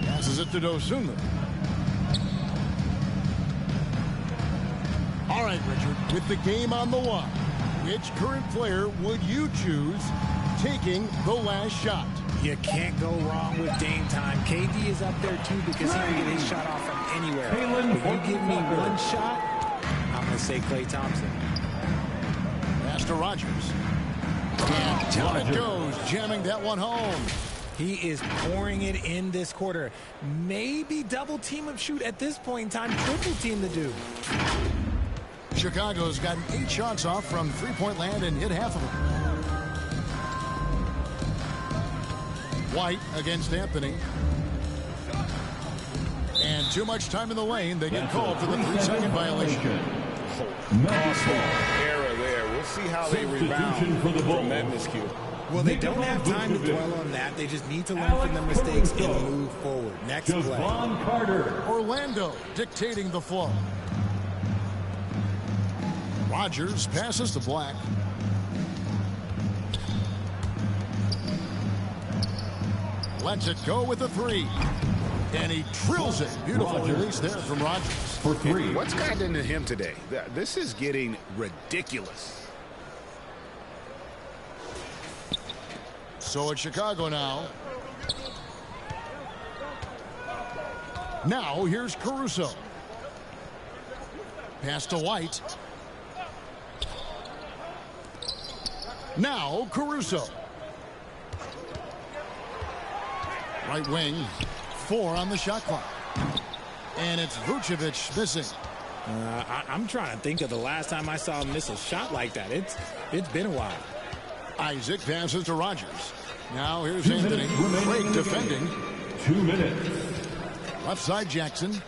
Passes it to Dosunmu. All right, Richard, with the game on the line, which current player would you choose taking the last shot? You can't go wrong with Dame time. KD is up there, too, because he can get his shot off from anywhere. If you give me one shot, I'm going to say Klay Thompson. Pass to Rogers. And down it goes, jamming that one home. He is pouring it in this quarter. Maybe double team him shoot at this point in time. Triple team the dude. Chicago's gotten 8 shots off from three-point land and hit half of them. White against Anthony. And too much time in the lane. They get called for the 3-second violation. Costly error there. We'll see how they rebound from that miscue. Well, they don't have time to dwell on that. They just need to learn from their mistakes and move forward. Next play. Orlando dictating the flow. Rogers passes to Black. Lets it go with a 3. And he drills it. Beautiful release there from Rogers. For 3. What's gotten into him today? This is getting ridiculous. So it's Chicago now. Now here's Caruso. Pass to White. Now Caruso. Right wing. 4 on the shot clock. And it's Vucevic missing. I'm trying to think of the last time I saw him miss a shot like that. It's been a while. Isaac passes to Rogers. Now here's Anthony. Craig defending. 2 minutes. Left side Jackson.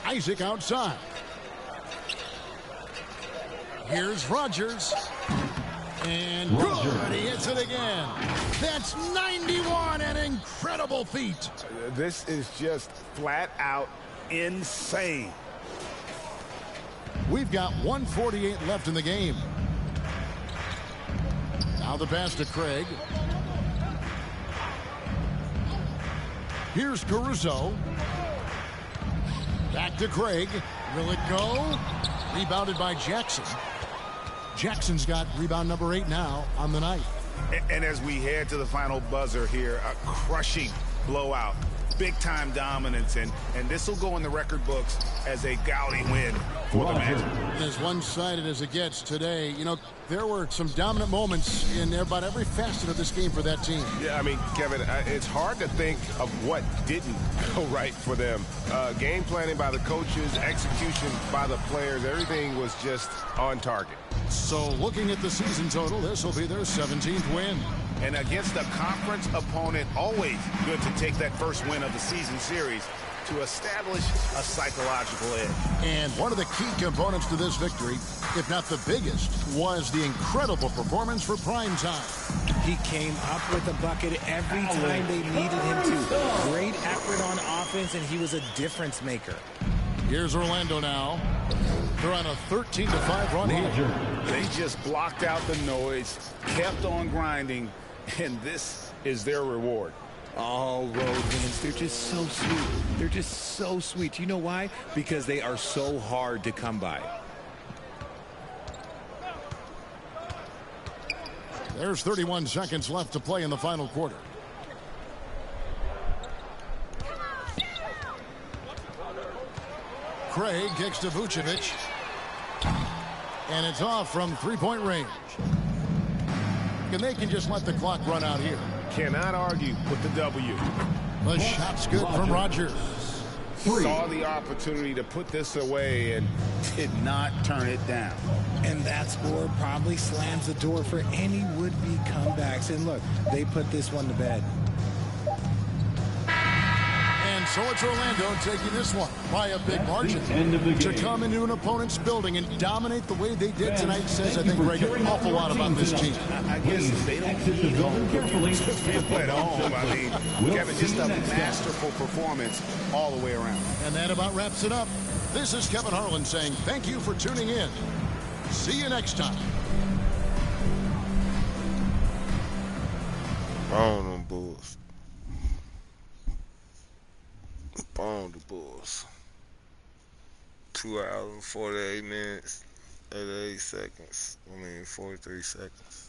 Isaac outside. Here's Rogers. And good. He hits it again. That's 91. An incredible feat. This is just flat out insane. We've got 1:48 left in the game. Now the pass to Craig. Here's Caruso. Back to Craig. Will it go? Rebounded by Jackson. Jackson's got rebound number 8 now on the night. And as we head to the final buzzer here, a crushing blowout. Big-time dominance, and this will go in the record books as a gaudy win for the Magic. As one-sided as it gets today, you know, there were some dominant moments in about every facet of this game for that team. Yeah, I mean, Kevin, it's hard to think of what didn't go right for them. Game planning by the coaches, execution by the players, everything was just on target. So looking at the season total, this will be their 17th win. And against a conference opponent, always good to take that first win of the season series to establish a psychological edge. And one of the key components to this victory, if not the biggest, was the incredible performance for prime time. He came up with a bucket every time they needed him to. Great effort on offense, and he was a difference maker. Here's Orlando now. They're on a 13-5 run here. They just blocked out the noise, kept on grinding, and this is their reward. All road wins. They're just so sweet. They're just so sweet. You know why? Because they are so hard to come by. There's 31 seconds left to play in the final quarter. Craig kicks to Vucevic. And it's off from three-point range. And they can just let the clock run out here. Cannot argue with the W. The shot's good from Rogers. Saw the opportunity to put this away and did not turn it down. And that score probably slams the door for any would-be comebacks. And look, they put this one to bed. And so it's Orlando taking this one by a big margin. To come into an opponent's building and dominate the way they did tonight says, I think, Greg, an awful lot about this team. I guess they don't need home carefully to feel at home. I mean, Kevin, just a masterful performance all the way around. And that about wraps it up. This is Kevin Harlan saying thank you for tuning in. See you next time. On them Bulls. On the Bulls. 2 hours and 48 minutes, 88 seconds. 43 seconds.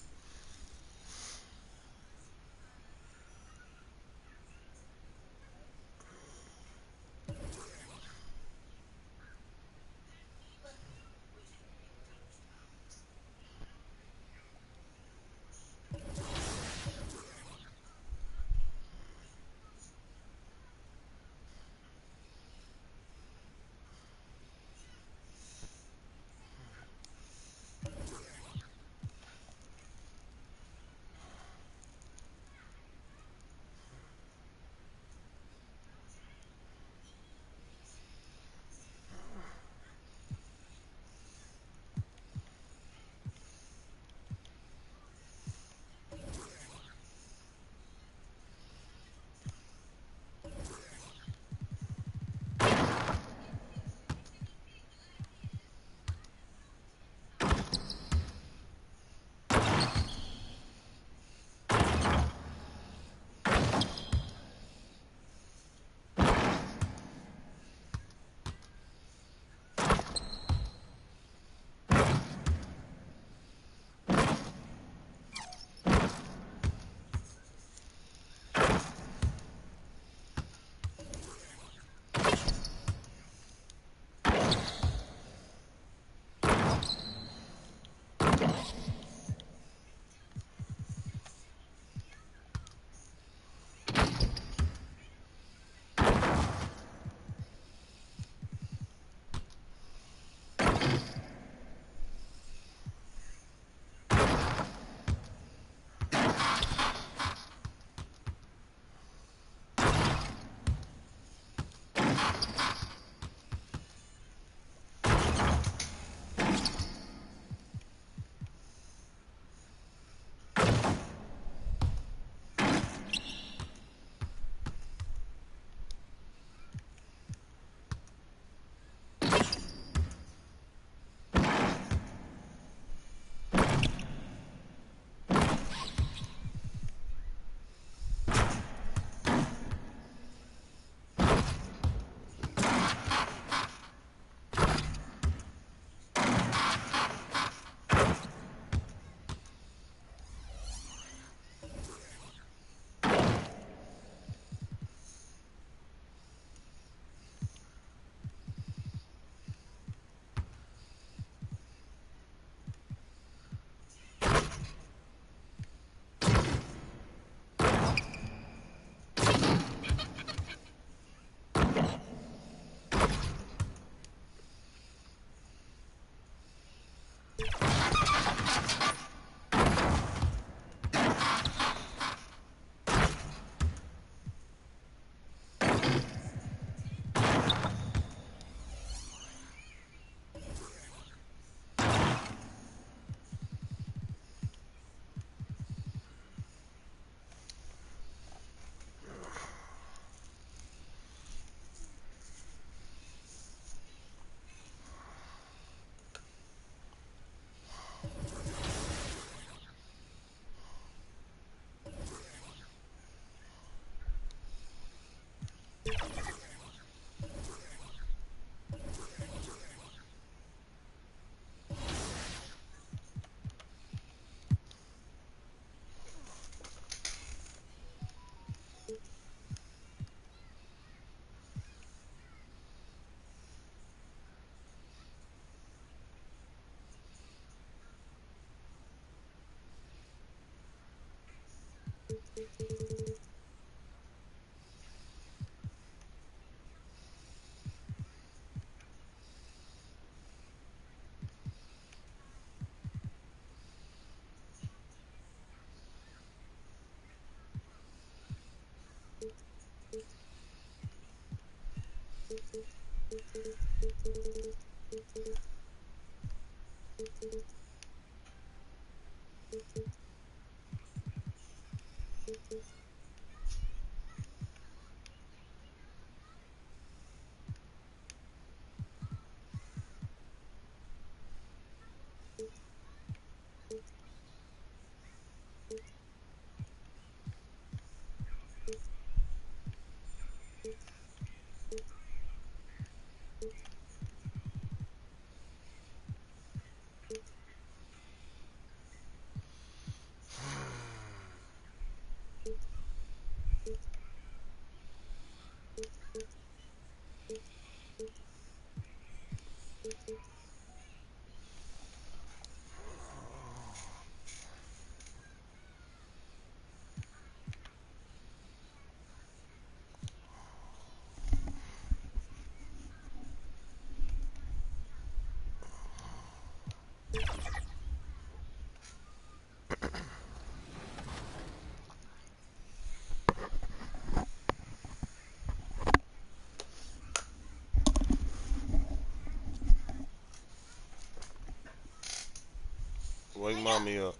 mommy up.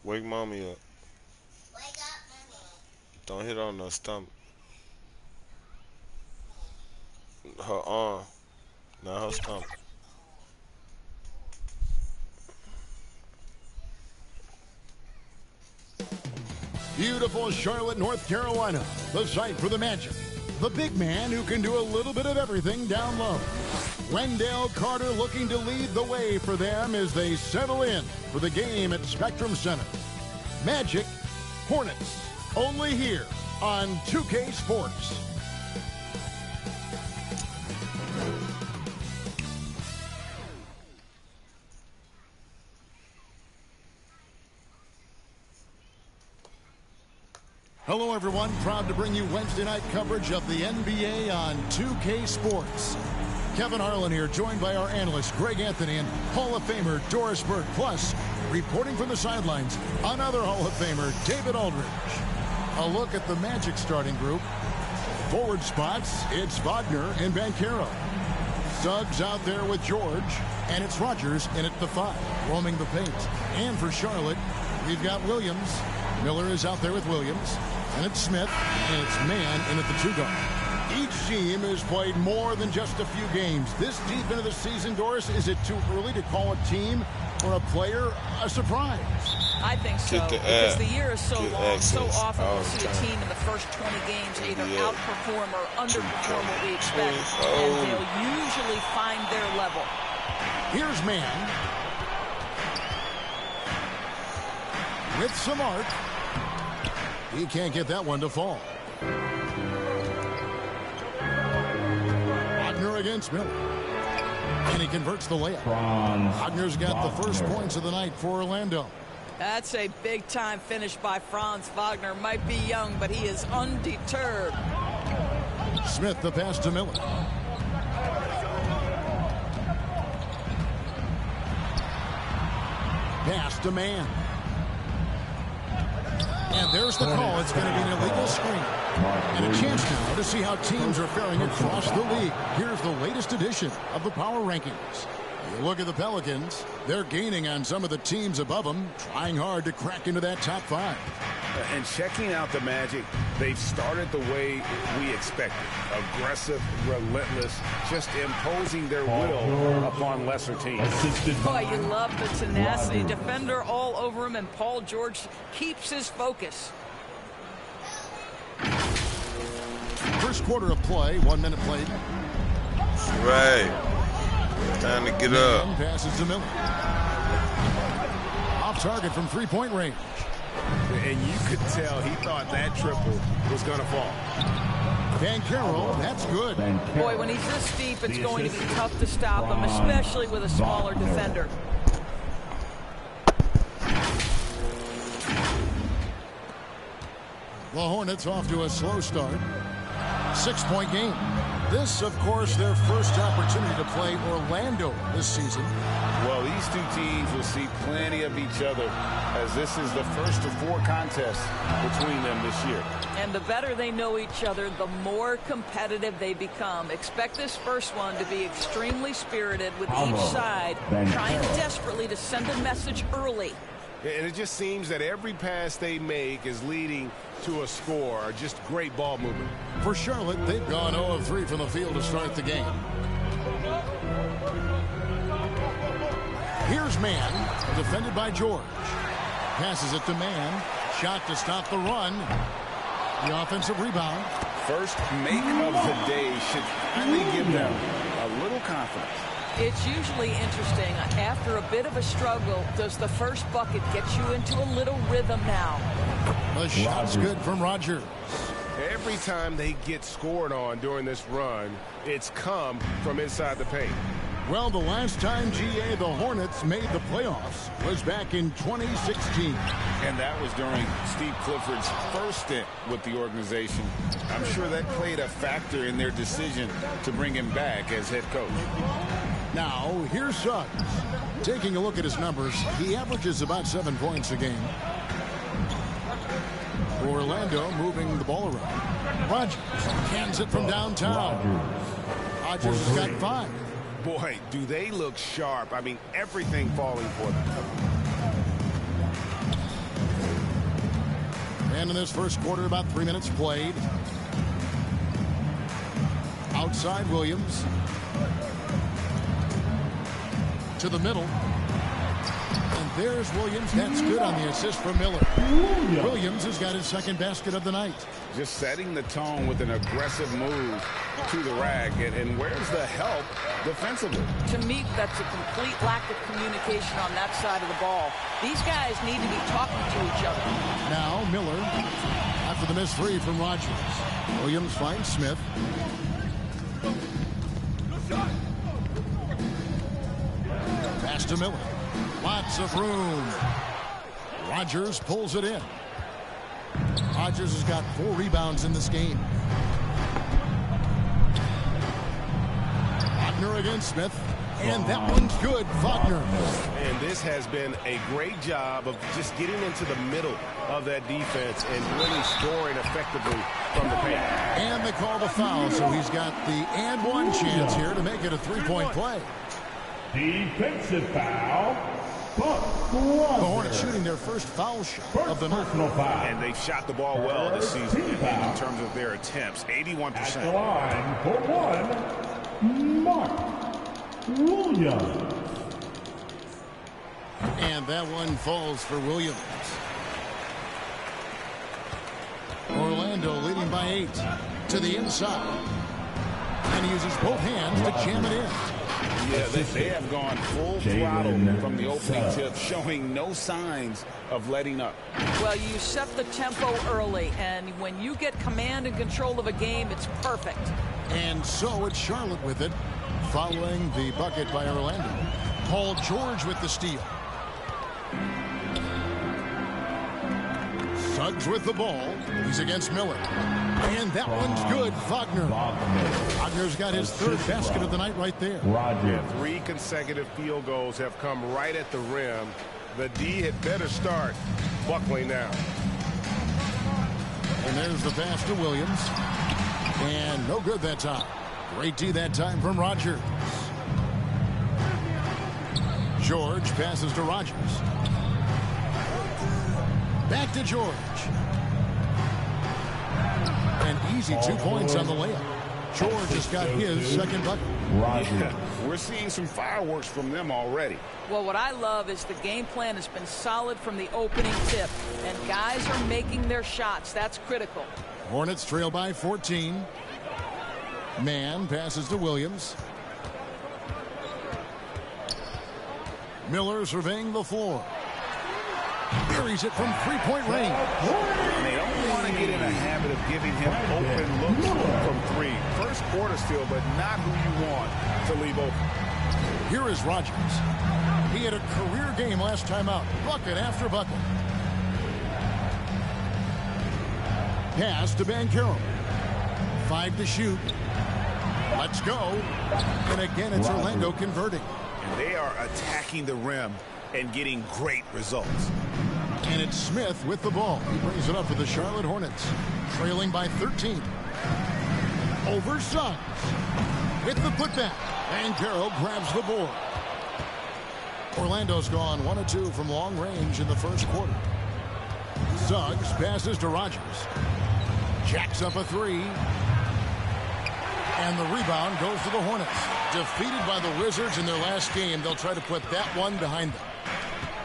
Wake mommy up. Don't hit on her stomach. Her arm, not her stomach. Beautiful Charlotte, North Carolina, the site for the Magic. The big man who can do a little bit of everything down low. Wendell Carter looking to lead the way for them as they settle in for the game at Spectrum Center. Magic Hornets, only here on 2K Sports. Hello, everyone. Proud to bring you Wednesday night coverage of the NBA on 2K Sports. Kevin Harlan here, joined by our analyst, Greg Anthony, and Hall of Famer Doris Burke. Plus, reporting from the sidelines, another Hall of Famer, David Aldridge. A look at the Magic starting group. Forward spots, it's Wagner and Banchero. Suggs out there with George, and it's Rogers in at the 5, roaming the paint. And for Charlotte, we've got Williams. Miller is out there with Williams, and it's Smith, and it's Mann in at the 2 guard. Each team has played more than just a few games. This deep into the season, Doris, is it too early to call a team or a player a surprise? I think so, because the year is so long. So often we'll see a team in the first 20 games either outperform or underperform what we expect, and they'll usually find their level. Here's Mann. With some arc. He can't get that one to fall. Wagner against Miller. And he converts the layup. Wagner's got the first points of the night for Orlando. That's a big-time finish by Franz Wagner. Might be young, but he is undeterred. Smith the pass to Miller. Pass to Mann. And there's the call. It's going to be an illegal screen. And a chance now to see how teams are faring across the league. Here's the latest edition of the Power Rankings. You look at the Pelicans. They're gaining on some of the teams above them, trying hard to crack into that top 5. And checking out the Magic, they've started the way we expected. Aggressive, relentless, just imposing their will upon lesser teams. Boy, you love the tenacity. Defender all over him, and Paul George keeps his focus. First quarter of play, 1 minute played. Right. Time to get up. Passes to Miller. Off target from 3-point range. And you could tell he thought that triple was going to fall. Banchero, that's good. Boy, when he's this deep, it's going to be tough to stop him, especially with a smaller defender. The Hornets off to a slow start. 6-point game. This, of course, their first opportunity to play Orlando this season. Well, these two teams will see plenty of each other, as this is the first of 4 contests between them this year. And the better they know each other, the more competitive they become. Expect this first one to be extremely spirited, with each side trying desperately to send a message early. And it just seems that every pass they make is leading to a score. Just great ball movement. For Charlotte, they've gone 0 of 3 from the field to start the game. Here's Mann, defended by George. Passes it to Mann. Shot to stop the run. The offensive rebound. First make of the day should finally give them a little confidence. It's usually interesting. After a bit of a struggle, does the first bucket get you into a little rhythm now? The shot's good from Rogers. Every time they get scored on during this run, it's come from inside the paint. Well, the last time, GA, the Hornets made the playoffs was back in 2016. And that was during Steve Clifford's first stint with the organization. I'm sure that played a factor in their decision to bring him back as head coach. Now, here's Suggs. Taking a look at his numbers, he averages about 7 points a game. Orlando moving the ball around. Rogers cans it from downtown. Rogers has got 5. Boy, do they look sharp. I mean, everything falling for them. And in this first quarter, about 3 minutes played. Outside Williams. To the middle. And there's Williams. That's good on the assist from Miller. Williams has got his second basket of the night. Just setting the tone with an aggressive move to the rack. And where's the help defensively? To me, that's a complete lack of communication on that side of the ball. These guys need to be talking to each other. Now Miller, after the missed three from Rogers. Williams finds Smith. Pass to Miller. Lots of room. Rogers pulls it in. Rogers has got 4 rebounds in this game. Wagner against Smith. And that one's good. Wagner. And this has been a great job of just getting into the middle of that defense and really scoring effectively from the paint. And they call the foul, so he's got the and one chance here to make it a 3-point play. Defensive foul. The Hornets shooting their first foul shot of the night. And they've shot the ball well this season in terms of their attempts. 81%. At the line for one, Mark Williams. And that one falls for Williams. Orlando leading by 8 to the inside. And he uses both hands to jam it in. Yeah, they have gone full throttle from the opening tip, showing no signs of letting up. Well, you set the tempo early, and when you get command and control of a game, it's perfect. And so it's Charlotte with it, following the bucket by Orlando. Paul George with the steal. Suggs with the ball. He's against Miller. And that one's good. Wagner. Wagner's got his third basket of the night right there. Yeah, 3 consecutive field goals have come right at the rim. The D had better start buckling now. And there's the pass to Williams. And no good that time. Great D that time from Rogers. George passes to Rogers. Back to George. An easy 2 points on the layup. George has got his second bucket. Yeah, we're seeing some fireworks from them already. Well, what I love is the game plan has been solid from the opening tip, and guys are making their shots. That's critical. Hornets trail by 14. Mann passes to Williams. Miller surveying the floor. Buries it from 3-point range. They don't want to get in a habit of giving him open looks from 3. First quarter still, but not who you want to leave open. Here is Rogers. He had a career game last time out. Bucket after bucket. Pass to Banchero. 5 to shoot. Let's go. And again, it's Orlando converting. And they are attacking the rim and getting great results. And it's Smith with the ball. He brings it up for the Charlotte Hornets. Trailing by 13. Over Suggs. With the putback. Banchero grabs the board. Orlando's gone 1 of 2 from long range in the first quarter. Suggs passes to Rogers. Jacks up a 3. And the rebound goes to the Hornets. Defeated by the Wizards in their last game, they'll try to put that one behind them.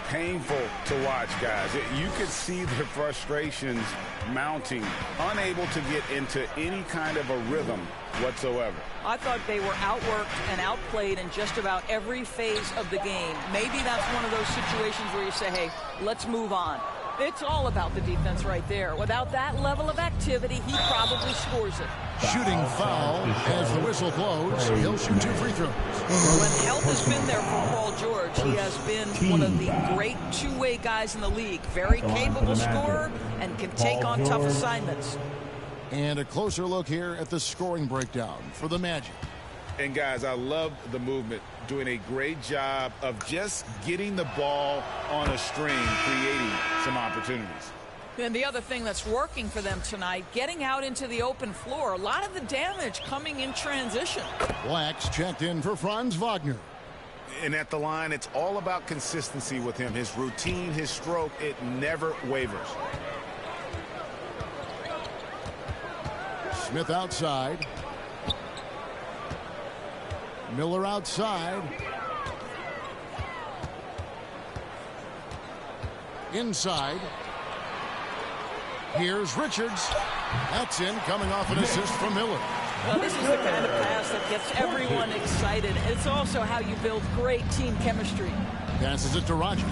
Painful to watch, guys. You could see their frustrations mounting, unable to get into any kind of a rhythm whatsoever. I thought they were outworked and outplayed in just about every phase of the game. Maybe that's one of those situations where you say, hey, let's move on. It's all about the defense right there. Without that level of activity, he probably scores it. Shooting foul as the whistle blows. He'll shoot 2 free throws. When help has been there for Paul George, he has been one of the great two-way guys in the league. Very capable scorer and can take on tough assignments. And a closer look here at the scoring breakdown for the Magic. And guys, I love the movement. Doing a great job of just getting the ball on a string, creating some opportunities. And the other thing that's working for them tonight, getting out into the open floor. A lot of the damage coming in transition. Black's checked in for Franz Wagner. And at the line, it's all about consistency with him. His routine, his stroke, it never wavers. Smith outside. Miller outside. Inside. Here's Richards. That's in, coming off an assist from Miller. Well, this is the kind of pass that gets everyone excited. It's also how you build great team chemistry. Passes it to Rogers.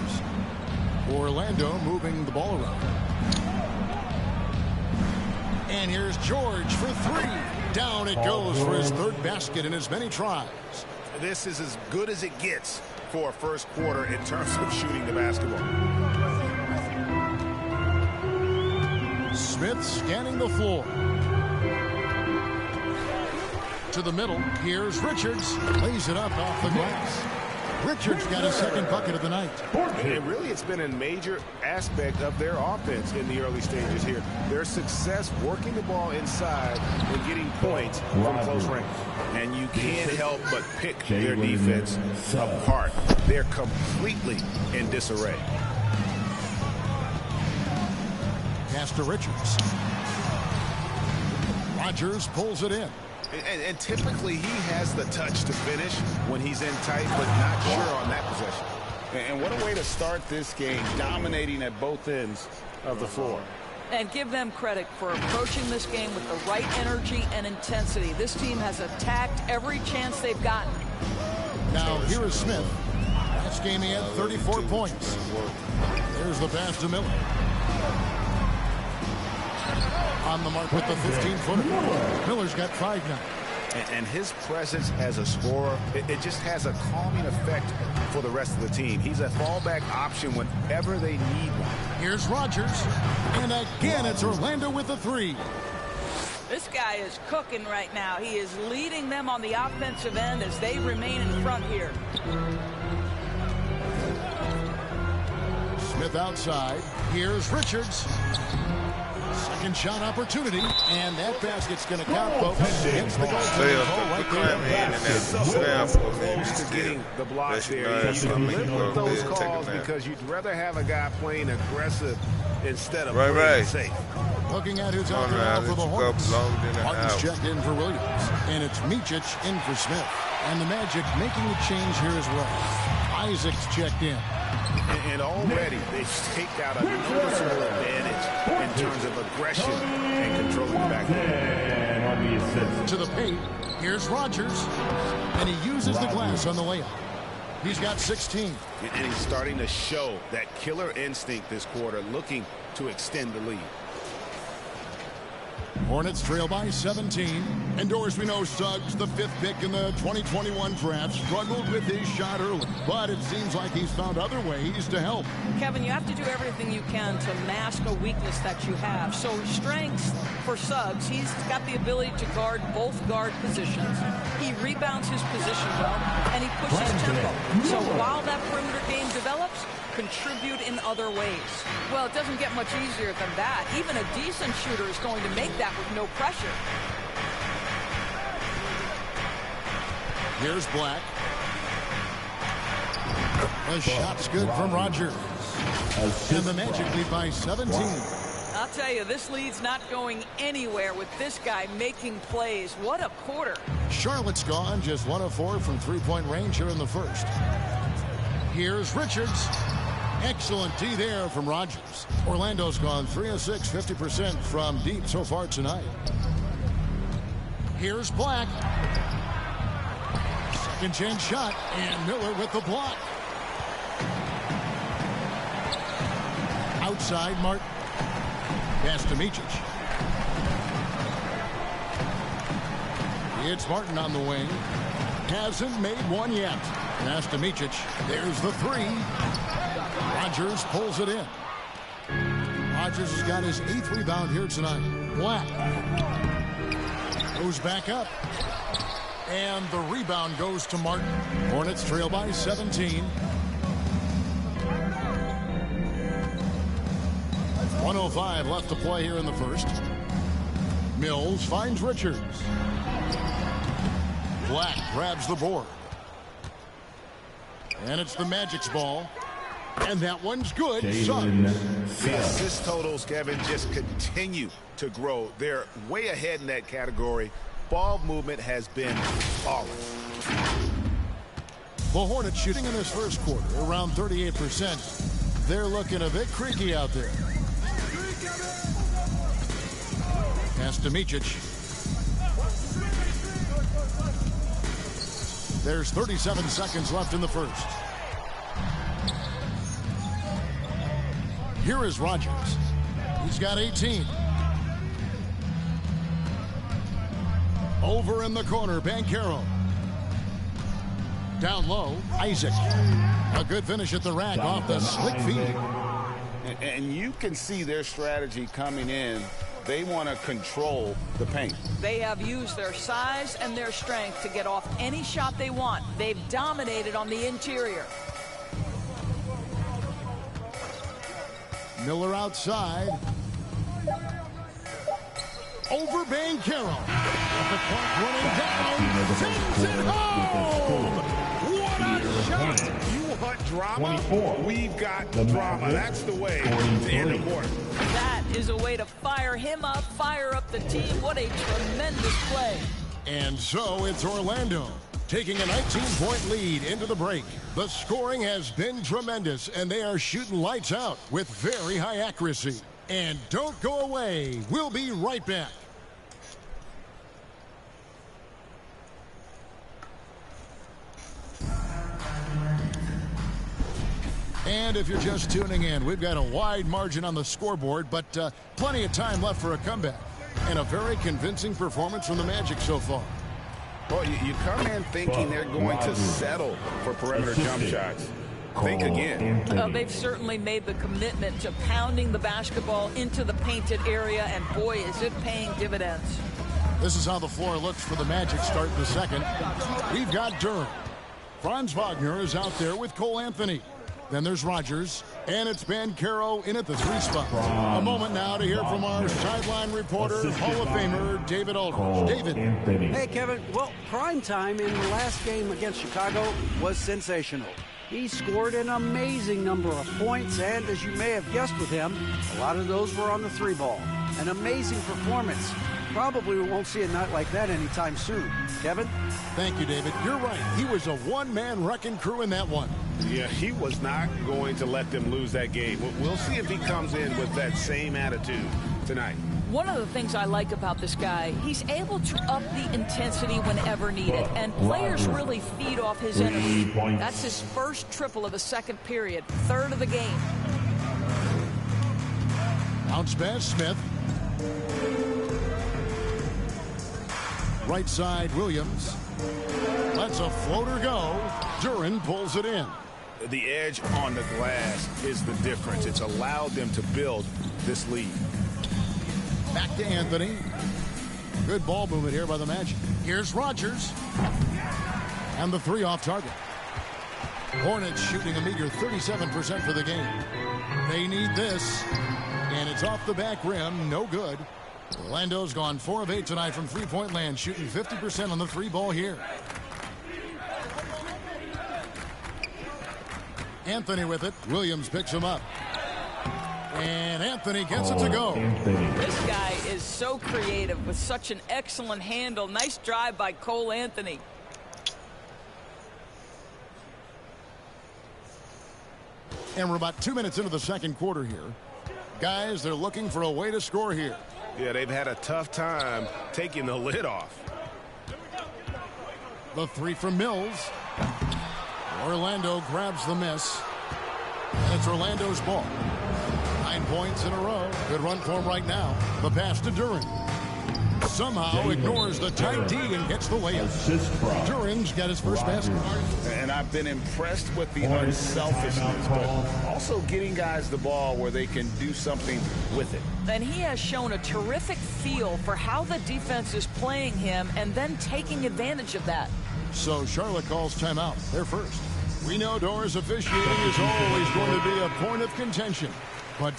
Orlando moving the ball around. And here's George for three. Down it goes for his third basket in as many tries. This is as good as it gets for a first quarter in terms of shooting the basketball. Smith scanning the floor. To the middle. Here's Richards. Lays it up off the glass. Richards got his second bucket of the night. And really, it's been a major aspect of their offense in the early stages here. Their success working the ball inside and getting points from close range. And you can't help but pick their defense apart. They're completely in disarray. Pass to Richards. Rogers pulls it in. And typically he has the touch to finish when he's in tight, but not sure on that possession. And what a way to start this game, dominating at both ends of the floor. And give them credit for approaching this game with the right energy and intensity. This team has attacked every chance they've gotten. Now here is Smith. Last game he had 34 points. There's the pass to Miller. On the mark with the 15-footer. Miller's got 5 now. And his presence as a scorer, it just has a calming effect for the rest of the team. He's a fallback option whenever they need one. Here's Rogers. And again, it's Orlando with the 3. This guy is cooking right now. He is leading them on the offensive end as they remain in front here. Smith outside. Here's Richards. Second shot opportunity, and that basket's going to count, folks. Hits the goal. Close to getting the block there. You can live with those calls because you'd rather have a guy playing aggressive instead of playing safe. Looking at who's out there for the Hornets. Martin's checked in for Williams, and it's Micic in for Smith. And the Magic making a change here as well. Isaac's checked in. And already they've staked out a noticeable advantage in terms of aggression and controlling the backcourt. To the paint, here's Rogers, and he uses the glass on the layup. He's got 16. And he's starting to show that killer instinct this quarter, looking to extend the lead. Hornets trail by 17. And Doris, we know Suggs, the 5th pick in the 2021 draft, struggled with his shot early. But it seems like he's found other ways to help. Kevin, you have to do everything you can to mask a weakness that you have. So strengths for Suggs, he's got the ability to guard both guard positions. He rebounds his position well, and he pushes tempo. So while that perimeter game develops, contribute in other ways. Well, it doesn't get much easier than that. Even a decent shooter is going to make that with no pressure. Here's Black. The shot's good from Rogers. And the Magic lead by 17. I'll tell you, this lead's not going anywhere with this guy making plays. What a quarter. Charlotte's gone just 1 of 4 from three-point range here in the first. Here's Richards. Excellent D there from Rogers. Orlando's gone 3 of 6, 50% from deep so far tonight. Here's Black. Second chance shot, and Miller with the block. Outside, Martin. Pass to Micic. It's Martin on the wing. Hasn't made one yet. Pass to Micic. There's the 3. Rogers pulls it in. Rogers has got his 8th rebound here tonight. Black goes back up. And the rebound goes to Martin. Hornets trail by 17. 1:05 left to play here in the first. Mills finds Richards. Black grabs the board. And it's the Magic's ball. And that one's good. The assist totals, Kevin, just continue to grow. They're way ahead in that category. Ball movement has been flawless. The Hornets shooting in this first quarter around 38%. They're looking a bit creaky out there. Pass to Micic. There's 37 seconds left in the first. Here is Rogers. He's got 18. Over in the corner, Banchero. Down low, Isaac. A good finish at the rack off the slick feed. And you can see their strategy coming in. They want to control the paint. They have used their size and their strength to get off any shot they want. They've dominated on the interior. Miller outside. Over Banchero. The clock running down. Sends it home. What a shot. You want drama? We've got drama. That's the way to end the quarter. That is a way to fire him up, fire up the team. What a tremendous play. And so it's Orlando taking a 19-point lead into the break. The scoring has been tremendous, and they are shooting lights out with very high accuracy. And don't go away. We'll be right back. And if you're just tuning in, we've got a wide margin on the scoreboard, but plenty of time left for a comeback. And a very convincing performance from the Magic so far. Well, you come in thinking they're going to settle for perimeter jump shots. Think again. They've certainly made the commitment to pounding the basketball into the painted area, and boy, is it paying dividends. This is how the floor looks for the Magic start in the second. We've got Durham. Franz Wagner is out there with Cole Anthony. Then there's Rogers, and it's Banchero in at the 3 spot. A moment now to hear from our sideline reporter, Hall of Famer David Aldridge. David. Hey, Kevin. Well, prime time in the last game against Chicago was sensational. He scored an amazing number of points, and as you may have guessed with him, a lot of those were on the 3 ball. An amazing performance. Probably we won't see a night like that anytime soon. Kevin? Thank you, David. You're right. He was a one-man wrecking crew in that one. Yeah, he was not going to let them lose that game. We'll see if he comes in with that same attitude tonight. One of the things I like about this guy, he's able to up the intensity whenever needed, and players really feed off his energy. That's his first triple of the second period, third of the game. Bounce pass, Smith. Right side, Williams. Lets a floater go. Duran pulls it in. The edge on the glass is the difference. It's allowed them to build this lead. Back to Anthony. Good ball movement here by the Magic. Here's Rogers. And the 3 off target. Hornets shooting a meager 37% for the game. They need this. And it's off the back rim. No good. Orlando's gone 4 of 8 tonight from three-point land, shooting 50% on the 3 ball here. Anthony with it. Williams picks him up. And Anthony gets it to go. This guy is so creative with such an excellent handle. Nice drive by Cole Anthony. And we're about 2 minutes into the second quarter here. Guys, they're looking for a way to score here. Yeah, they've had a tough time taking the lid off. The 3 from Mills. Orlando grabs the miss. And it's Orlando's ball. 9 points in a row. Good run for him right now. The pass to Duran. Somehow ignores the tight D and gets the layup. Duran's got his first basket. And I've been impressed with the unselfishness, but also getting guys the ball where they can do something with it. And he has shown a terrific feel for how the defense is playing him and then taking advantage of that. So Charlotte calls timeout. They're first. We know Doris officiating is always going to be a point of contention, but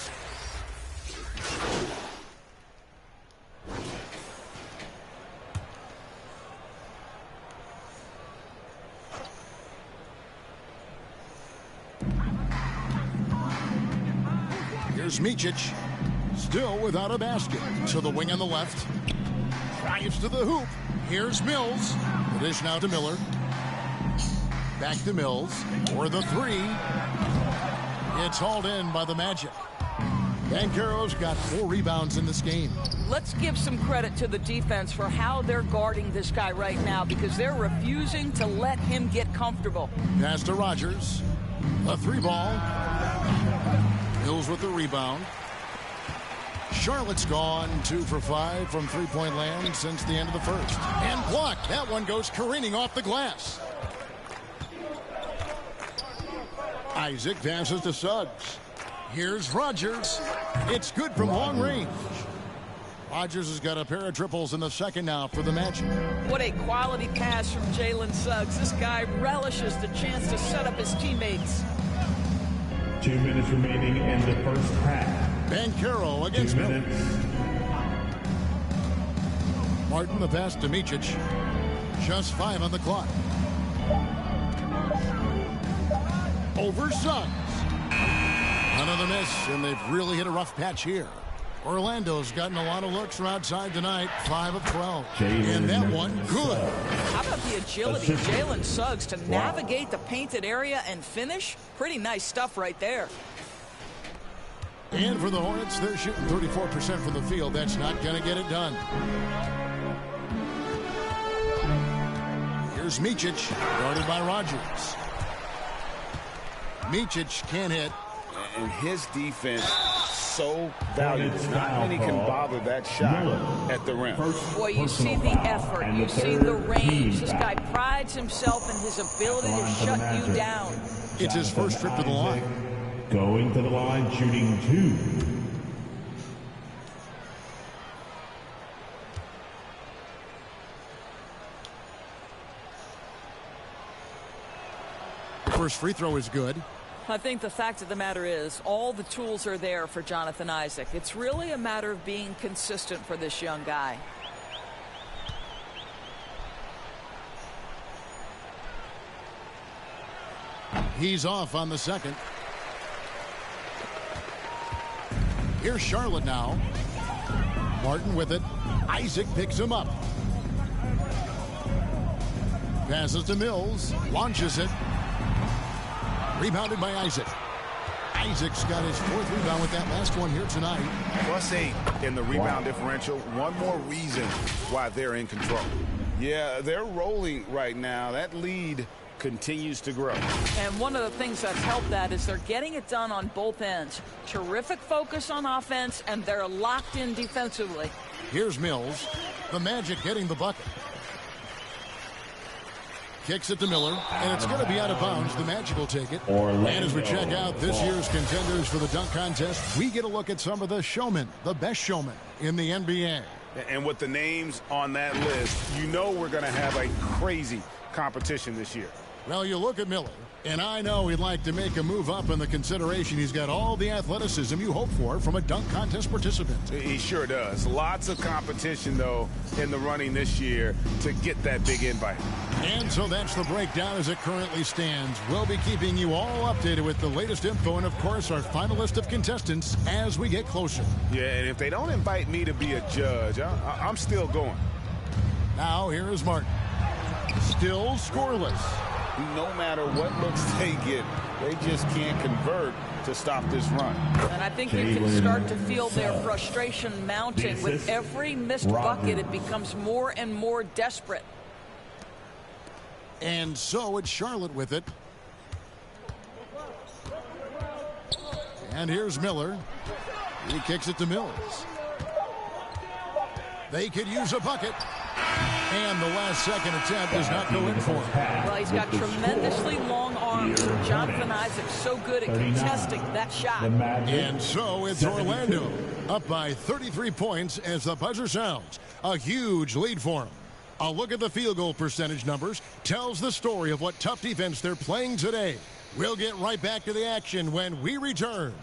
Here's Micic. Still without a basket. To the wing on the left. Drives to the hoop. Here's Mills. The dish now to Miller. Back to Mills for the three. It's hauled in by the Magic. Banchero's got 4 rebounds in this game. Let's give some credit to the defense for how they're guarding this guy right now because they're refusing to let him get comfortable. Pass to Rogers. A 3-ball. Mills with the rebound. Charlotte's gone 2 for 5 from three-point land since the end of the first. And blocked. That one goes careening off the glass. Isaac passes to Suggs. Here's Rogers. It's good from long range. Rogers has got a pair of triples in the second now for the Magic. What a quality pass from Jalen Suggs. This guy relishes the chance to set up his teammates. 2 minutes remaining in the first half. Banchero against 2 Miller. minutes. Martin the pass to Micic. Just 5 on the clock. Over Suggs. Another miss, and they've really hit a rough patch here. Orlando's gotten a lot of looks from outside tonight, 5 of 12. And that one, good. How about the agility of Jalen Suggs to navigate the painted area and finish? Pretty nice stuff right there. And for the Hornets, they're shooting 34% from the field. That's not going to get it done. Here's Micic, guarded by Rogers. Micic can't hit. And his defense so valuable. Not many can bother that shot at the rim. Boy, you see the effort. You see the range. This guy prides himself in his ability to shut you down. It's his first trip to the line. Going to the line, shooting 2. First free throw is good. I think the fact of the matter is all the tools are there for Jonathan Isaac. It's really a matter of being consistent for this young guy. He's off on the second. Here's Charlotte now. Martin with it. Isaac picks him up. Passes to Mills. Launches it. Rebounded by Isaac. Isaac's got his 4th rebound with that last one here tonight. +8 in the rebound differential. One more reason why they're in control. Yeah, they're rolling right now. That lead continues to grow. And one of the things that's helped that is they're getting it done on both ends. Terrific focus on offense, and they're locked in defensively. Here's Mills. The Magic getting the bucket. Kicks it to Miller, and it's going to be out of bounds. The Magic will take it. And as we check out this year's contenders for the dunk contest, we get a look at some of the showmen, the best showmen in the NBA. And with the names on that list, you know we're going to have a crazy competition this year. Well, you look at Miller, and I know he'd like to make a move up in the consideration. He's got all the athleticism you hope for from a dunk contest participant. He sure does. Lots of competition, though, in the running this year to get that big invite. And so that's the breakdown as it currently stands. We'll be keeping you all updated with the latest info and, of course, our final list of contestants as we get closer. Yeah, and if they don't invite me to be a judge, I'm still going. Now, here is Martin. Still scoreless. No matter what looks they get, they just can't convert to stop this run. And I think you can start to feel their frustration mounting. With every missed bucket, it becomes more and more desperate. And so it's Charlotte with it. And here's Miller. He kicks it to Mills. They could use a bucket. And the last second attempt does not go in for him. Well, he's got tremendously long arms. Jonathan Isaac so good at contesting that shot. And so it's Orlando up by 33 points as the buzzer sounds. A huge lead for him. A look at the field goal percentage numbers tells the story of what tough defense they're playing today. We'll get right back to the action when we return.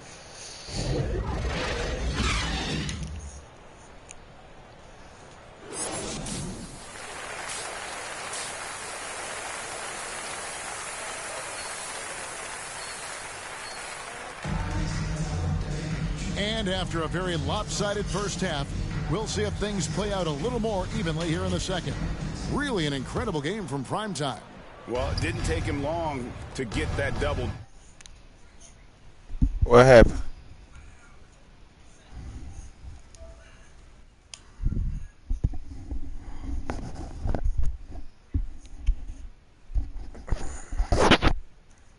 And after a very lopsided first half, we'll see if things play out a little more evenly here in the second. Really an incredible game from primetime. Well, it didn't take him long to get that double. What happened?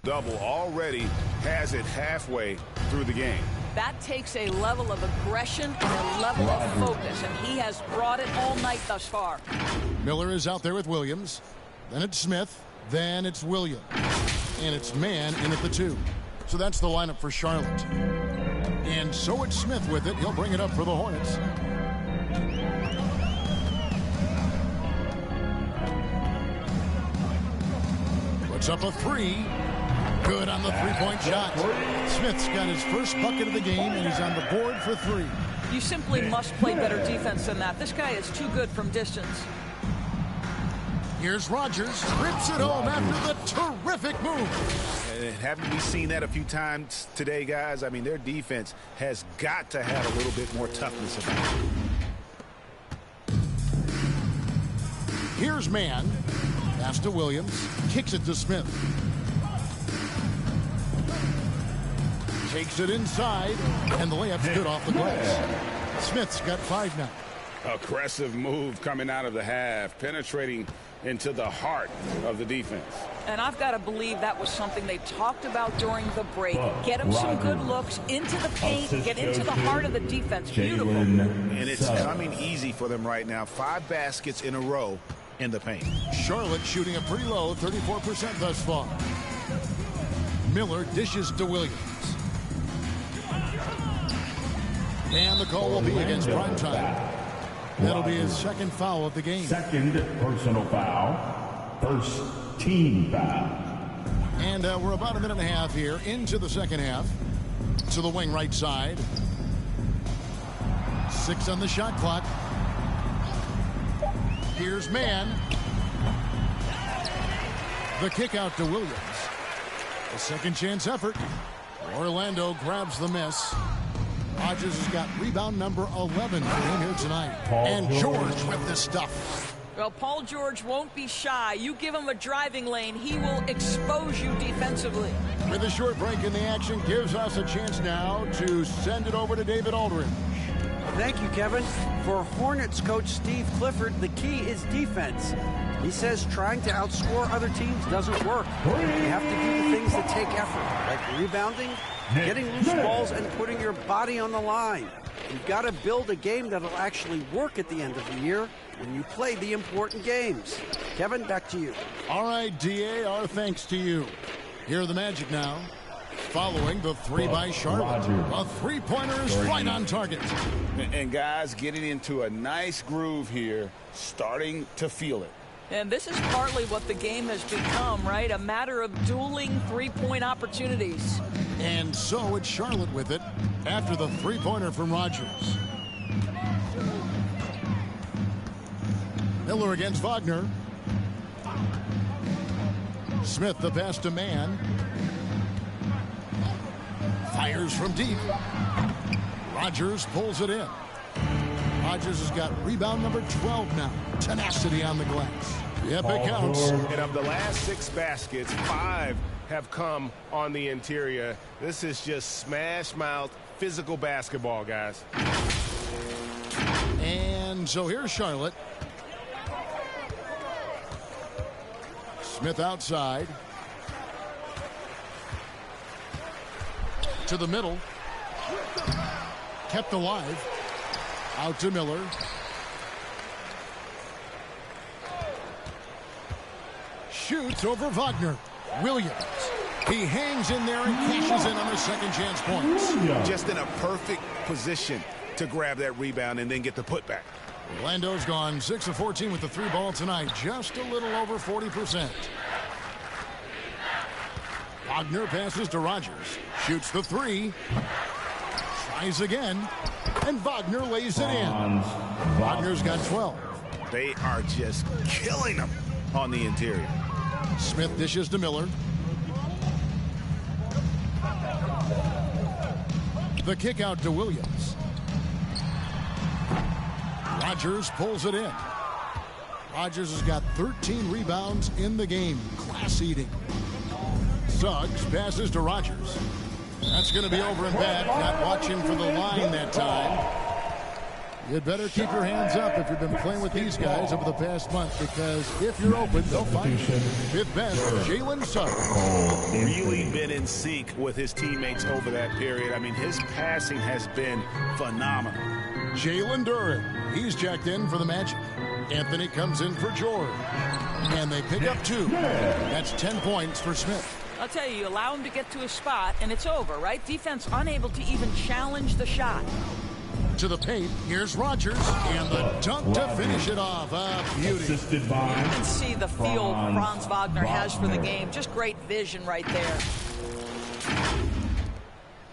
Double already has it halfway through the game. That takes a level of aggression and a level of focus, and he has brought it all night thus far. Miller is out there with Williams. Then it's Smith. Then it's Williams. And it's Mann in at the 2. So that's the lineup for Charlotte. And so it's Smith with it. He'll bring it up for the Hornets. Puts up a 3. Good on the three-point shot. Smith's got his first bucket of the game, and he's on the board for 3. You simply must play better defense than that. This guy is too good from distance. Here's Rogers. Rips it home after the terrific move. And haven't we seen that a few times today, guys? I mean, their defense has got to have a little bit more toughness about it. Here's Mann. Pass to Williams. Kicks it to Smith. Takes it inside, and the layup's good off the glass. Smith's got 5 now. Aggressive move coming out of the half, penetrating into the heart of the defense. And I've got to believe that was something they talked about during the break. Get him some good looks into the paint, get into the heart of the defense. Beautiful. And it's coming easy for them right now. 5 baskets in a row in the paint. Charlotte shooting a pretty low, 34% thus far. Miller dishes to Williams. And the call will be against primetime. That'll be his second foul of the game. Second personal foul. First team foul. And we're about a minute and a half here into the second half. To the wing right side. 6 on the shot clock. Here's Mann. The kick out to Williams. A second chance effort. Orlando grabs the miss. Rogers has got rebound number 11 for him here tonight. And George with the stuff. Well, Paul George won't be shy. You give him a driving lane, he will expose you defensively. With a short break in the action, gives us a chance now to send it over to David Aldridge. Thank you, Kevin. For Hornets coach Steve Clifford, the key is defense. He says trying to outscore other teams doesn't work. You have to do the things that take effort, like rebounding, getting loose balls, and putting your body on the line. You've got to build a game that'll actually work at the end of the year when you play the important games. Kevin, back to you. All right, DA, our thanks to you. Here are the Magic now. Following the 3 by Charlotte. A three-pointer is right on target. And guys, getting into a nice groove here, starting to feel it. And this is partly what the game has become, right? A matter of dueling three-point opportunities. And so it's Charlotte with it after the three-pointer from Rogers. Miller against Wagner. Smith the pass to Mann. Fires from deep. Rogers pulls it in. Rogers has got rebound number 12 now. Tenacity on the glass. Yep, it counts. And of the last 6 baskets, 5 have come on the interior. This is just smash mouth physical basketball, guys. And so here's Charlotte. Smith outside. To the middle. Kept alive. Out to Miller. Shoots over Wagner. Williams. He hangs in there and cashes in on his second chance points. Just in a perfect position to grab that rebound and then get the putback. Orlando's gone 6 of 14 with the 3 ball tonight. Just a little over 40%. Wagner passes to Rogers. Shoots the 3. Tries again. And Wagner lays it in. Wagner's got 12. They are just killing them on the interior. Smith dishes to Miller. The kick out to Williams. Rogers pulls it in. Rogers has got 13 rebounds in the game. Class eating. Suggs passes to Rogers. That's going to be over and back. Not watching for the line that time. You'd better keep your hands up if you've been playing with these guys over the past month, because if you're open, they'll find you. Fifth best, Jalen Suggs. Really been in sync with his teammates over that period. I mean, his passing has been phenomenal. Jalen Duren, he's checked in for the Magic. Anthony comes in for George. And they pick up 2. That's 10 points for Smith. I'll tell you, allow him to get to a spot, and it's over, right? Defense unable to even challenge the shot. To the paint, here's Rogers, and the dunk to finish it off. Beauty. You can see the feel Franz Wagner has for the game. Just great vision right there.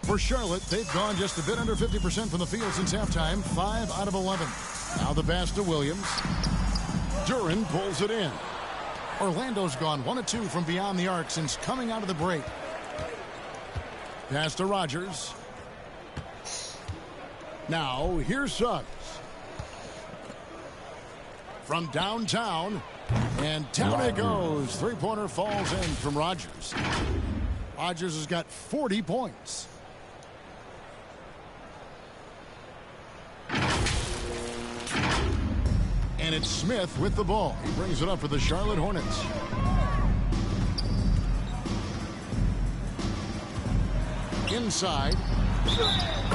For Charlotte, they've gone just a bit under 50% from the field since halftime, 5 out of 11. Now the pass to Williams. Duren pulls it in. Orlando's gone 1 of 2 from beyond the arc since coming out of the break. Pass to Rogers. Now, here's Suggs. From downtown, and down it goes. Three-pointer falls in from Rogers. Rogers has got 40 points. And it's Smith with the ball. He brings it up for the Charlotte Hornets. Inside.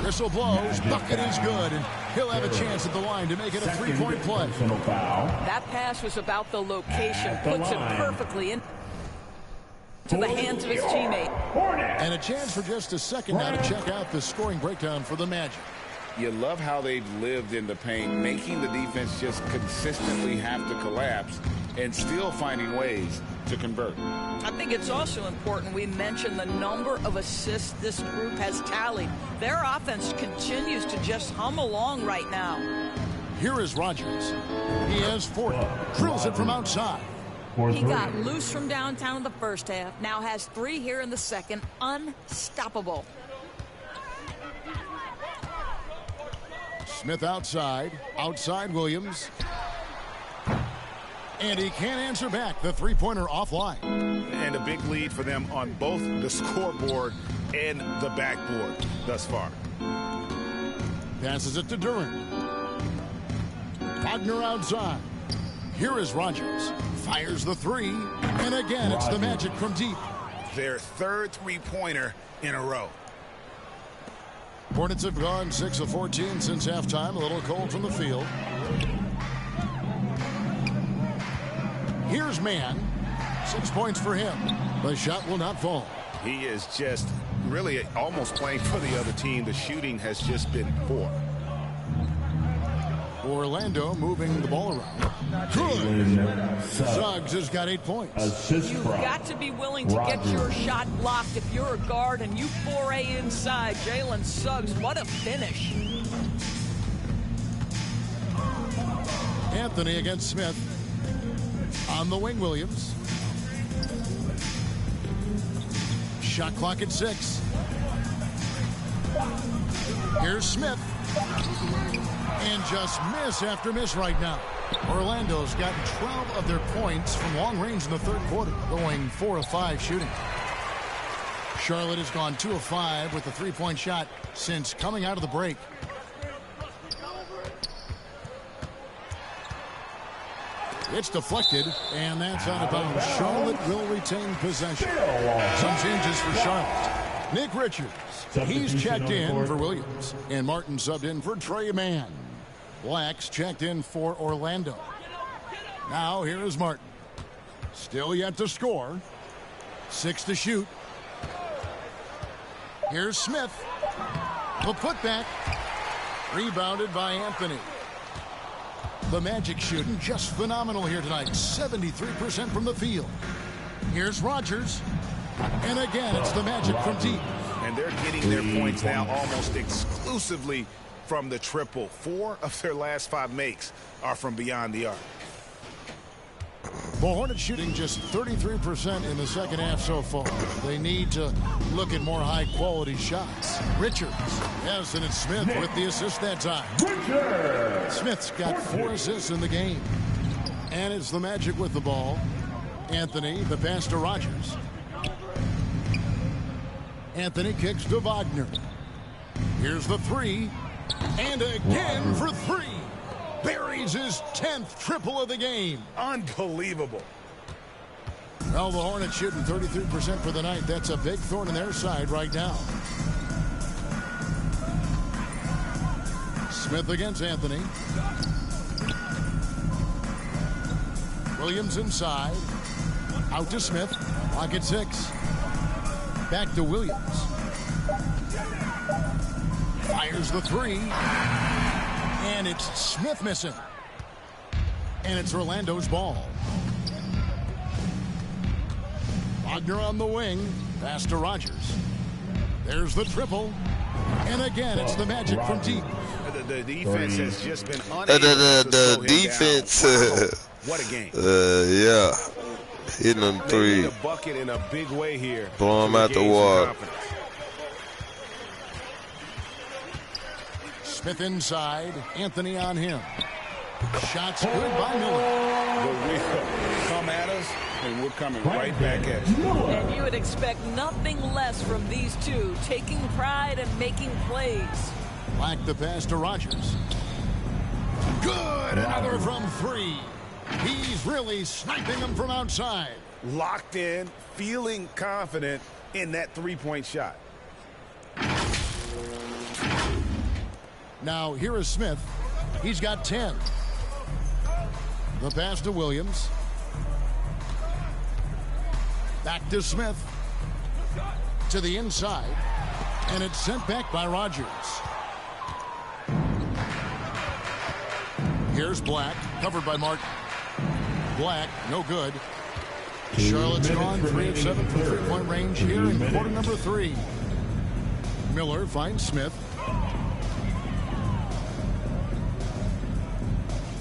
Whistle blows. Bucket is good. And he'll have a chance at the line to make it a three-point play. That pass was about the location. Puts it perfectly in to the hands of his teammate. And a chance for just a second now to check out the scoring breakdown for the Magic. You love how they've lived in the paint, making the defense just consistently have to collapse and still finding ways to convert. I think it's also important we mention the number of assists this group has tallied. Their offense continues to just hum along right now. Here is Rogers. He has 40. Drills it from outside. He got loose from downtown in the first half. Now has 3 here in the second. Unstoppable. Smith outside. Outside Williams. And he can't answer back. The three-pointer offline. And a big lead for them on both the scoreboard and the backboard thus far. Passes it to Duren. Wagner outside. Here is Rogers. Fires the 3. And again, it's the Magic from deep. Their third three-pointer in a row. Hornets have gone 6 of 14 since halftime. A little cold from the field. Here's Mann. 6 points for him. The shot will not fall. He is just really almost playing for the other team. The shooting has just been poor. Orlando moving the ball around. Good. Suggs has got 8 points. You've got to be willing to get your shot blocked if you're a guard and you foray inside. Jalen Suggs, what a finish. Anthony against Smith. On the wing, Williams. Shot clock at 6. Here's Smith. And just miss after miss right now. Orlando's gotten 12 of their points from long range in the third quarter, going 4 of 5 shooting. Charlotte has gone 2 of 5 with a three-point shot since coming out of the break. It's deflected, and that's out of bounds. Charlotte will retain possession. Some changes for Charlotte. Nick Richards, he's checked in for Williams. And Martin subbed in for Trey Mann. Black's checked in for Orlando. Now here is Martin. Still yet to score. 6 to shoot. Here's Smith. The putback. Rebounded by Anthony. The Magic shooting just phenomenal here tonight. 73% from the field. Here's Rogers. And again, it's the Magic from deep. And they're getting their points now almost exclusively from the triple. 4 of their last 5 makes are from beyond the arc. The Hornets shooting just 33% in the second half so far. They need to look at more high-quality shots. Richards. Yes, and it's Smith with the assist that time. Richards. Smith's got 4 assists in the game. And it's the Magic with the ball. Anthony, the pass to Rogers. Anthony kicks to Wagner. Here's the 3. And again for 3. Buries his 10th triple of the game. Unbelievable. Well, the Hornets shooting 33% for the night. That's a big thorn in their side right now. Smith against Anthony. Williams inside. Out to Smith. Clock at 6. Back to Williams. Fires the 3. And it's Smith missing. And it's Orlando's ball. Wagner on the wing. Pass to Rogers. There's the triple. And again, it's the Magic from deep. The defense has just been unable the defense. Wow. What a game. Yeah. Hitting them 3. A bucket in a big way here. Blow him out the water. Smith inside. Anthony on him. Shots good by Miller. But we'll come at us, and we're coming right back at you. And you would expect nothing less from these two, taking pride and making plays. Black the pass to Rogers. Good. Another from 3. He's really sniping them from outside. Locked in, feeling confident in that three-point shot. Now, here is Smith. He's got 10. The pass to Williams. Back to Smith. To the inside. And it's sent back by Rogers. Here's Black, covered by Martin. Black, no good. Charlotte's gone 3 of 7 from three-point range here in quarter number 3. Miller finds Smith.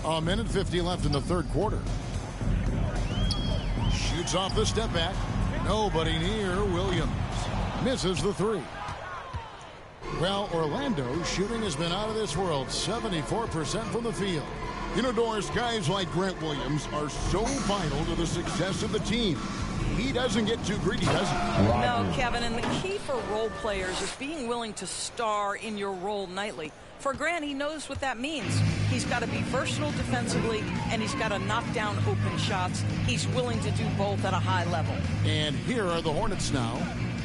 A minute 50 left in the third quarter. Shoots off the step back. Nobody near Williams. Misses the 3. Well, Orlando's shooting has been out of this world. 74% from the field. You know, Doris, guys like Grant Williams are so vital to the success of the team. He doesn't get too greedy, does he? No, Kevin, and the key for role players is being willing to star in your role nightly. For Grant, he knows what that means. He's got to be versatile defensively, and he's got to knock down open shots. He's willing to do both at a high level. And here are the Hornets now,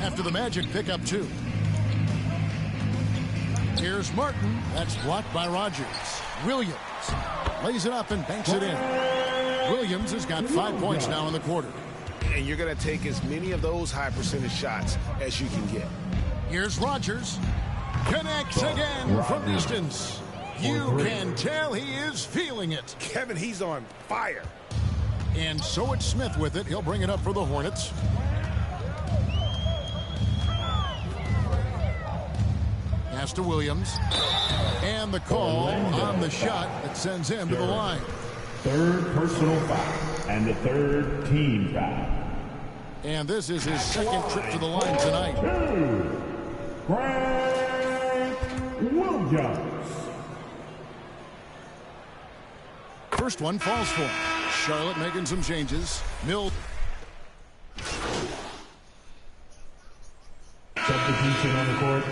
after the Magic pick up 2. Here's Martin. That's blocked by Rogers. Williams lays it up and banks it in. Williams has got 5 points now in the quarter. And you're going to take as many of those high percentage shots as you can get. Here's Rogers. Connects again from distance. You can tell he is feeling it. Kevin, he's on fire. And so it's Smith with it. He'll bring it up for the Hornets. Pass to Williams. And the call on the shot that sends him to the line. Third personal foul and the third team foul. And this is his second trip to the line tonight. Grant Williams. First one falls for him. Charlotte making some changes. Mill. Substitution on the court.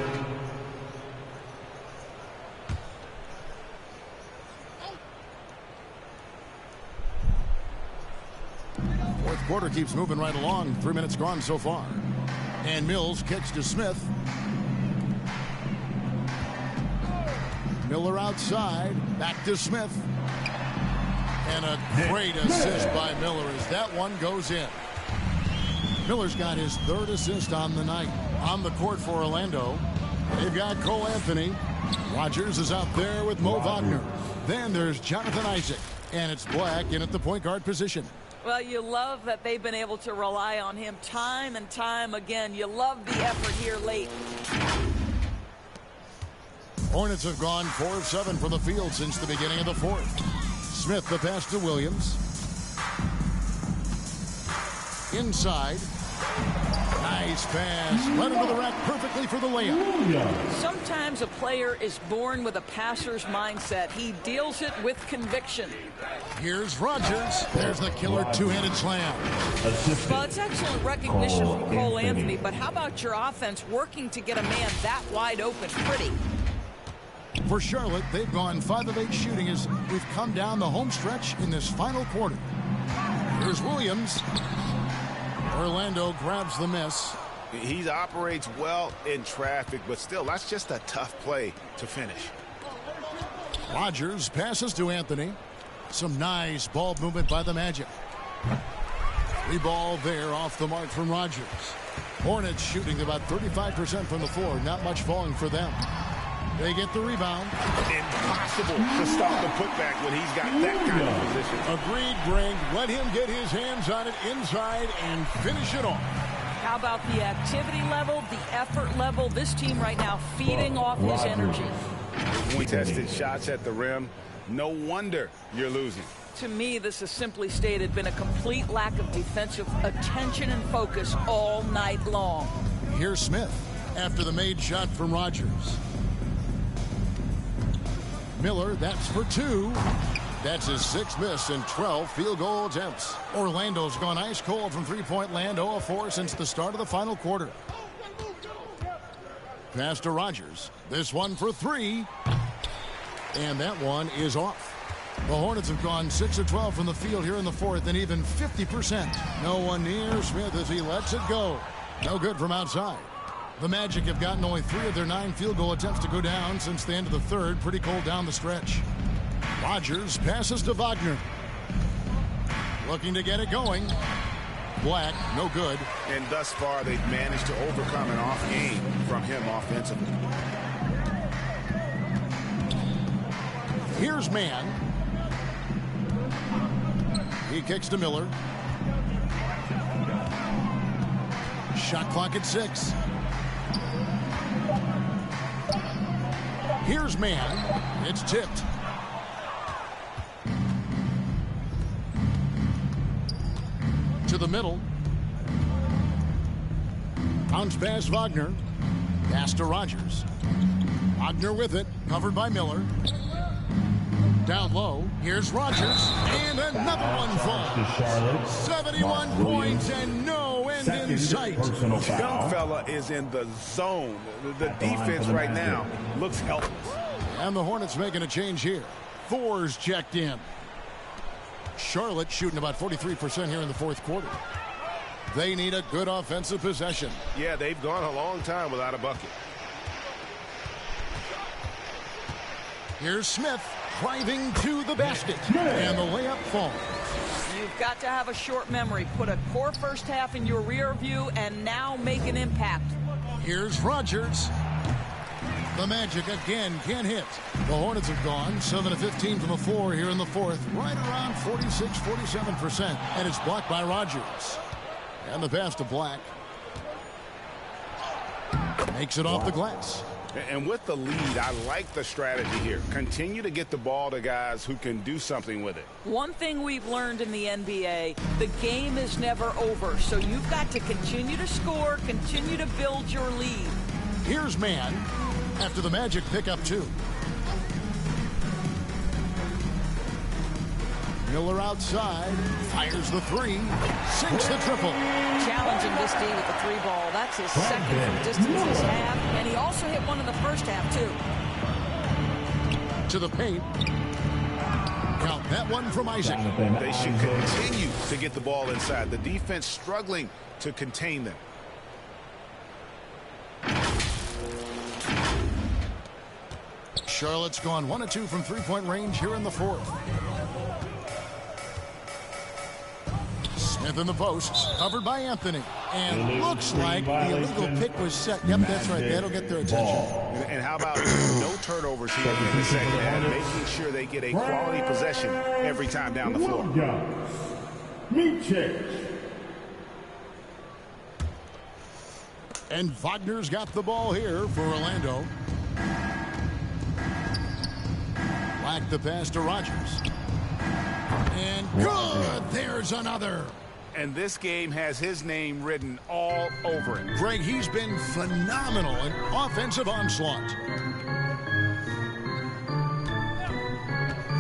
Fourth quarter keeps moving right along. 3 minutes gone so far. And Mills kicks to Smith. Miller outside. Back to Smith. And a great assist by Miller as that one goes in. Miller's got his 3rd assist on the night. On the court for Orlando, they've got Cole Anthony. Rogers is out there with Mo Wagner. Then there's Jonathan Isaac. And it's Black in at the point guard position. Well, you love that they've been able to rely on him time and time again. You love the effort here late. Hornets have gone 4 of 7 from the field since the beginning of the fourth. Smith the pass to Williams. Inside. Nice pass. Led him to the rack perfectly for the layup. Sometimes a player is born with a passer's mindset. He deals it with conviction. Here's Rogers. There's the killer two-handed slam. Well, it's excellent recognition from Cole Anthony, but how about your offense working to get a man that wide open? Pretty. For Charlotte, they've gone 5 of 8 shooting as we've come down the home stretch in this final quarter. Here's Williams. Orlando grabs the miss. He operates well in traffic, but still, that's just a tough play to finish. Rogers passes to Anthony. Some nice ball movement by the Magic. 3 ball there off the mark from Rogers. Hornets shooting about 35% from the floor. Not much falling for them. They get the rebound. Impossible to stop the putback when he's got that kind of position. Agreed, Greg. Let him get his hands on it inside and finish it off. How about the activity level, the effort level? This team right now feeding off his energy. Contested shots at the rim. No wonder you're losing. To me, this has simply stated been a complete lack of defensive attention and focus all night long. Here's Smith after the made shot from Rogers. Miller, that's for 2. That's his 6th miss and 12 field goal attempts. Orlando's gone ice cold from three-point land, 0 of 4 since the start of the final quarter. Pass to Rogers. This one for 3. And that one is off. The Hornets have gone 6 of 12 from the field here in the 4th and even 50%. No one near Smith as he lets it go. No good from outside. The Magic have gotten only 3 of their 9 field goal attempts to go down since the end of the 3rd. Pretty cold down the stretch. Rogers passes to Wagner. Looking to get it going. Black, no good. And thus far, they've managed to overcome an off game from him offensively. Here's Mann. He kicks to Miller. Shot clock at 6. Here's Mann. It's tipped. To the middle. Bounce pass Wagner. Pass to Rogers. Wagner with it. Covered by Miller. Down low. Here's Rogers. And another one falls. 71 points and no end in sight. Young fella is in the zone. The defense right now looks helpless. And the Hornets making a change here. Thor's checked in. Charlotte shooting about 43% here in the 4th quarter. They need a good offensive possession. Yeah, they've gone a long time without a bucket. Here's Smith driving to the basket. And the layup falls. You've got to have a short memory. Put a core first half in your rear view and now make an impact. Here's Rogers. The Magic again can't hit. The Hornets have gone 7 of 15 from the floor here in the 4th. Right around 46, 47%. And it's blocked by Rogers. And the pass to Black. Makes it off the glass. And with the lead, I like the strategy here. Continue to get the ball to guys who can do something with it. One thing we've learned in the NBA, the game is never over. So you've got to continue to score, continue to build your lead. Here's Mann after the Magic pick up 2. Miller outside, fires the 3, sinks the triple. Challenging this D with the 3 ball. That's his second from distance this half, and he also hit one in the first half, too. To the paint. Count that one from Isaac. They should continue to get the ball inside. The defense struggling to contain them. Charlotte's gone 1 of 2 from three-point range here in the 4th. Smith in the post, covered by Anthony. And looks like the illegal pick was set. Yep, that's right. That'll get their attention. And how about no turnovers here in the second half, making sure they get a quality possession every time down the floor. And Wagner's got the ball here for Orlando. Black the pass to Rogers. And good! There's another. And this game has his name written all over it. Greg, he's been phenomenal in offensive onslaught.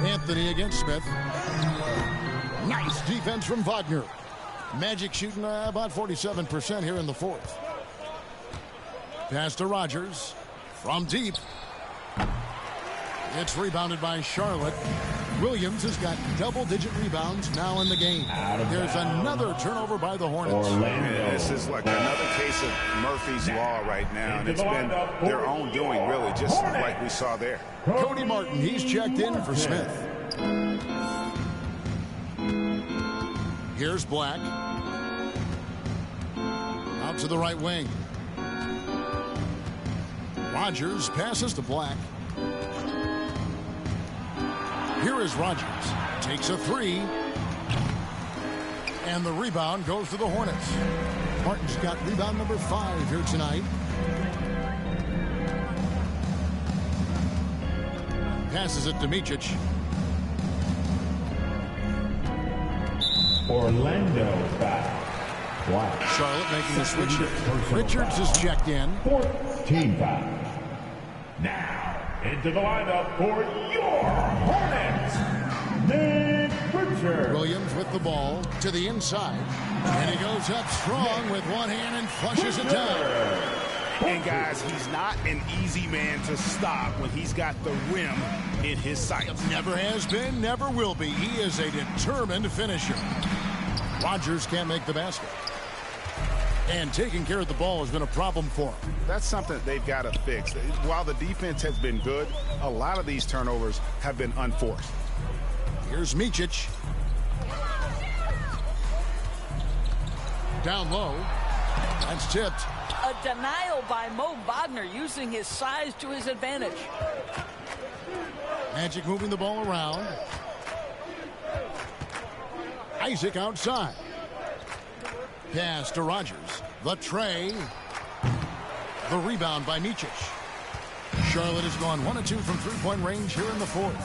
Anthony against Smith. Nice defense from Wagner. Magic shooting about 47% here in the fourth. Pass to Rogers from deep. It's rebounded by Charlotte. Williams has got double-digit rebounds now in the game. There's another turnover by the Hornets. Yeah, this is like another case of Murphy's Law right now, and it's been their own doing, really, just like we saw there. Cody Martin, he's checked in for Smith. Here's Black. Out to the right wing. Rogers passes to Black. Here is Rogers. Takes a three. And the rebound goes to the Hornets. Martin's got rebound number 5 here tonight. Passes it to Micic. Orlando back. Black. Charlotte making the switch. Richards is checked in. 14 foul. Now into the lineup for your Hornets, Nick Richards. Williams with the ball to the inside. And he goes up strong with one hand and flushes it down. And guys, he's not an easy man to stop when he's got the rim in his sights. Never has been, never will be. He is a determined finisher. Rogers can't make the basket. And taking care of the ball has been a problem for him. That's something they've got to fix. While the defense has been good, a lot of these turnovers have been unforced. Here's Micic. Down low. That's tipped. A denial by Mo Wagner, using his size to his advantage. Magic moving the ball around. Isaac outside. Pass to Rogers. The tray. The rebound by Micic. Charlotte has gone 1 of 2 from three-point range here in the fourth.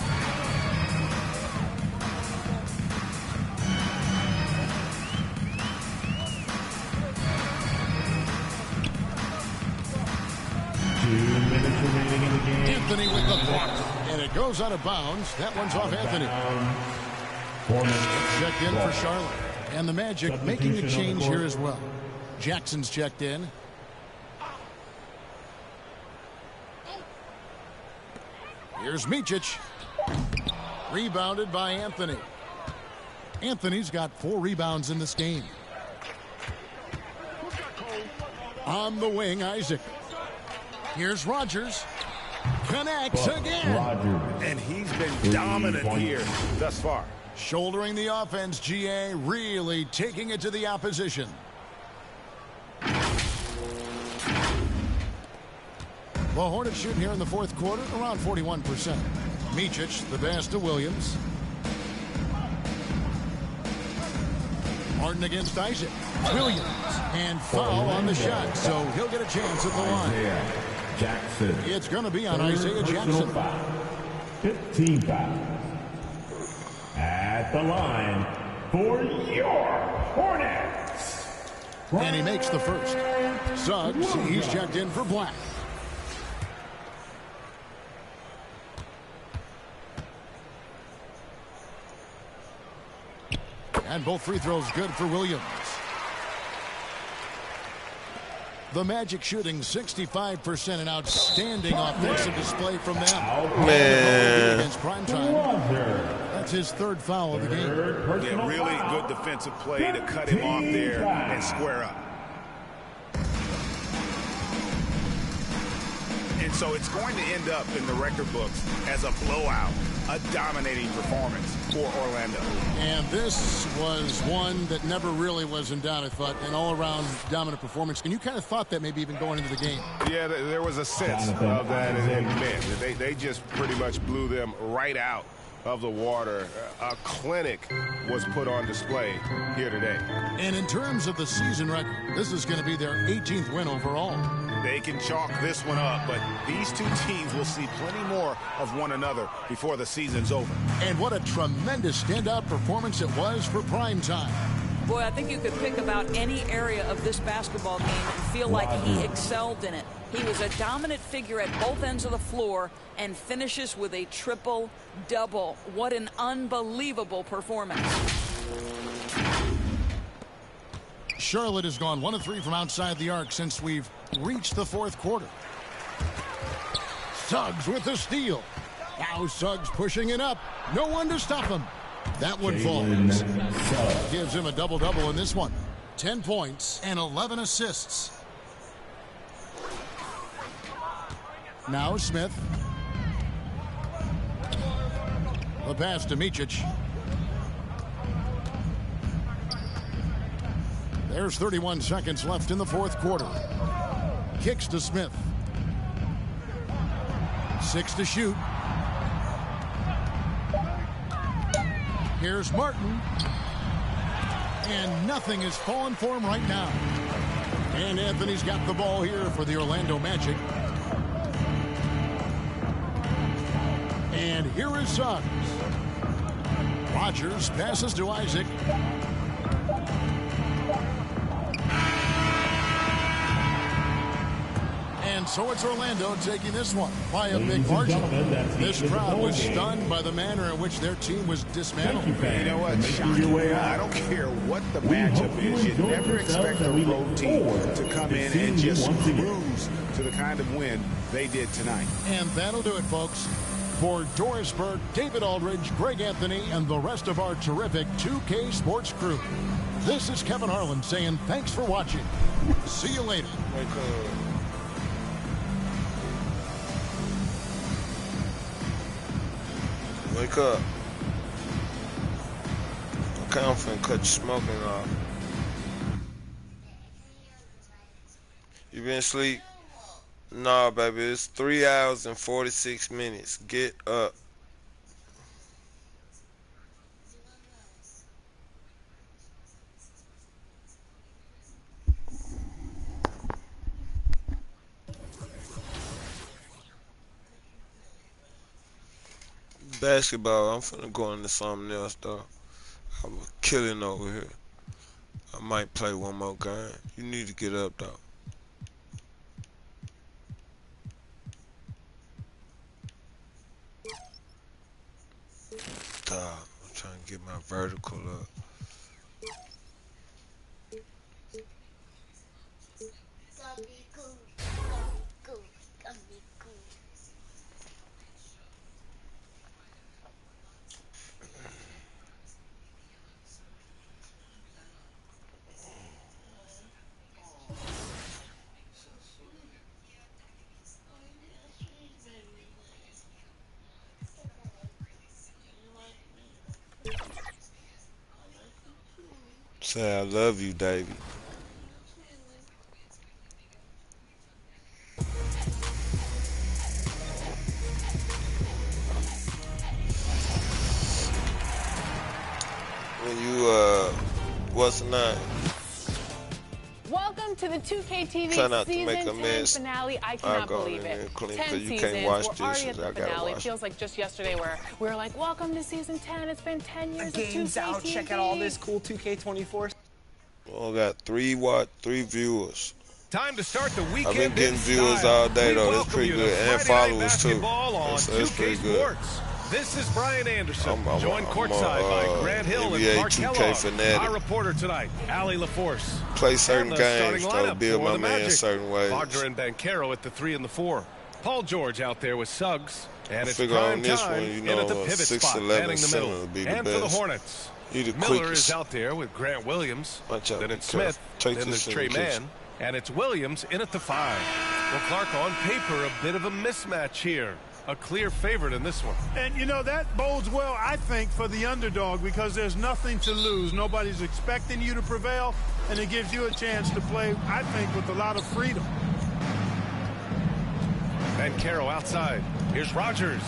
Anthony with the block. And it goes out of bounds. That one's off Anthony. Checked in for Charlotte. And the Magic making a change here as well. Jackson's checked in. Here's Micic. Rebounded by Anthony. Anthony's got 4 rebounds in this game. On the wing, Isaac. Here's Rogers. Connects again. And he's been dominant here thus far. Shouldering the offense, GA, really taking it to the opposition. The Hornets shooting here in the fourth quarter around 41%. Micic, the pass to Williams. Martin against Isaac. Williams. And foul on the shot, so he'll get a chance at the line. Jackson. It's going to be on Isaiah Jackson. 15 fouls. At the line for your Hornets. And he makes the first. Suggs, he's checked in for Black. And both free throws good for Williams. The Magic shooting 65%, an outstanding offensive display from them. Man. Against prime time. That's his 3rd foul of the game. Yeah, really good defensive play to cut him off there and square up. And so it's going to end up in the record books as a blowout, a dominating performance for Orlando. And this was one that never really was in doubt, I thought, an all-around dominant performance. And you kind of thought that maybe even going into the game. Yeah, there was a sense of that in men. They just pretty much blew them right out of the water. A clinic was put on display here today. And in terms of the season record, this is going to be their 18th win overall. They can chalk this one up, but these two teams will see plenty more of one another before the season's over. And what a tremendous standout performance it was for prime time. Boy, I think you could pick about any area of this basketball game and feel like he excelled in it. He was a dominant figure at both ends of the floor and finishes with a triple-double. What an unbelievable performance. Charlotte has gone 1 of 3 from outside the arc since we've reached the fourth quarter. Suggs with the steal. Now Suggs pushing it up. No one to stop him. That one falls. Gives him a double-double in this one. 10 points and 11 assists. Now Smith. The pass to Micic. There's 31 seconds left in the fourth quarter. Kicks to Smith. 6 to shoot. Here's Martin. And nothing is falling for him right now. And Anthony's got the ball here for the Orlando Magic. And here is Suggs. Rogers passes to Isaac. And so it's Orlando taking this one by a big margin. This crowd was stunned by the manner in which their team was dismantled. You know what? I don't care what the matchup is. You never expect a road team to come in and just cruise to the kind of win they did tonight. And that'll do it, folks. For Doris Burke, David Aldridge, Greg Anthony, and the rest of our terrific 2K Sports crew, this is Kevin Harlan saying thanks for watching. See you later. Wake up. Okay, I'm finna cut your smoking off. You been asleep? Nah, baby, it's 3 hours and 46 minutes. Get up. Basketball, I'm finna go into something else though. I'm killing over here. I might play one more game. You need to get up though. Stop. I'm trying to get my vertical up. Say I love you, Davey. When you what's the name? Welcome to the 2K TV Try not to season make a 10 mess. finale. I cannot believe it. 10 you seasons. can't watch We're this. already at the I gotta finale. It watch feels like just yesterday where we were like, welcome to season 10. It's been 10 years The game's of 2K out. TV. Check out all this cool 2K24. Well, I got 3 viewers. Time to start the weekend. I've been getting viewers all day though. That's pretty good, and followers too. That's pretty good. This is Brian Anderson, joined courtside by Grant Hill and NBA Mark 2K Kellogg. fanatic. Our reporter tonight, Ali LaForce. Play certain And the games, starting though, lineup build for my the man Magic. certain ways. Wagner and Banchero at the 3 and the 4. Paul George out there with Suggs. And I it's figure prime on this time one, you in know, at the pivot 6'11" spot, manning the center middle. would be the And for the best. Hornets, He the Miller quickest. is out there with Grant Williams. Watch out, Then be it's Smith. careful. Take Then this there's in Trey the kitchen. Mann. And it's Williams in at the 5. Well, Clark, on paper, a bit of a mismatch here. A clear favorite in this one. And, you know, that bodes well, I think, for the underdog because there's nothing to lose. Nobody's expecting you to prevail, and it gives you a chance to play, I think, with a lot of freedom. Banchero outside. Here's Rogers.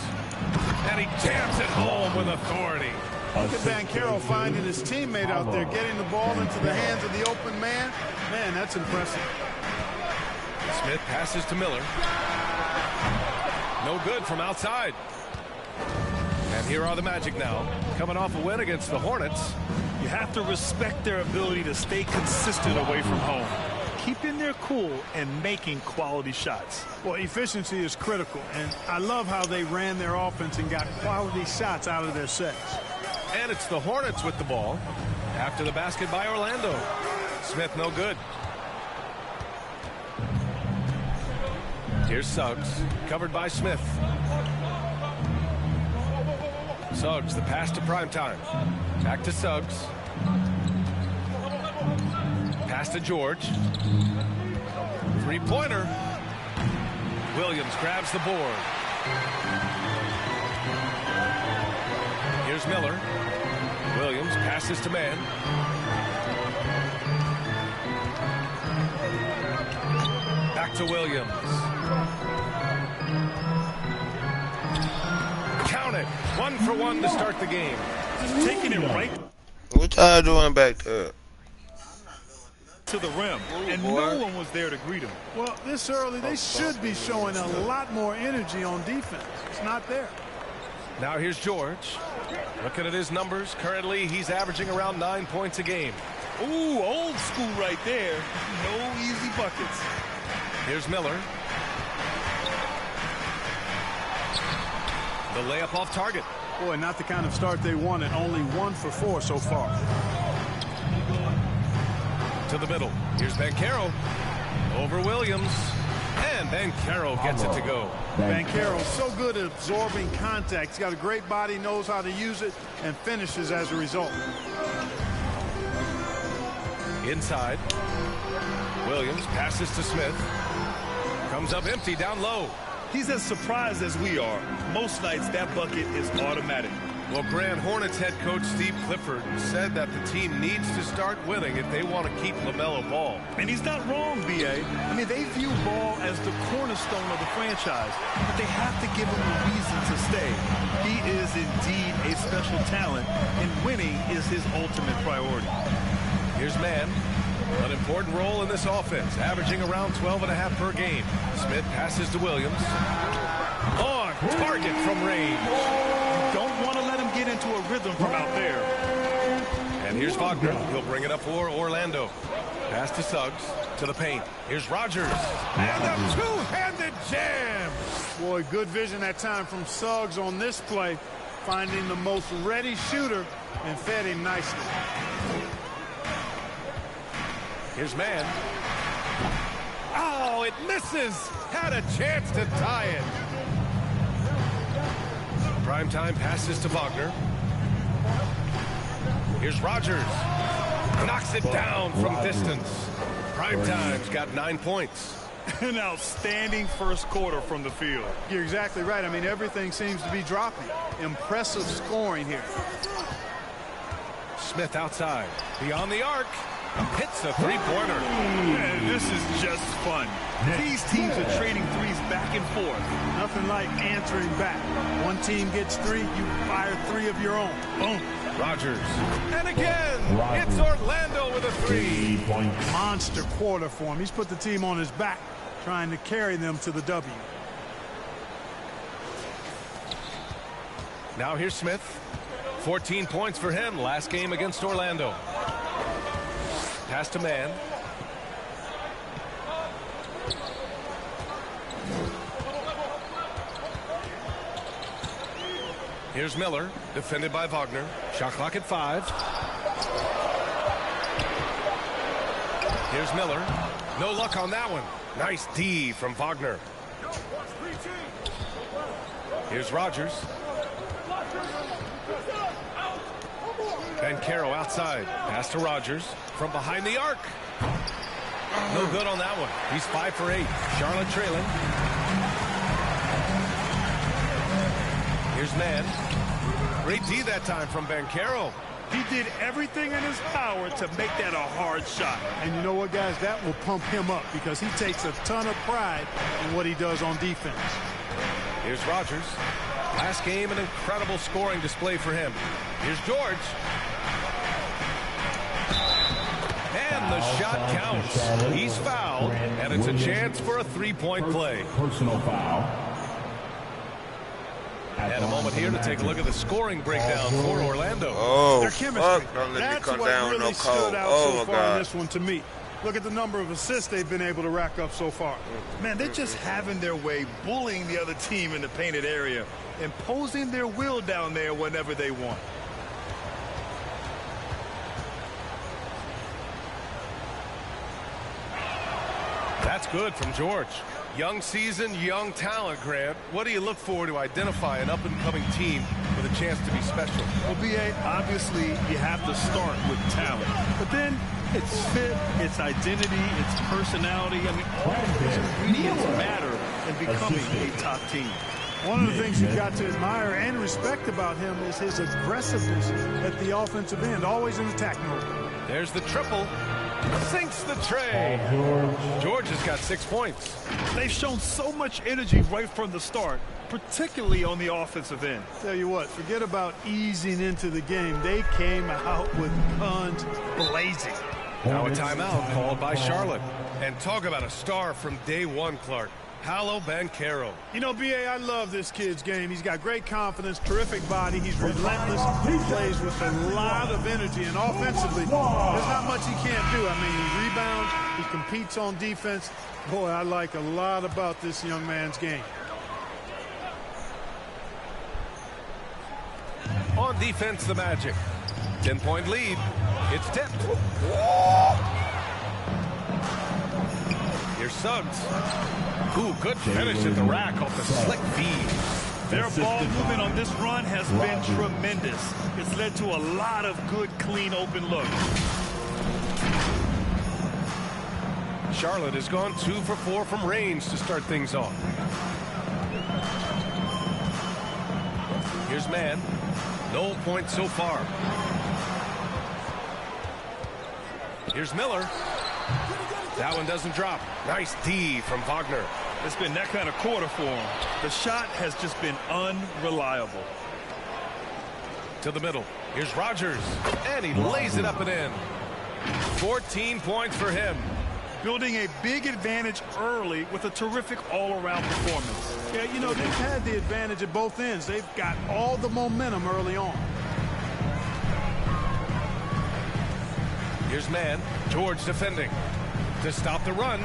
And he jams it home with authority. Look at Banchero finding his teammate out there, getting the ball into the hands of the open man. Man, that's impressive. Smith passes to Miller. No good from outside. And here are the Magic now, coming off a win against the Hornets. You have to respect their ability to stay consistent away from home, keeping their cool and making quality shots. Well, efficiency is critical, and I love how they ran their offense and got quality shots out of their sets. And it's the Hornets with the ball after the basket by Orlando. Smith no good. Here's Suggs, covered by Smith. Suggs, the pass to Primetime. Back to Suggs. Pass to George. Three-pointer. Williams grabs the board. Here's Miller. Williams passes to Mann. Back to Williams. Count it. 1 for 1 to start the game. Just taking it right What y'all doing back there? to the rim, and no one was there to greet him. Well, this early, they should be showing a lot more energy on defense. It's not there. Now here's George. Looking at his numbers, currently he's averaging around 9 points a game. Ooh, old school right there. No easy buckets. Here's Miller. The layup off target. Boy, not the kind of start they wanted. Only 1 for 4 so far. To the middle. Here's Banchero. Over Williams. And Banchero gets it to go. Banchero so good at absorbing contact. He's got a great body, knows how to use it, and finishes as a result. Inside. Williams passes to Smith. Comes up empty down low. He's as surprised as we are. Most nights that bucket is automatic. Well, Grand Hornets head coach Steve Clifford said that the team needs to start winning if they want to keep LaMelo Ball. And he's not wrong, B.A. I mean, they view Ball as the cornerstone of the franchise, but they have to give him a reason to stay. He is indeed a special talent, and winning is his ultimate priority. Here's Mann. An important role in this offense, averaging around 12.5 per game. Smith passes to Williams. On target from range. Don't want to let him get into a rhythm from out there. And here's Wagner. He'll bring it up for Orlando. Pass to Suggs. To the paint. Here's Rogers. And a two-handed jam. Boy, good vision that time from Suggs on this play. Finding the most ready shooter and fed him nicely. Here's Mann. Oh, it misses. Had a chance to tie it. Primetime passes to Wagner. Here's Rogers. Knocks it down from distance. Primetime's got 9 points. An outstanding first quarter from the field. You're exactly right. I mean, everything seems to be dropping. Impressive scoring here. Smith outside. Beyond the arc. Hits a three-pointer. And this is just fun. These teams are trading threes back and forth. Nothing like answering back. One team gets 3, you fire 3 of your own. Boom. Rogers. And again, it's Orlando with a 3. Monster quarter for him. He's put the team on his back, trying to carry them to the W. Now here's Smith. 14 points for him last game against Orlando. Pass to Mann. Here's Miller, defended by Wagner. Shot clock at 5. Here's Miller. No luck on that one. Nice D from Wagner. Here's Rogers. Banchero outside. Pass to Rogers. From behind the arc. No good on that one. He's 5 for 8. Charlotte trailing. Here's Mann. Great D that time from Banchero. He did everything in his power to make that a hard shot. And you know what, guys? That will pump him up because he takes a ton of pride in what he does on defense. Here's Rogers. Last game, an incredible scoring display for him. Here's George. And the shot counts. He's fouled, and it's a chance for a 3-point play. Personal foul. And a moment here to take a look at the scoring breakdown for Orlando. Oh, their chemistry. Don't let That's me come what down really no stood cold. out Oh, so my far God. in this one to me. Look at the number of assists they've been able to rack up so far. Man, they're just having their way, bullying the other team in the painted area, imposing their will down there whenever they want. That's good from George. Young season, young talent, Grant. What do you look for to identify an up-and-coming team with a chance to be special? Well, B.A., obviously you have to start with talent. But then it's fit, it's identity, it's personality. I mean, all of those ingredients matter in becoming a top team. One of the things you've got to admire and respect about him is his aggressiveness at the offensive end, always in attack mode. There's the triple. Sinks the tray. George has got 6 points. They've shown so much energy right from the start, particularly on the offensive end. Tell you what, forget about easing into the game. They came out with guns blazing. Now a timeout called by Charlotte. And talk about a star from day one, Clark. Paolo Banchero. You know, B.A., I love this kid's game. He's got great confidence, terrific body. He's relentless. He plays with a lot of energy. And offensively, there's not much he can't do. I mean, he rebounds. He competes on defense. Boy, I like a lot about this young man's game. On defense, the Magic. 10-point lead. It's tipped. Here's Suggs. Ooh, good finish at the rack off the slick feed. Their ball movement on this run has been tremendous. It's led to a lot of good, clean, open looks. Charlotte has gone 2 for 4 from range to start things off. Here's Mann. No points so far. Here's Miller. That one doesn't drop. Nice D from Wagner. It's been that kind of quarter for him. The shot has just been unreliable. To the middle. Here's Rogers. And he lays it up and in. 14 points for him. Building a big advantage early with a terrific all-around performance. Yeah, you know, they've had the advantage at both ends. They've got all the momentum early on. Here's Mann. George defending. To stop the run.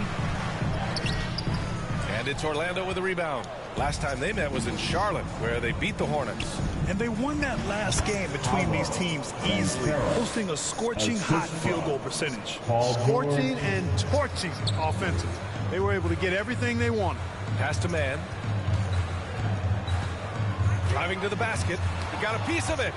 And it's Orlando with a rebound. Last time they met was in Charlotte, where they beat the Hornets. And they won that last game between these teams easily, posting a scorching hot field goal percentage. Scorching and torching offensive. They were able to get everything they wanted. Pass to Mann. Driving to the basket. He got a piece of it.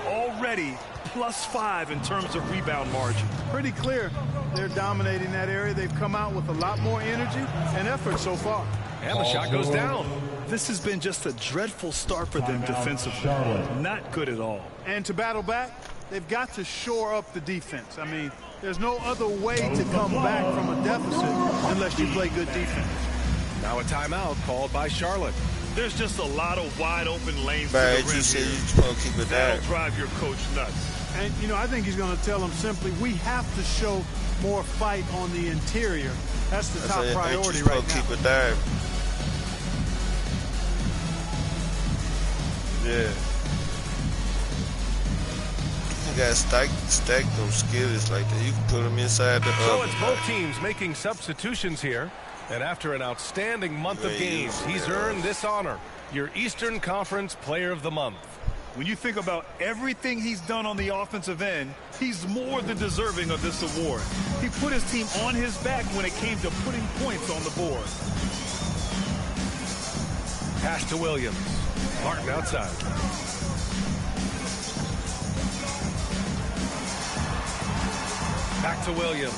Already +5 in terms of rebound margin. Pretty clear they're dominating that area. They've come out with a lot more energy and effort so far. And the shot goes down. This has been just a dreadful start for them defensively. Not good at all. And to battle back, they've got to shore up the defense. I mean, there's no other way to come back from a deficit unless you play good defense. Now a timeout called by Charlotte. There's just a lot of wide open lanes Man, to the rim you said here. you're supposed to keep it That'll down. drive your coach nuts. And, you know, I think he's going to tell them simply, we have to show more fight on the interior. That's the top priority right now. Keep it down. Yeah. You got stack those skills like that. You can put them inside the So oven. it's both teams making substitutions here. And after an outstanding month of games, he's earned this honor, your Eastern Conference Player of the Month. When you think about everything he's done on the offensive end, he's more than deserving of this award. He put his team on his back when it came to putting points on the board. Pass to Williams. Martin outside. Back to Williams.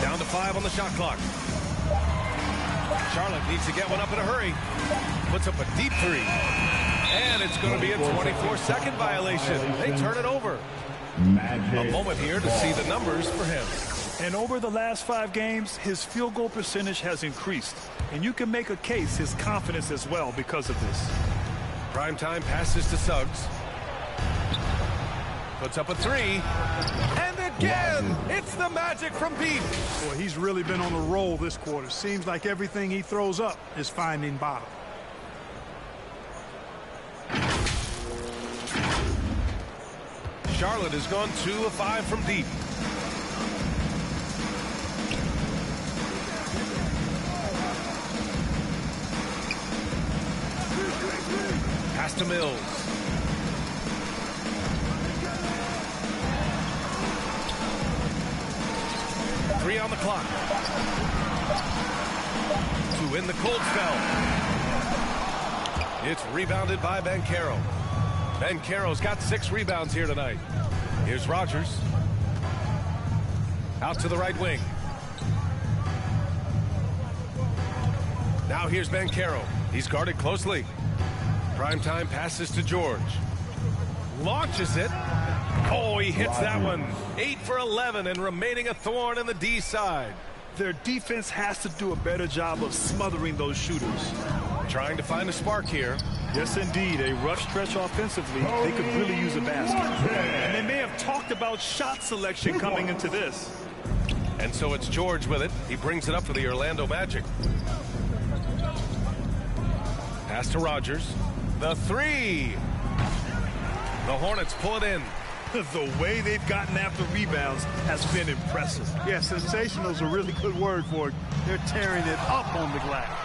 Down to 5 on the shot clock. Charlotte needs to get one up in a hurry. Puts up a deep 3. And it's going to be a 24-second violation. They turn it over. A moment here to see the numbers for him. And over the last 5 games, his field goal percentage has increased. And you can make a case his confidence as well because of this. Primetime passes to Suggs. Puts up a 3. And again, it's the Magic from deep. Boy, he's really been on a roll this quarter. Seems like everything he throws up is finding bottom. Charlotte has gone 2 of 5 from deep. Pass to Mills. Three on the clock. To win the cold spell. It's rebounded by Banchero. Banchero's got 6 rebounds here tonight. Here's Rogers. Out to the right wing. Now here's Banchero. He's guarded closely. Primetime passes to George. Launches it. Oh, he hits that one. 8 for 11 and remaining a thorn in the D side. Their defense has to do a better job of smothering those shooters. Trying to find a spark here. Yes, indeed. A rough stretch offensively. They could really use a basket. And they may have talked about shot selection coming into this. And so it's George with it. He brings it up for the Orlando Magic. Pass to Rogers. The three. The Hornets pull it in. The way they've gotten after rebounds has been impressive. Yeah, sensational is a really good word for it. They're tearing it up on the glass.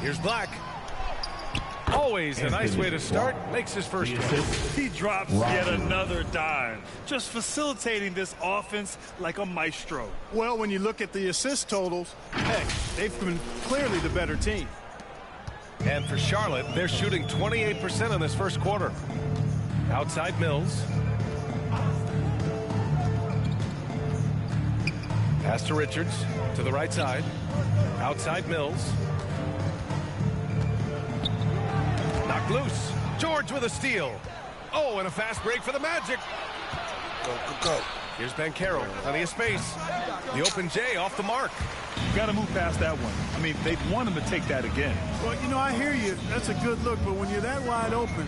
Here's Black. Always a nice way to start. Makes his first one. He drops yet another dime. Just facilitating this offense like a maestro. Well, when you look at the assist totals, hey, they've been clearly the better team. And for Charlotte, they're shooting 28% in this first quarter. Outside Mills. Pass to Richards to the right side. Outside Mills. Knocked loose. George with a steal. Oh, and a fast break for the Magic. Go, go, go. Here's Banchero. Plenty of space. The open J off the mark. You got to move past that one. I mean, they'd want him to take that again. Well, you know, I hear you. That's a good look, but when you're that wide open,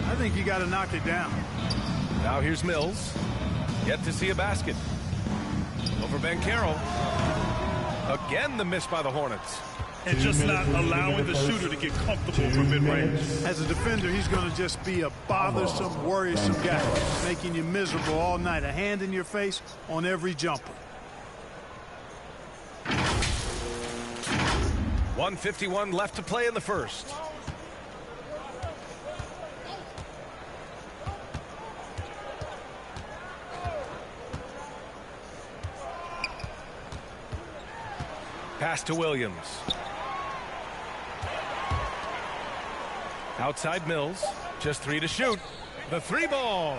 I think you got to knock it down. Now here's Mills. Yet to see a basket. Over Banchero. Again, the miss by the Hornets. And just not allowing the shooter to get comfortable from mid-range. As a defender, he's going to just be a bothersome, worrisome guy, making you miserable all night. A hand in your face on every jumper. 1:51 left to play in the first. Pass to Williams. Outside Mills. Just 3 to shoot. The 3 ball.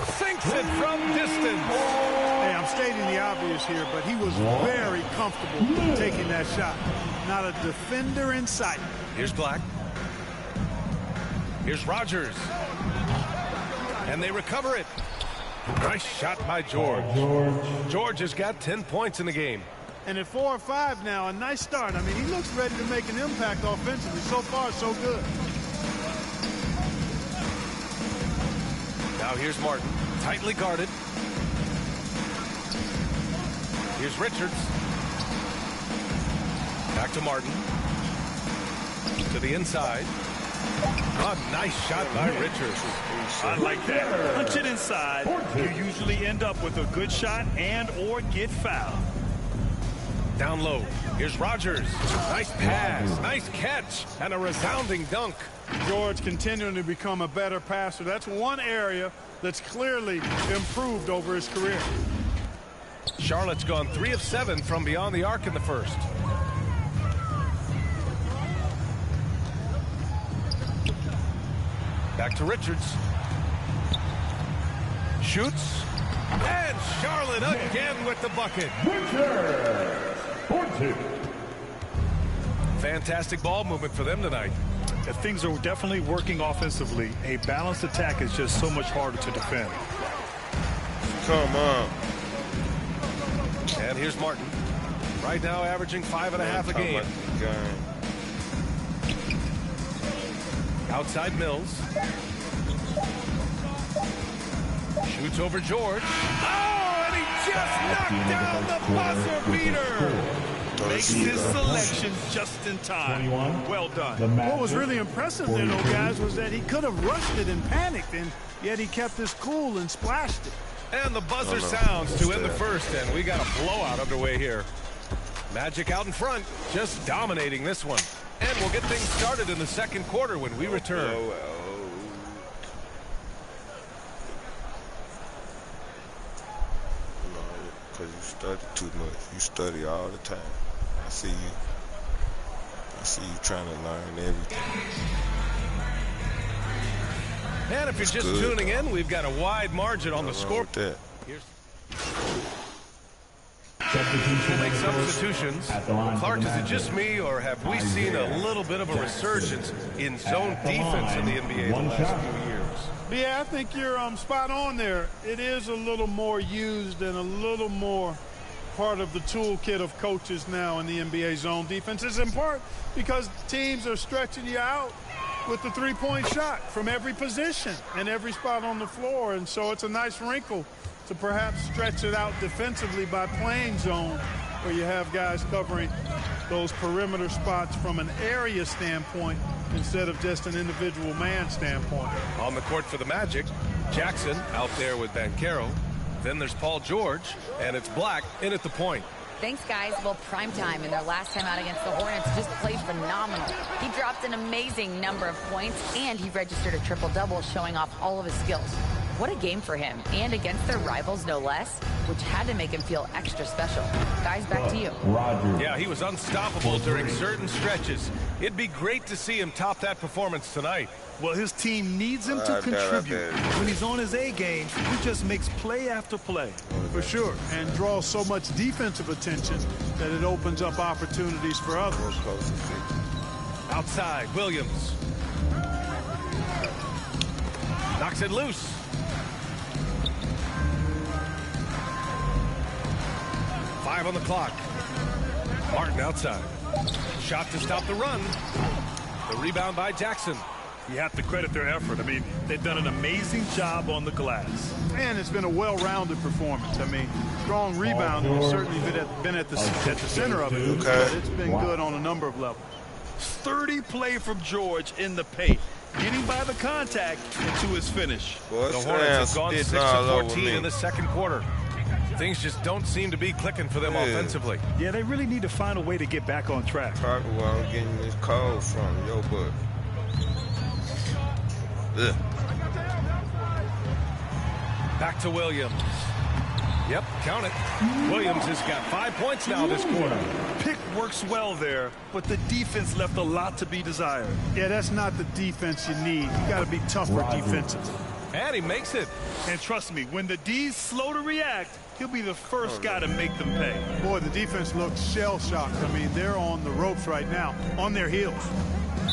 Sinks it from distance. Hey, I'm stating the obvious here, but he was very comfortable taking that shot. Not a defender in sight. Here's Black. Here's Rogers. And they recover it. Nice shot by George. George has got 10 points in the game. And at 4 or 5 now, a nice start. I mean, he looks ready to make an impact offensively. So far, so good. Now here's Martin, tightly guarded. Here's Richards. Back to Martin. To the inside. A nice shot by Richards. I like that. Punch it inside. You usually end up with a good shot and or get fouled. Down low. Here's Rogers. Nice pass. Nice catch. And a resounding dunk. George continuing to become a better passer. That's one area that's clearly improved over his career. Charlotte's gone 3 of 7 from beyond the arc in the first. Back to Richards. Shoots. And Charlotte again with the bucket. Fantastic ball movement for them tonight. Things are definitely working offensively. A balanced attack is just so much harder to defend. Come on. And here's Martin. Right now averaging 5.5 a game. Outside Mills. Shoots over George. Oh, and he just knocked down the buzzer beater. makes his selection just in time. Well done. What was really impressive there, though, guys, was that he could have rushed it and panicked, and yet he kept his cool and splashed it. And the buzzer sounds to end the first, and we got a blowout underway here. Magic out in front, just dominating this one. And we'll get things started in the second quarter when we return. Because you study too much. You study all the time. I see you. I see you trying to learn everything. And if you're just tuning in, we've got a wide margin on the score. We'll make substitutions. Clark, is it just me, or have we seen a little bit of a resurgence in zone defense in the NBA the last few years? Yeah, I think you're spot on there. It is a little more used and a little more part of the toolkit of coaches now in the NBA zone defense. It's in part because teams are stretching you out with the three-point shot from every position and every spot on the floor. And so it's a nice wrinkle to perhaps stretch it out defensively by playing zone, where you have guys covering those perimeter spots from an area standpoint instead of just an individual man standpoint. On the court for the Magic, Jackson out there with Banchero. Then there's Paul George, and it's Black in at the point. Thanks, guys. Well, primetime in their last time out against the Hornets just played phenomenal. He dropped an amazing number of points, and he registered a triple-double, showing off all of his skills. What a game for him, and against their rivals, no less, which had to make him feel extra special. Guys, back to you. Yeah, he was unstoppable during certain stretches. It'd be great to see him top that performance tonight. Well, his team needs him to contribute. When he's on his A game, he just makes play after play. For sure, and draws so much defensive attention that it opens up opportunities for others. Outside, Williams. Knocks it loose. Five on the clock. Martin outside. Shot to stop the run. The rebound by Jackson. You have to credit their effort. I mean, they've done an amazing job on the glass. And it's been a well-rounded performance. I mean, strong rebounding has certainly been at the center of it. But it's been good on a number of levels. 30 play from George in the paint, getting by the contact and to his finish. The Hornets have gone 6 of 14 in the second quarter. Things just don't seem to be clicking for them offensively. Yeah, they really need to find a way to get back on track. Probably where I'm getting this call from, yo, but. Back to Williams. Yep, count it. Williams has got 5 points now this quarter. Pick works well there, but the defense left a lot to be desired. Yeah, that's not the defense you need. You got to be tougher defensively. And he makes it. And trust me, when the D's slow to react, he'll be the first guy to make them pay. Boy, the defense looks shell-shocked. I mean, they're on the ropes right now, on their heels.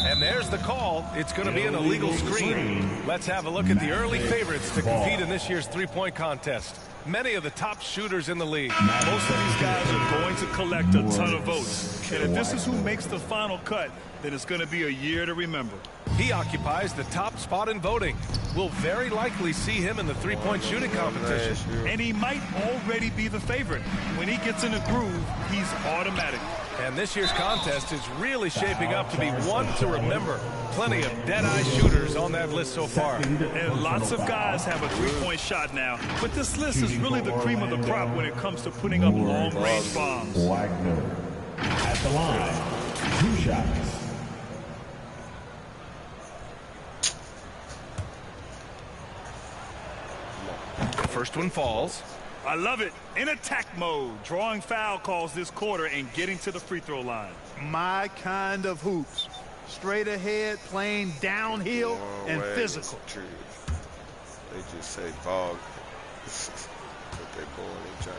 And there's the call. It's going to be an illegal screen. Let's have a look at the early favorites to compete in this year's three-point contest. Many of the top shooters in the league. Most of these guys are going to collect a ton of votes. And if this is who makes the final cut, then it's going to be a year to remember. He occupies the top spot in voting. We'll very likely see him in the three-point shooting competition. And he might already be the favorite. When he gets in a groove, he's automatic. And this year's contest is really shaping up to be one to remember. Plenty of dead-eye shooters on that list so far. And lots of guys have a three-point shot now. But this list is really the cream of the crop when it comes to putting up long-range bombs. At the line, 2 shots. The first one falls. I love it. In attack mode, drawing foul calls this quarter and getting to the free throw line. My kind of hoops. Straight ahead, playing downhill, and physical. They just say ball. But they boy, they trying.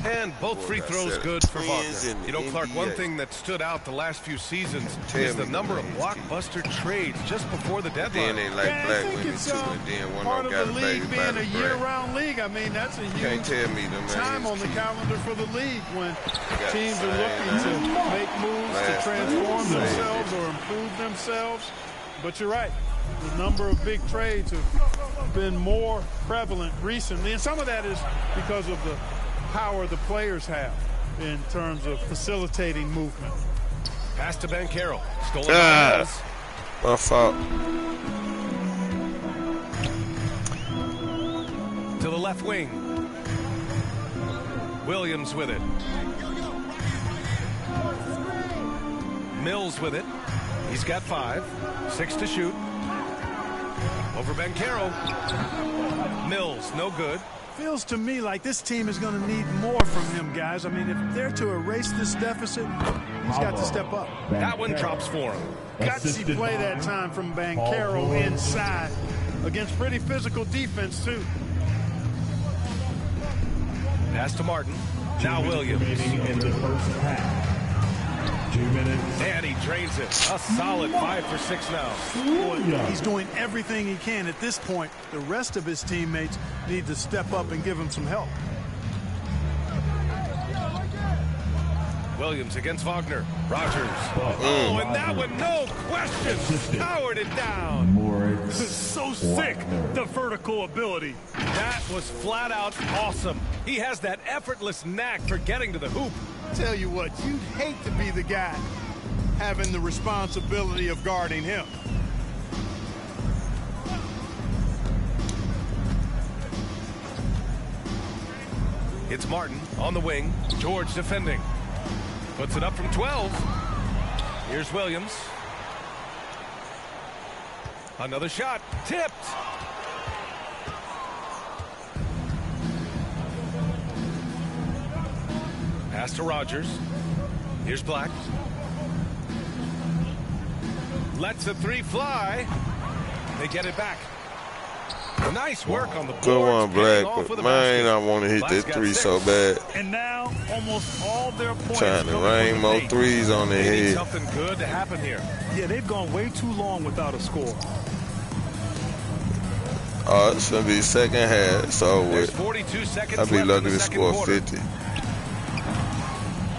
And both free throws good for Wagner. You know, Clark, one thing that stood out the last few seasons is the number of blockbuster trades just before the deadline. Then they like black women too, and then one part of of them the got a league baby being by a the year-round league. I mean, that's a huge time on the calendar for the league when teams are looking to make moves to transform themselves or improve themselves. But you're right. The number of big trades have been more prevalent recently, and some of that is because of the power the players have in terms of facilitating movement. Pass to Banchero. Stolen by Mills. My fault. To the left wing. Williams with it. Mills with it. He's got 5. 6 to shoot. Over Banchero. Mills, no good. Feels to me like this team is going to need more from him, guys. I mean, if they're to erase this deficit, he's got to step up. That one drops for him. Gutsy play that time from Banchero inside against pretty physical defense, too. Pass to Martin. Now Williams. In the first half. 2 minutes. And he drains it. A solid 5 for 6 now. Boy, he's doing everything he can at this point. The rest of his teammates need to step up and give him some help. Williams against Wagner. Rogers. Oh, and that one, no question. Powered it down. So sick, the vertical ability. That was flat out awesome. He has that effortless knack for getting to the hoop. Tell you what, you'd hate to be the guy having the responsibility of guarding him. It's Martin on the wing. George defending. Puts it up from 12. Here's Williams. Another shot. Tipped. Pass to Rogers. Here's Black. Lets the 3 fly. They get it back. Nice work on the board. Good one, Black. But man, I want to hit that 3 so bad. And now almost all their points trying to rain more 3s on their head. Something good to happen here. Yeah, they've gone way too long without a score. Oh, it's gonna be second half. So There's 42 seconds I'll be left lucky in the to score quarter. 50.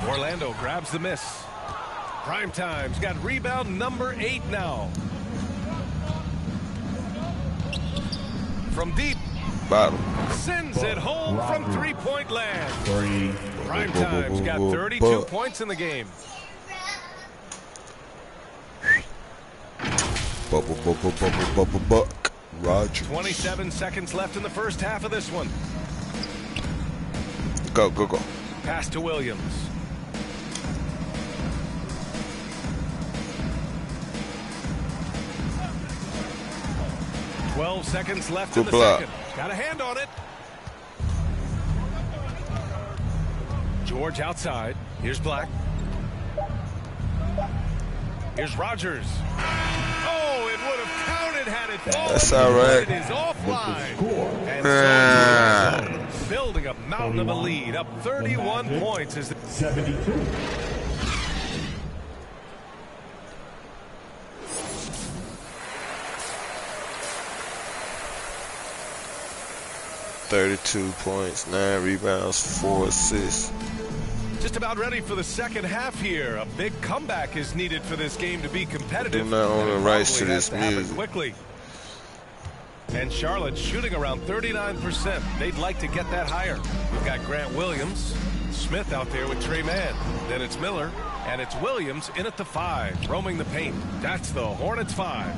Orlando grabs the miss. Prime Time's got rebound number 8 now. From deep. Bottom. Sends it home from 3-point land. Prime Time's got 32 points in the game. Buck. Roger. 27 seconds left in the first half of this one. Go. Pass to Williams. Twelve seconds left in the second. Got a hand on it. George outside. Here's Black. Here's Rogers. Oh, it would have counted had it fallen. That's all right. It is offline. And so building a mountain of a lead, up 31 points. Is 72. $32 points, 9 rebounds, 4 assists. Just about ready for the second half here. A big comeback is needed for this game to be competitive. Do not own the rights to this music. Quickly. And Charlotte shooting around 39%. They'd like to get that higher. We've got Grant Williams, Smith out there with Trey Mann. Then it's Miller, and it's Williams in at the 5, roaming the paint. That's the Hornets 5.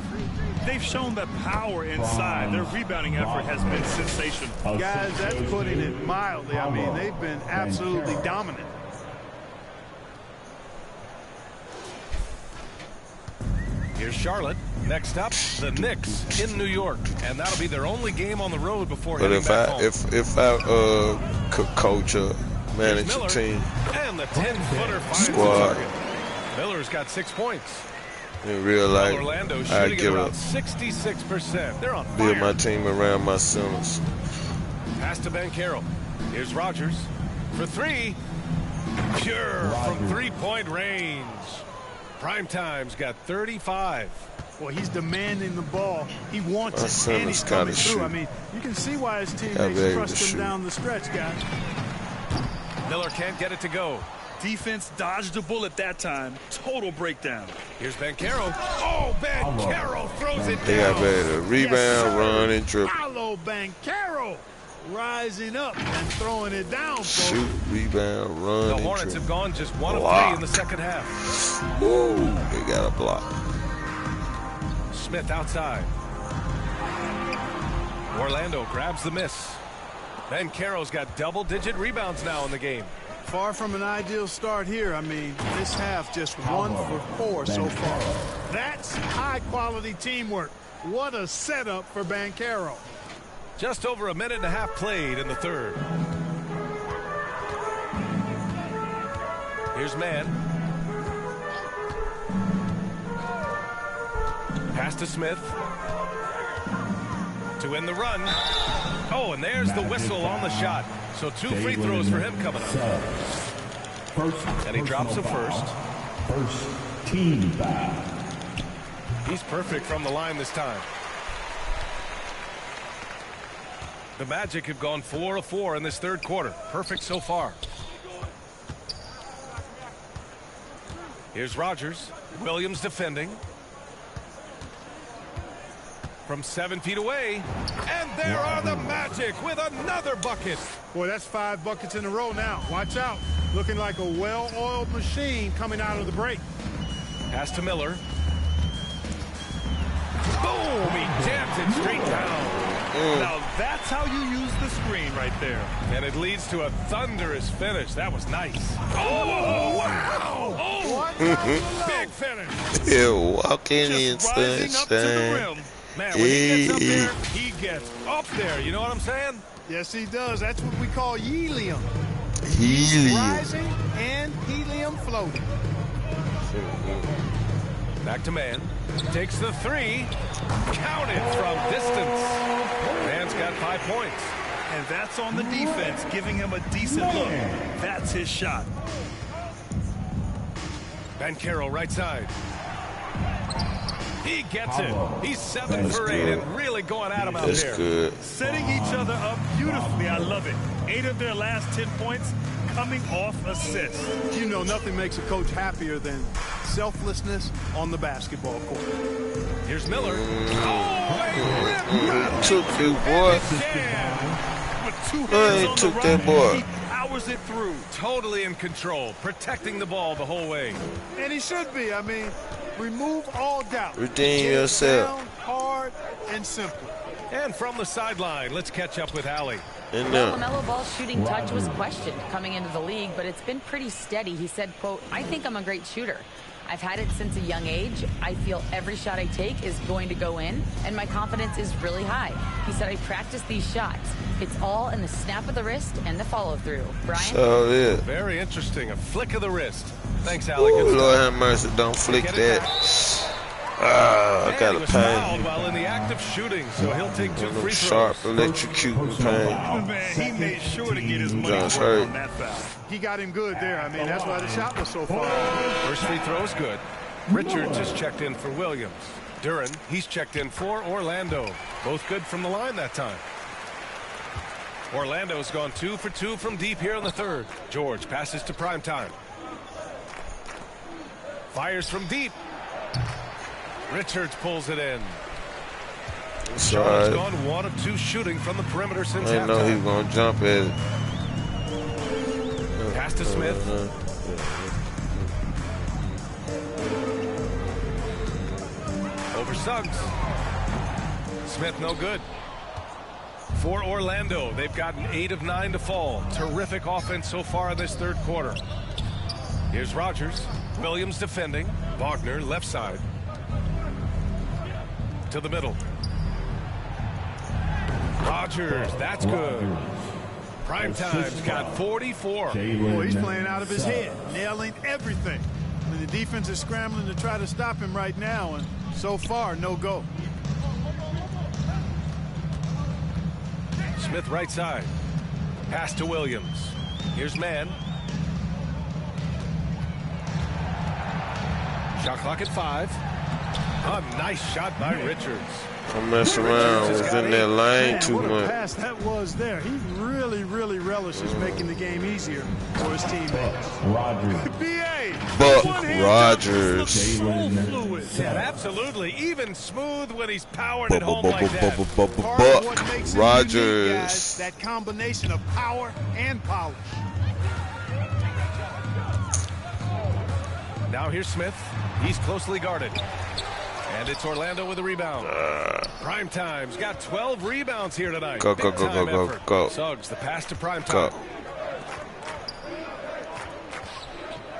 They've shown that power inside. Their rebounding effort has been sensational. Guys, that's putting it mildly. I mean, they've been absolutely dominant. Here's Charlotte. Next up, the Knicks in New York, and that'll be their only game on the road before heading back home. If I could coach or manage a team, and the 10-footer finds the squad, target. Miller's got 6 points. in real life, Orlando I shooting give at around up. 66%. They're on Build fire. my team around my centers. Pass to Banchero. Here's Rogers for 3. Pure from 3-point range. Prime Time's got 35. Well, he's demanding the ball. He wants My it, son and is he's coming kinda through. shoot. I mean, you can see why his Gotta be teammates able trust to him shoot. down the stretch, guys. Miller can't get it to go. Defense dodged a bullet that time. Total breakdown. Here's Banchero. Oh, Banchero throws it They got down. better rebound, Yes, sir. run, and dribble. Follow Banchero. rising up and throwing it down, folks. Shoot, rebound, run. The Hornets have gone just 1 of 3 in the second half. Woo, they got a block. Smith outside. Orlando grabs the miss. Banchero's got double-digit rebounds now in the game. Far from an ideal start here. I mean, this half just 1 for 4 so far. That's high-quality teamwork. What a setup for Banchero. Just over a minute and a half played in the third. Here's Mann. Pass to Smith. To win the run. Oh, and there's the whistle on the shot. So 2 free throws for him coming up. And he drops a first. First team foul. He's perfect from the line this time. The Magic have gone 4 of 4 in this third quarter. Perfect so far. Here's Rogers. Williams defending. From 7 feet away. And there are the Magic with another bucket. Boy, that's 5 buckets in a row now. Watch out. Looking like a well-oiled machine coming out of the break. Pass to Miller. Boom! He jams it straight down. Now that's how you use the screen right there. And it leads to a thunderous finish. That was nice. Oh, wow! Oh, big finish. Yeah, walking in Just rising up to the sunshine. rim. Man, when he gets up there, he gets up there. You know what I'm saying? Yes, he does. That's what we call helium. Helium. Rising and helium floating. Back to Mann. Takes the 3. Counted from distance. Mann's got 5 points. And that's on the defense, giving him a decent look. That's his shot. Banchero right side. He gets it. He's 7 for 8 and really going at him out That's there. good. Setting each other up beautifully. I love it. 8 of their last 10 points coming off assists. You know, nothing makes a coach happier than selflessness on the basketball court. Here's Miller. Took you, boy. With 2 I hands ain't on took the that run, boy. he powers it through. Totally in control, protecting the ball the whole way. And he should be. I mean, remove all doubt. Redeem Get yourself. down, hard and simple. And from the sideline, let's catch up with Allie. Well, LaMelo Ball's shooting touch was questioned coming into the league, but it's been pretty steady. He said, quote, "I think I'm a great shooter. I've had it since a young age. I feel every shot I take is going to go in, and my confidence is really high." He said, "I practice these shots. It's all in the snap of the wrist and the follow-through." Brian? So yeah. Very interesting. A flick of the wrist. Thanks, Allie. Ooh, Good Lord stuff. have mercy, don't flick Get it that. back. Ah, I And got he a was fouled pain. while in the act of shooting, so he'll take 2 free Sharp, throws. electrocuting pain. Man, he made sure to get his money John's worth hurt. on that foul. He got him good there. I mean, that's why the shot was so far. First free throw is good. Richard just checked in for Williams. Duran, he's checked in for Orlando. Both good from the line that time. Orlando's gone 2 for 2 from deep here in the third. George passes to Primetime. Fires from deep. Richards pulls it in. Shaw's Sorry. gone 1 of 2 shooting from the perimeter since I didn't know he was halftime. going to jump at it. Pass to Smith. Over Suggs. Smith no good. For Orlando, they've gotten 8 of 9 to fall. Terrific offense so far in this third quarter. Here's Rogers. Williams defending. Wagner left side. To the middle. Rogers, that's good. Primetime's got 44. Boy, he's playing out of his head, nailing everything. I mean, the defense is scrambling to try to stop him right now, and so far, no go. Smith right side. Pass to Williams. Here's Mann. Shot clock at 5. A nice shot by Richards. Don't mess around. Was in that lane too what a much. pass that was there. He really, really relishes making the game easier for his teammates. Buck Rogers. Yeah, absolutely. Even smooth when he's powered at home like that. Buck Rogers. That combination of power and polish. Now here's Smith. He's closely guarded. And it's Orlando with a rebound. Prime Time's got 12 rebounds here tonight. Go. Suggs, the pass to Prime Time.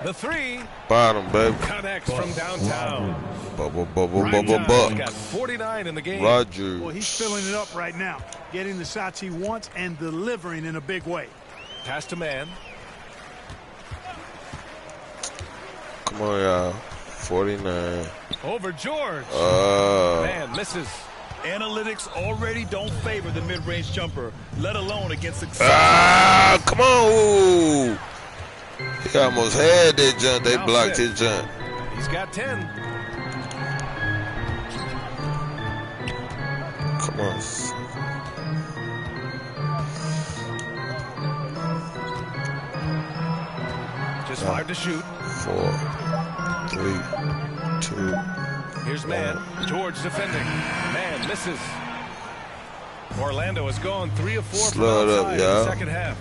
The three. Bottom, baby. Connects from downtown. Buck. Got 49 in the game. Rogers. Well, he's filling it up right now. Getting the shots he wants and delivering in a big way. Pass to man. Come on, y'all. 49. Over George. Man misses. Analytics already don't favor the mid-range jumper, let alone against success. Come on. He almost had that jump. They blocked his jump. He's got 10. Come on. Just 5 to shoot. 4, 3, 2. Here's man. George defending. Man misses. Orlando has gone 3 of 4 Slow from up, outside in the y'all. second half.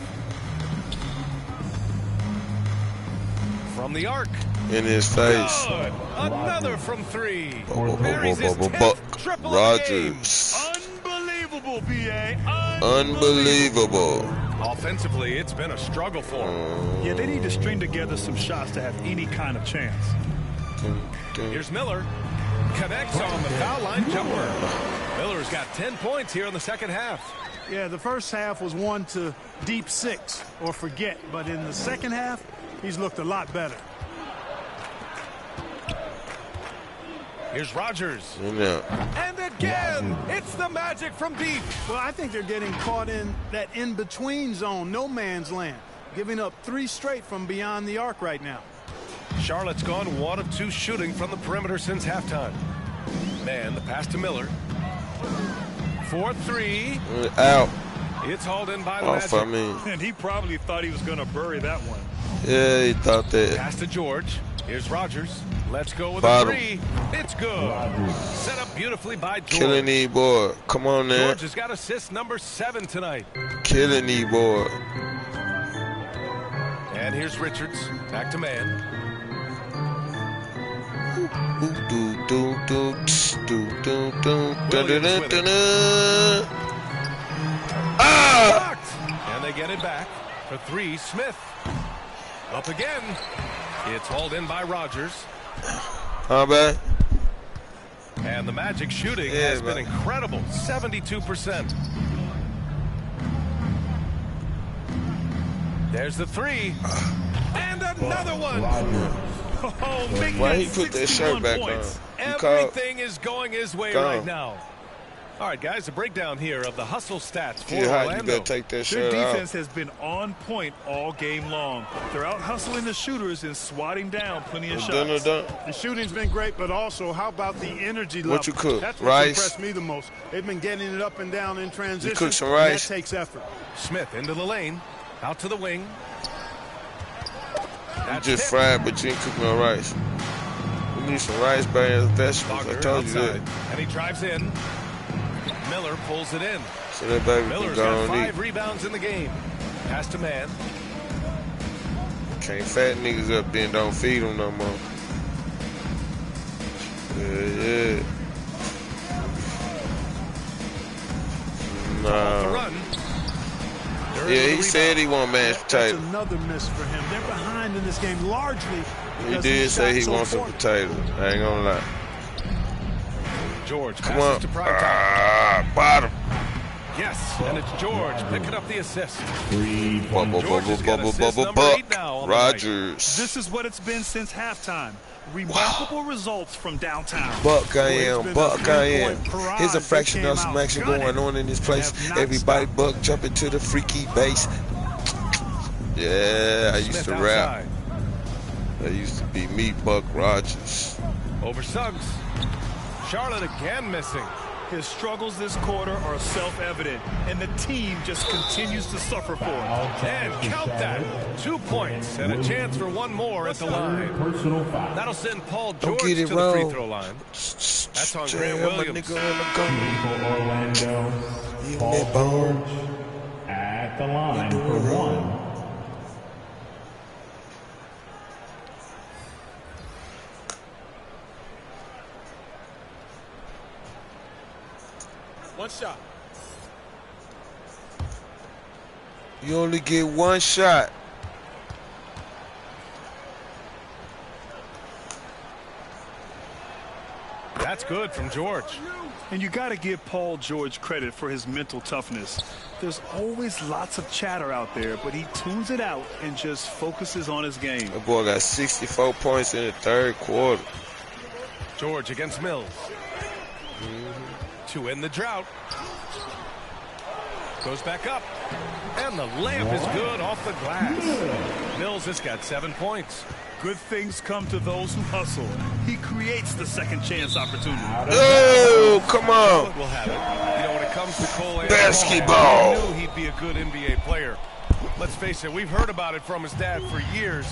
From the arc. In his face. Good. Another from 3. Buck Rogers. Unbelievable, BA. Unbelievable. Offensively, it's been a struggle for him. Yeah, they need to string together some shots to have any kind of chance. Here's Miller. Connects on the foul line jumper. Miller's got 10 points here in the second half. Yeah, the first half was one to deep 6 or forget, but in the second half, he's looked a lot better. Here's Rogers. Yeah. And again, it's the Magic from deep. Well, I think they're getting caught in that in-between zone, no man's land, giving up 3 straight from beyond the arc right now. Charlotte's gone 1 of 2 shooting from the perimeter since halftime. Man, the pass to Miller. 4-3. Out. It's hauled in by the Off, Magic. And he probably thought he was going to bury that one. Yeah, he thought that. Pass to George. Here's Rogers. Let's go with Bottom. a 3. It's good. Set up beautifully by George. Killing E boy. Come on now. George has got assist number 7 tonight. Killing E boy. And here's Richards. Back to man. And they get it back for 3. Smith. Up again. It's hauled in by Rogers. How bad? And the Magic shooting has been incredible. 72%. There's the 3. And another one. Oh, big. Why he put that shirt back on? Everything is going his way right now. All right, guys, a breakdown here of the hustle stats for Orlando. You better take that shirt Their off. defense has been on point all game long. They're out hustling the shooters and swatting down plenty of shots. The shooting's been great, but also how about the energy level? What you cook? That's what Rice? impressed me the most. They've been getting it up and down in transition. You cook some and rice? That takes effort. Smith into the lane, out to the wing. You just fried, but you ain't cooking no rice. We need some rice, berries, vegetables. I told you that. And he drives in. Miller pulls it in. So that baby Miller's can go got and 5 rebounds in the game. Pass to man. Can't fat niggas up there and don't feed them no more. Yeah. Nah. Yeah, he said he want mashed That's potatoes. another miss for him. They're behind in this game largely. He did say he wants some potatoes. I ain't gonna lie. George Come passes on. to Prime Time. Bottom. Yes, and it's George picking up the assist. Rogers. This is what it's been since halftime. Remarkable results from downtown. Buck I am. Here's a fraction of some action going on in this place. Everybody buck jumping to the freaky bass. Yeah, I used to rap. That used to be me, Buck Rogers. Over Suggs. Charlotte again missing. His struggles this quarter are self-evident, and the team just continues to suffer for it. And count that. 2 points and a chance for one more at the line. That'll send Paul George to the free throw line. That's on Grant Williams. Orlando, Paul George at the line for one. One shot. You only get one shot. That's good from George. And you got to give Paul George credit for his mental toughness. There's always lots of chatter out there, but he tunes it out and just focuses on his game. The boy got 64 points in the third quarter. George against Mills. To end the drought. Goes back up. And the layup is good off the glass. Mills has got 7 points. Good things come to those who hustle. He creates the second chance opportunity. Oh, come on. We'll have it. You know, when it comes to Cole basketball, I knew he'd be a good NBA player. Let's face it, we've heard about it from his dad for years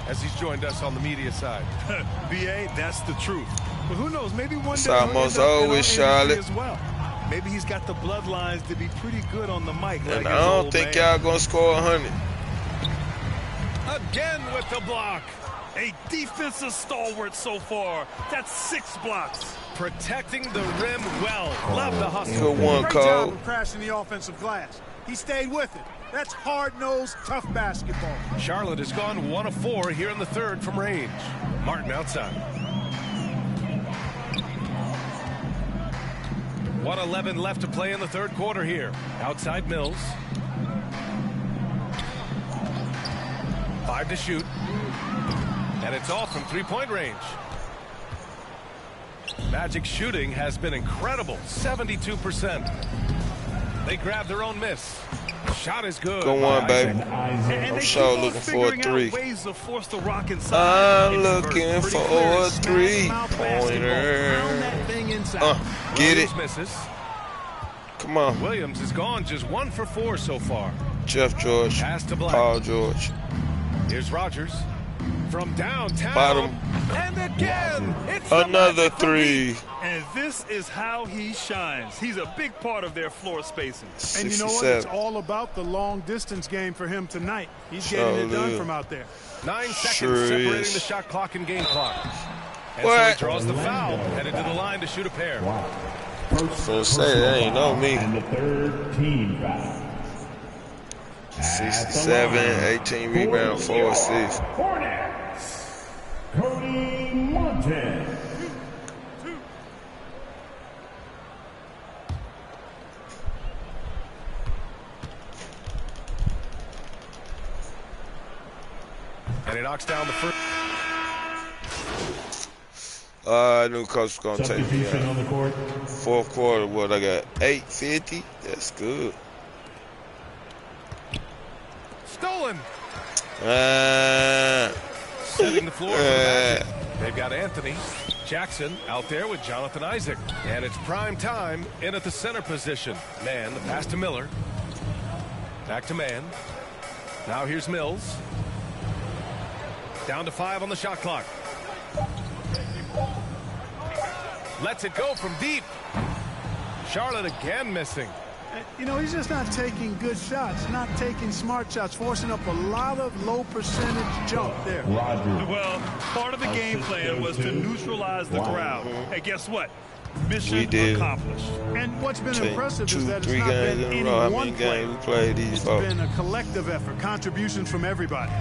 as he's joined us on the media side. B.A., that's the truth. But who knows, maybe one day it's almost always Charlotte. As well. Maybe he's got the bloodlines to be pretty good on the mic. And I don't think y'all gonna score 100. Again with the block. A defensive stalwart so far. That's 6 blocks. Protecting the rim well. Love the hustle. Good one, Great Cole. job of crashing the offensive glass. He stayed with it. That's hard-nosed, tough basketball. Charlotte has gone 1 of 4 here in the third from range. Martin outside. 1:11 left to play in the third quarter here. Outside Mills. 5 to shoot. And it's off from three-point range. Magic shooting has been incredible. 72%. They grab their own miss. Shot is good. Go on, baby. I'm sure looking for a 3. I'm looking for a 3-pointer. Get it. Misses. Come on. Williams is gone just 1 for 4 so far. Jeff George. Pass to Black. Paul George. Here's Rogers. From downtown. Bottom. And again. It's another 3. And this is how he shines. He's a big part of their floor spacing. 67. And you know what? It's all about the long-distance game for him tonight. He's getting it done from out there. 9 seconds Sure separating is. the shot clock and game clock. And What? so he draws the foul, headed to the line to shoot a pair. So say that ain't no me. And the third team foul. 67, 18 rebound, 4 assists. Hornets, Cody Montes. And he knocks down the first. I knew coach was gonna take me Substitution on the court. Fourth quarter, what I got? 850. That's good. Stolen. Uh, Setting the floor for the Magic. They've got Anthony Jackson out there with Jonathan Isaac. And it's prime time in at the center position. Man, the pass to Miller. Back to man. Now here's Mills. Down to 5 on the shot clock. Lets it go from deep. Charlotte again missing. You know, he's just not taking good shots, not taking smart shots, forcing up a lot of low percentage jump there. Well, part of the game plan was to neutralize the crowd. And guess what? Mission accomplished. And what's been impressive is that it's 3 not games been in a any row. How one many player. games we played these It's folks? been a collective effort, contributions from everybody.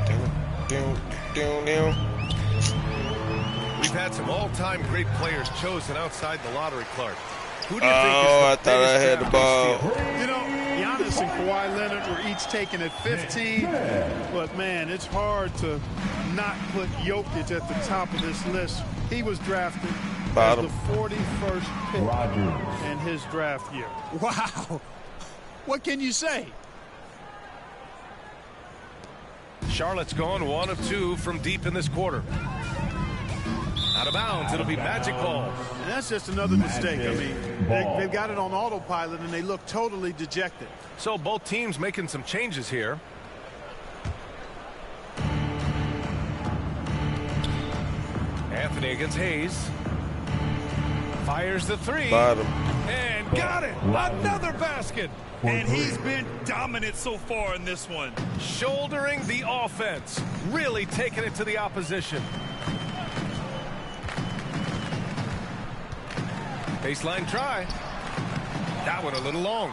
We've had some all-time great players chosen outside the lottery, Clark. Who do you Oh, think is I the thought I had the ball. You know, Giannis and Kawhi Leonard were each taken at 15, but man, it's hard to not put Jokic at the top of this list. He was drafted as the 41st pick in his draft year. Wow. What can you say? Charlotte's gone 1 of 2 from deep in this quarter. Out of bounds, it'll be Magic ball. And that's just another mistake. I mean, they've got it on autopilot, and they look totally dejected. So both teams making some changes here. Anthony against Hayes. Fires the three. Bottom. And got it. Another basket. And he's been dominant so far in this one. Shouldering the offense. Really taking it to the opposition. Baseline try. That one a little long.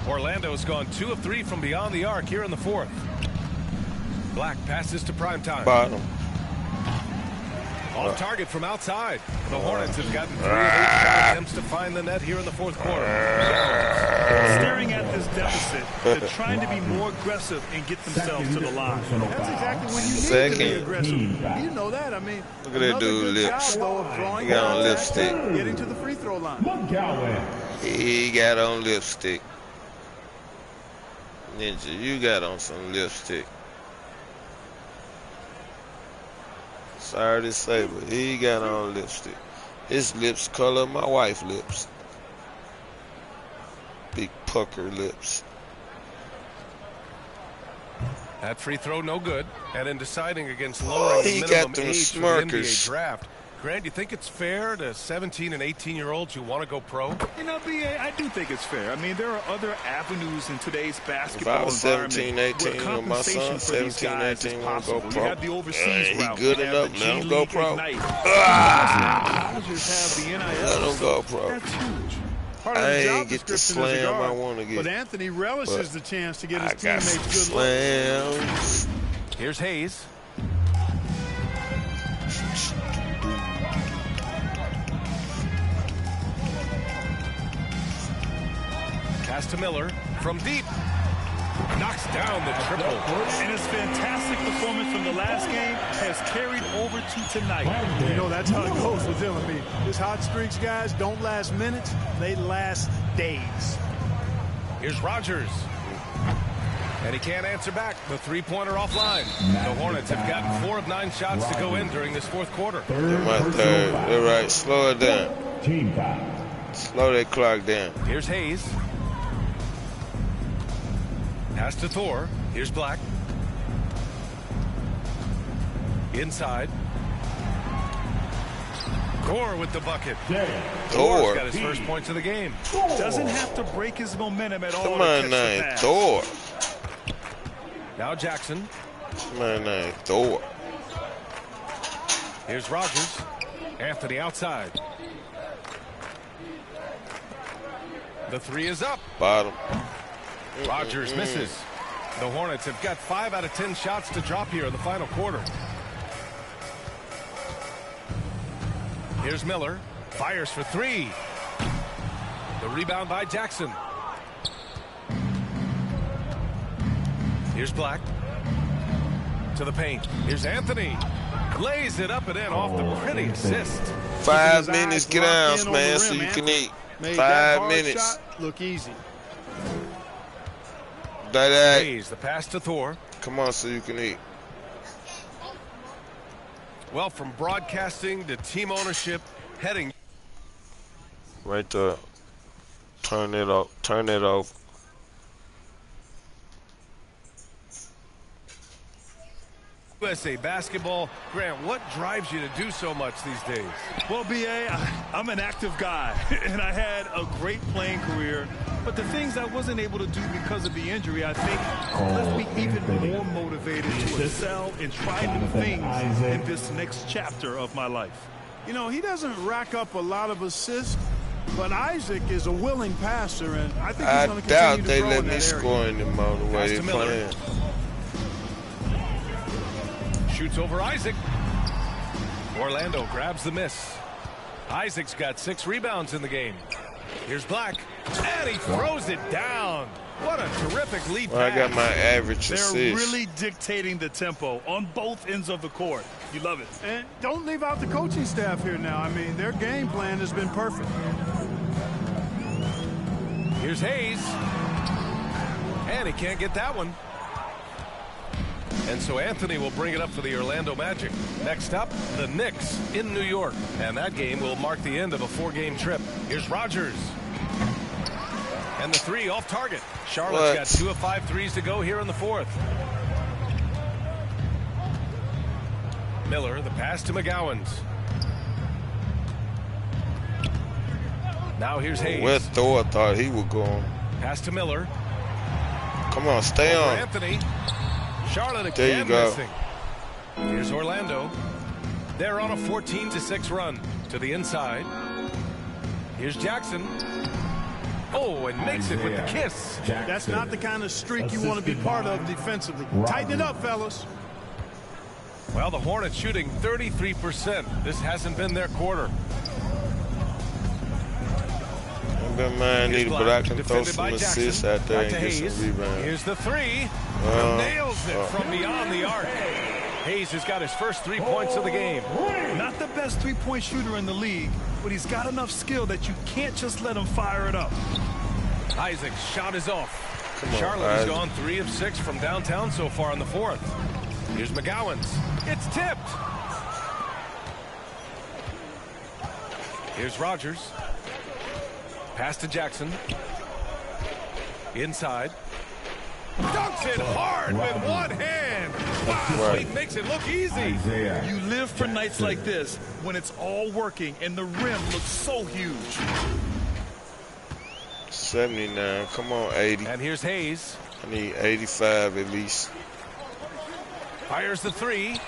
Orlando's gone 2 of 3 from beyond the arc here in the fourth. Black passes to primetime. Bottom. Off target from outside. The Hornets have gotten 3 of 8 shot attempts to find the net here in the fourth quarter. Staring at this deficit, they're trying to be more aggressive and get themselves to the line. That's exactly when you need to be aggressive. You know that. I mean, look at that dude lips. He got on lipstick. Getting to the free throw line. He got on lipstick. Ninja, you got on some lipstick. Sorry to say, but he got on lipstick. His lips color my wife's lips. Big pucker lips. That free throw no good. And in deciding against lowering the minimum age for the NBA draft, Grant, you think it's fair to 17 and 18-year-olds who want to go pro? You know, BA, I do think it's fair. I mean, there are other avenues in today's basketball if I was 17, 18, where or my son 17, 18 want to go pro, you have the overseas he route. good enough, let him go pro. Let him go pro. That's huge. Part of I the job ain't get the description as a slam guard, I want to get. but Anthony relishes the chance to get his I got some teammates good slams. Here's Hayes. Pass to Miller from deep. Knocks down the triple. And his fantastic performance from the last game has carried over to tonight. You know, that's how it goes with him. I mean, his hot streaks, guys, don't last minutes. They last days. Here's Rogers. And he can't answer back. The three-pointer offline. The Hornets have gotten 4 of 9 shots to go in during this fourth quarter. My third. All right, slow it down. Slow that clock down. Here's Hayes. Pass to Thor. Here's Black. Inside. Gore with the bucket. Thor got his first points of the game. Doesn't have to break his momentum at all. Come on now, Thor. Now Jackson. Come on now, Thor. Here's Rogers. Anthony outside. The three is up. Bottom. Rogers misses. The Hornets have got 5 out of 10 shots to drop here in the final quarter. Here's Miller. Fires for 3. The rebound by Jackson. Here's Black. To the paint. Here's Anthony. Lays it up and in off the pretty assist. 5 minutes, get down, man, so you can eat. 5 minutes. Shot look easy. Hayes, the pass to Thor. Come on, so you can eat. Well, from broadcasting to team ownership, heading. Right there. Turn it off. Turn it off. USA basketball. Grant, what drives you to do so much these days? Well, BA, I'm an active guy, and I had a great playing career. But the things I wasn't able to do because of the injury, I think, left me even more motivated to excel and try new things in this next chapter of my life. You know, he doesn't rack up a lot of assists, but Isaac is a willing passer, and I think he's going to continue to grow in that area. I doubt they let me score in them all the way they're playing. Shoots over Isaac. Orlando grabs the miss. Isaac's got 6 rebounds in the game. Here's Black. And he throws it down. What a terrific lead pass. I got my average assist. They're really dictating the tempo on both ends of the court. You love it. And don't leave out the coaching staff here now. I mean, their game plan has been perfect. Here's Hayes. And he can't get that one. And so Anthony will bring it up for the Orlando Magic. Next up, the Knicks in New York. And that game will mark the end of a 4-game trip. Here's Rogers. And the three off target. Charlotte's got 2 of 5 threes to go here in the fourth. Miller, the pass to McGowans. Now here's Hayes. Where Thor thought he would go on. Pass to Miller. Come on, stay Over on. Anthony. Charlotte There again you go. missing. Here's Orlando. They're on a 14-6 run to the inside. Here's Jackson. Oh, and makes it with the kiss. That's not the kind of streak you want to be part of defensively. Tighten it up, fellas. Well, the Hornets shooting 33%. This hasn't been their quarter. Man, but I can throw some assists out there and get some rebounds. Here's the three. Nails it from beyond the arc. Hayes has got his first 3 points of the game. Not the best three-point shooter in the league, but he's got enough skill that you can't just let him fire it up. Isaac's shot is off. Charlotte has gone 3 of 6 from downtown so far in the fourth. Here's McGowans. It's tipped. Here's Rogers. Pass to Jackson. Inside. Dunks it hard with one hand. Wow, he makes it look easy. You live for nights like this when it's all working and the rim looks so huge. 79. Come on, 80. And here's Hayes. I need 85 at least. Fires the three.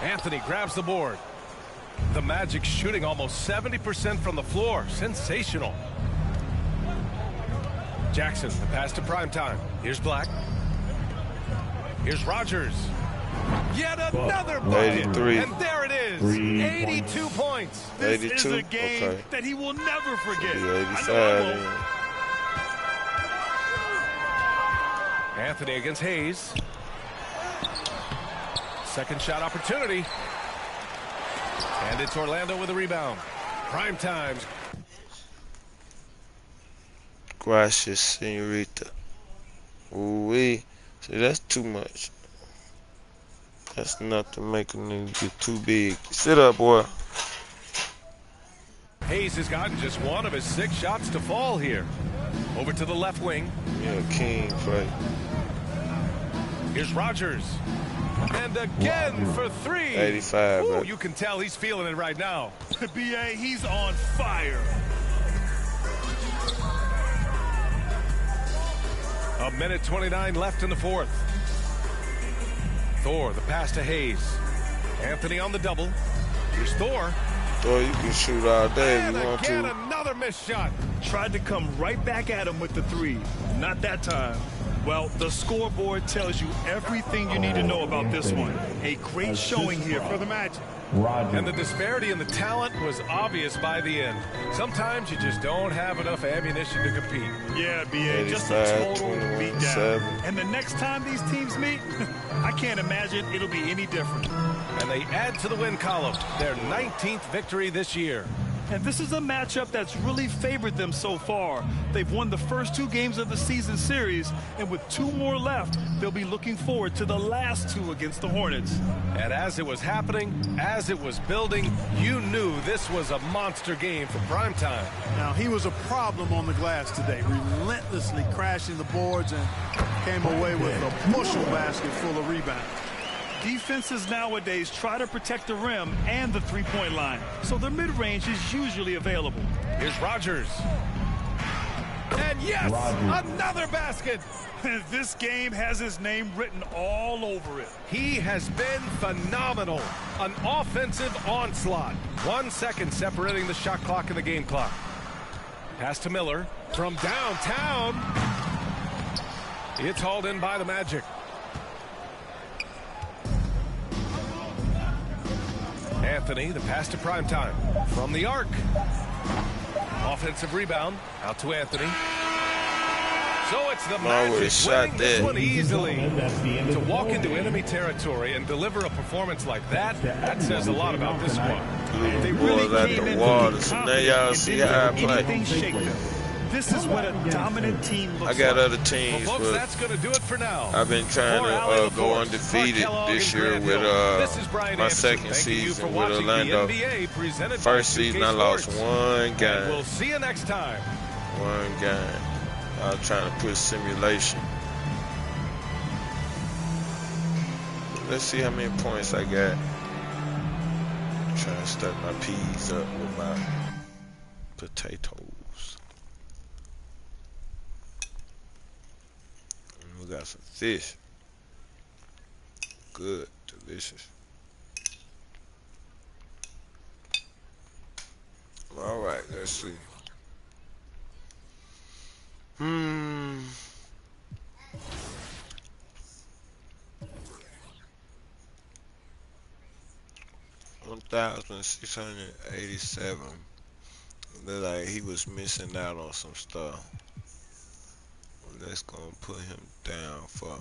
Anthony grabs the board. The Magic shooting almost 70% from the floor. Sensational. Jackson, the pass to primetime. Here's Black. Here's Rogers. Yet another bucket. 83. And there it is. 82 points. This 82? is a game Okay. that he will never forget. 85. Anthony against Hayes. Second shot opportunity. And it's Orlando with a rebound. Prime time. Gracias, senorita. Ooh-wee. See, that's too much. That's enough to make a nigga get too big. Sit up, boy. Hayes has gotten just 1 of his 6 shots to fall here. Over to the left wing. Yeah, king play. Here's Rogers. And again for 3. 85. Ooh, you can tell he's feeling it right now. B.A., he's on fire. A minute 29 left in the fourth. Thor, the pass to Hayes. Anthony on the double. Here's Thor. Thor, you can shoot all day if And you want again, to. another missed shot. Tried to come right back at him with the 3. Not that time. Well, the scoreboard tells you everything you need to know about this one. A great showing here for the Magic. And the disparity in the talent was obvious by the end. Sometimes you just don't have enough ammunition to compete. Yeah, B.A., just a 85, total 21, beatdown. 7. And the next time these teams meet, I can't imagine it'll be any different. And they add to the win column their 19th victory this year. And this is a matchup that's really favored them so far. They've won the first 2 games of the season series, and with 2 more left, they'll be looking forward to the last 2 against the Hornets. And as it was happening, as it was building, you knew this was a monster game for primetime. Now, he was a problem on the glass today, relentlessly crashing the boards and came away with a bushel basket full of rebounds. Defenses nowadays try to protect the rim and the three-point line, so their mid-range is usually available. Here's Rogers. And yes, another basket. This game has his name written all over it. He has been phenomenal. An offensive onslaught. 1 second separating the shot clock and the game clock. Pass to Miller from downtown. It's hauled in by the Magic. Anthony, the pass to primetime from the arc. Offensive rebound out to Anthony. So it's the Magic winning this one easily. To walk into enemy territory and deliver a performance like that says a lot about this squad. They really came into the Now y'all see how I play. anything shake them. This is what a dominant team looks like. I got other teams, well, folks, but that's going to do it for now. I've been trying to go undefeated this year with my second season with Orlando. First season, I lost one game. And we'll see you next time. One game. I was trying to put simulation. Let's see how many points I got. I'm trying to stack my peas up with my potatoes. And we got some fish. Good, delicious. All right, let's see. 1,687. Look like he was missing out on some stuff. Let's go and put him down for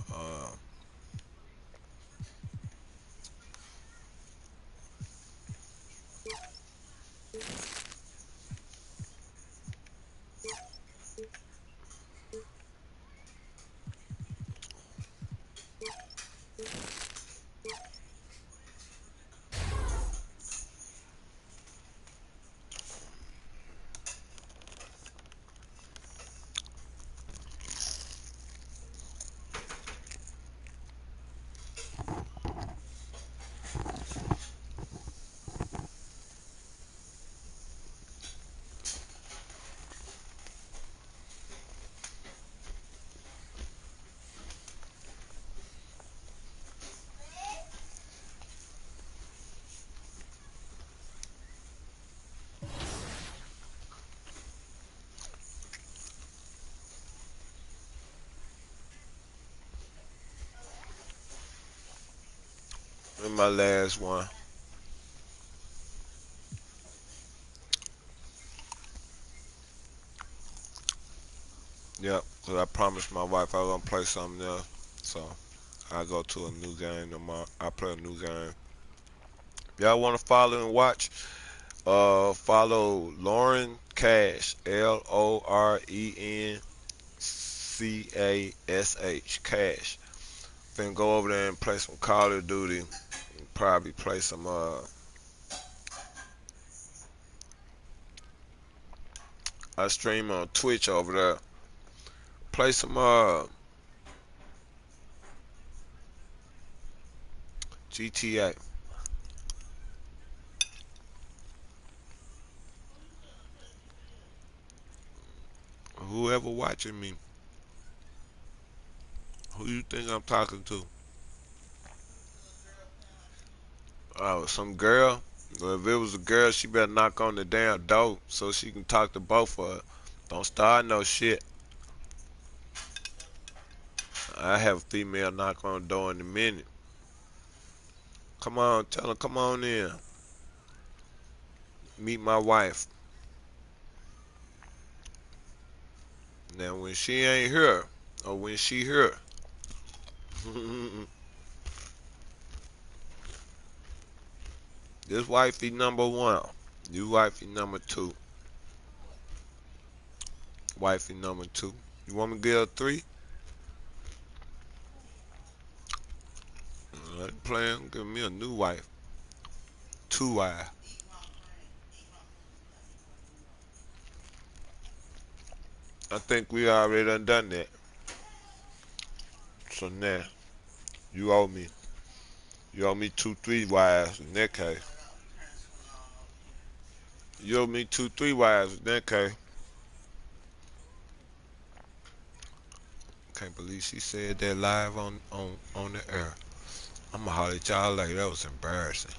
in my last one. Yep, because I promised my wife I was going to play something else. So I go to a new game tomorrow. I play a new game. Y'all want to follow and watch? Follow Lauren Cash, LORENCASH, Cash. Then go over there and play some Call of Duty. Probably play some I stream on Twitch over there. Play some GTA. Whoever watching me, who you think I'm talking to? Oh, some girl? Well, if it was a girl, she better knock on the damn door so she can talk to both of us. Don't start no shit. I have a female knock on the door in a minute. Come on, tell her, come on in. Meet my wife. Now, when she ain't here, or when she here, this wifey number 1. You wifey number 2. Wifey number 2. You want me to get her 3? Let plan. Give me a new wife. 2 wives. I think we already done that. So now, you owe me. You owe me 2, 3 wives in that case. You owe me 2, 3 wives in that case. Can't believe she said that live on the air. I'ma holler at y'all like that was embarrassing.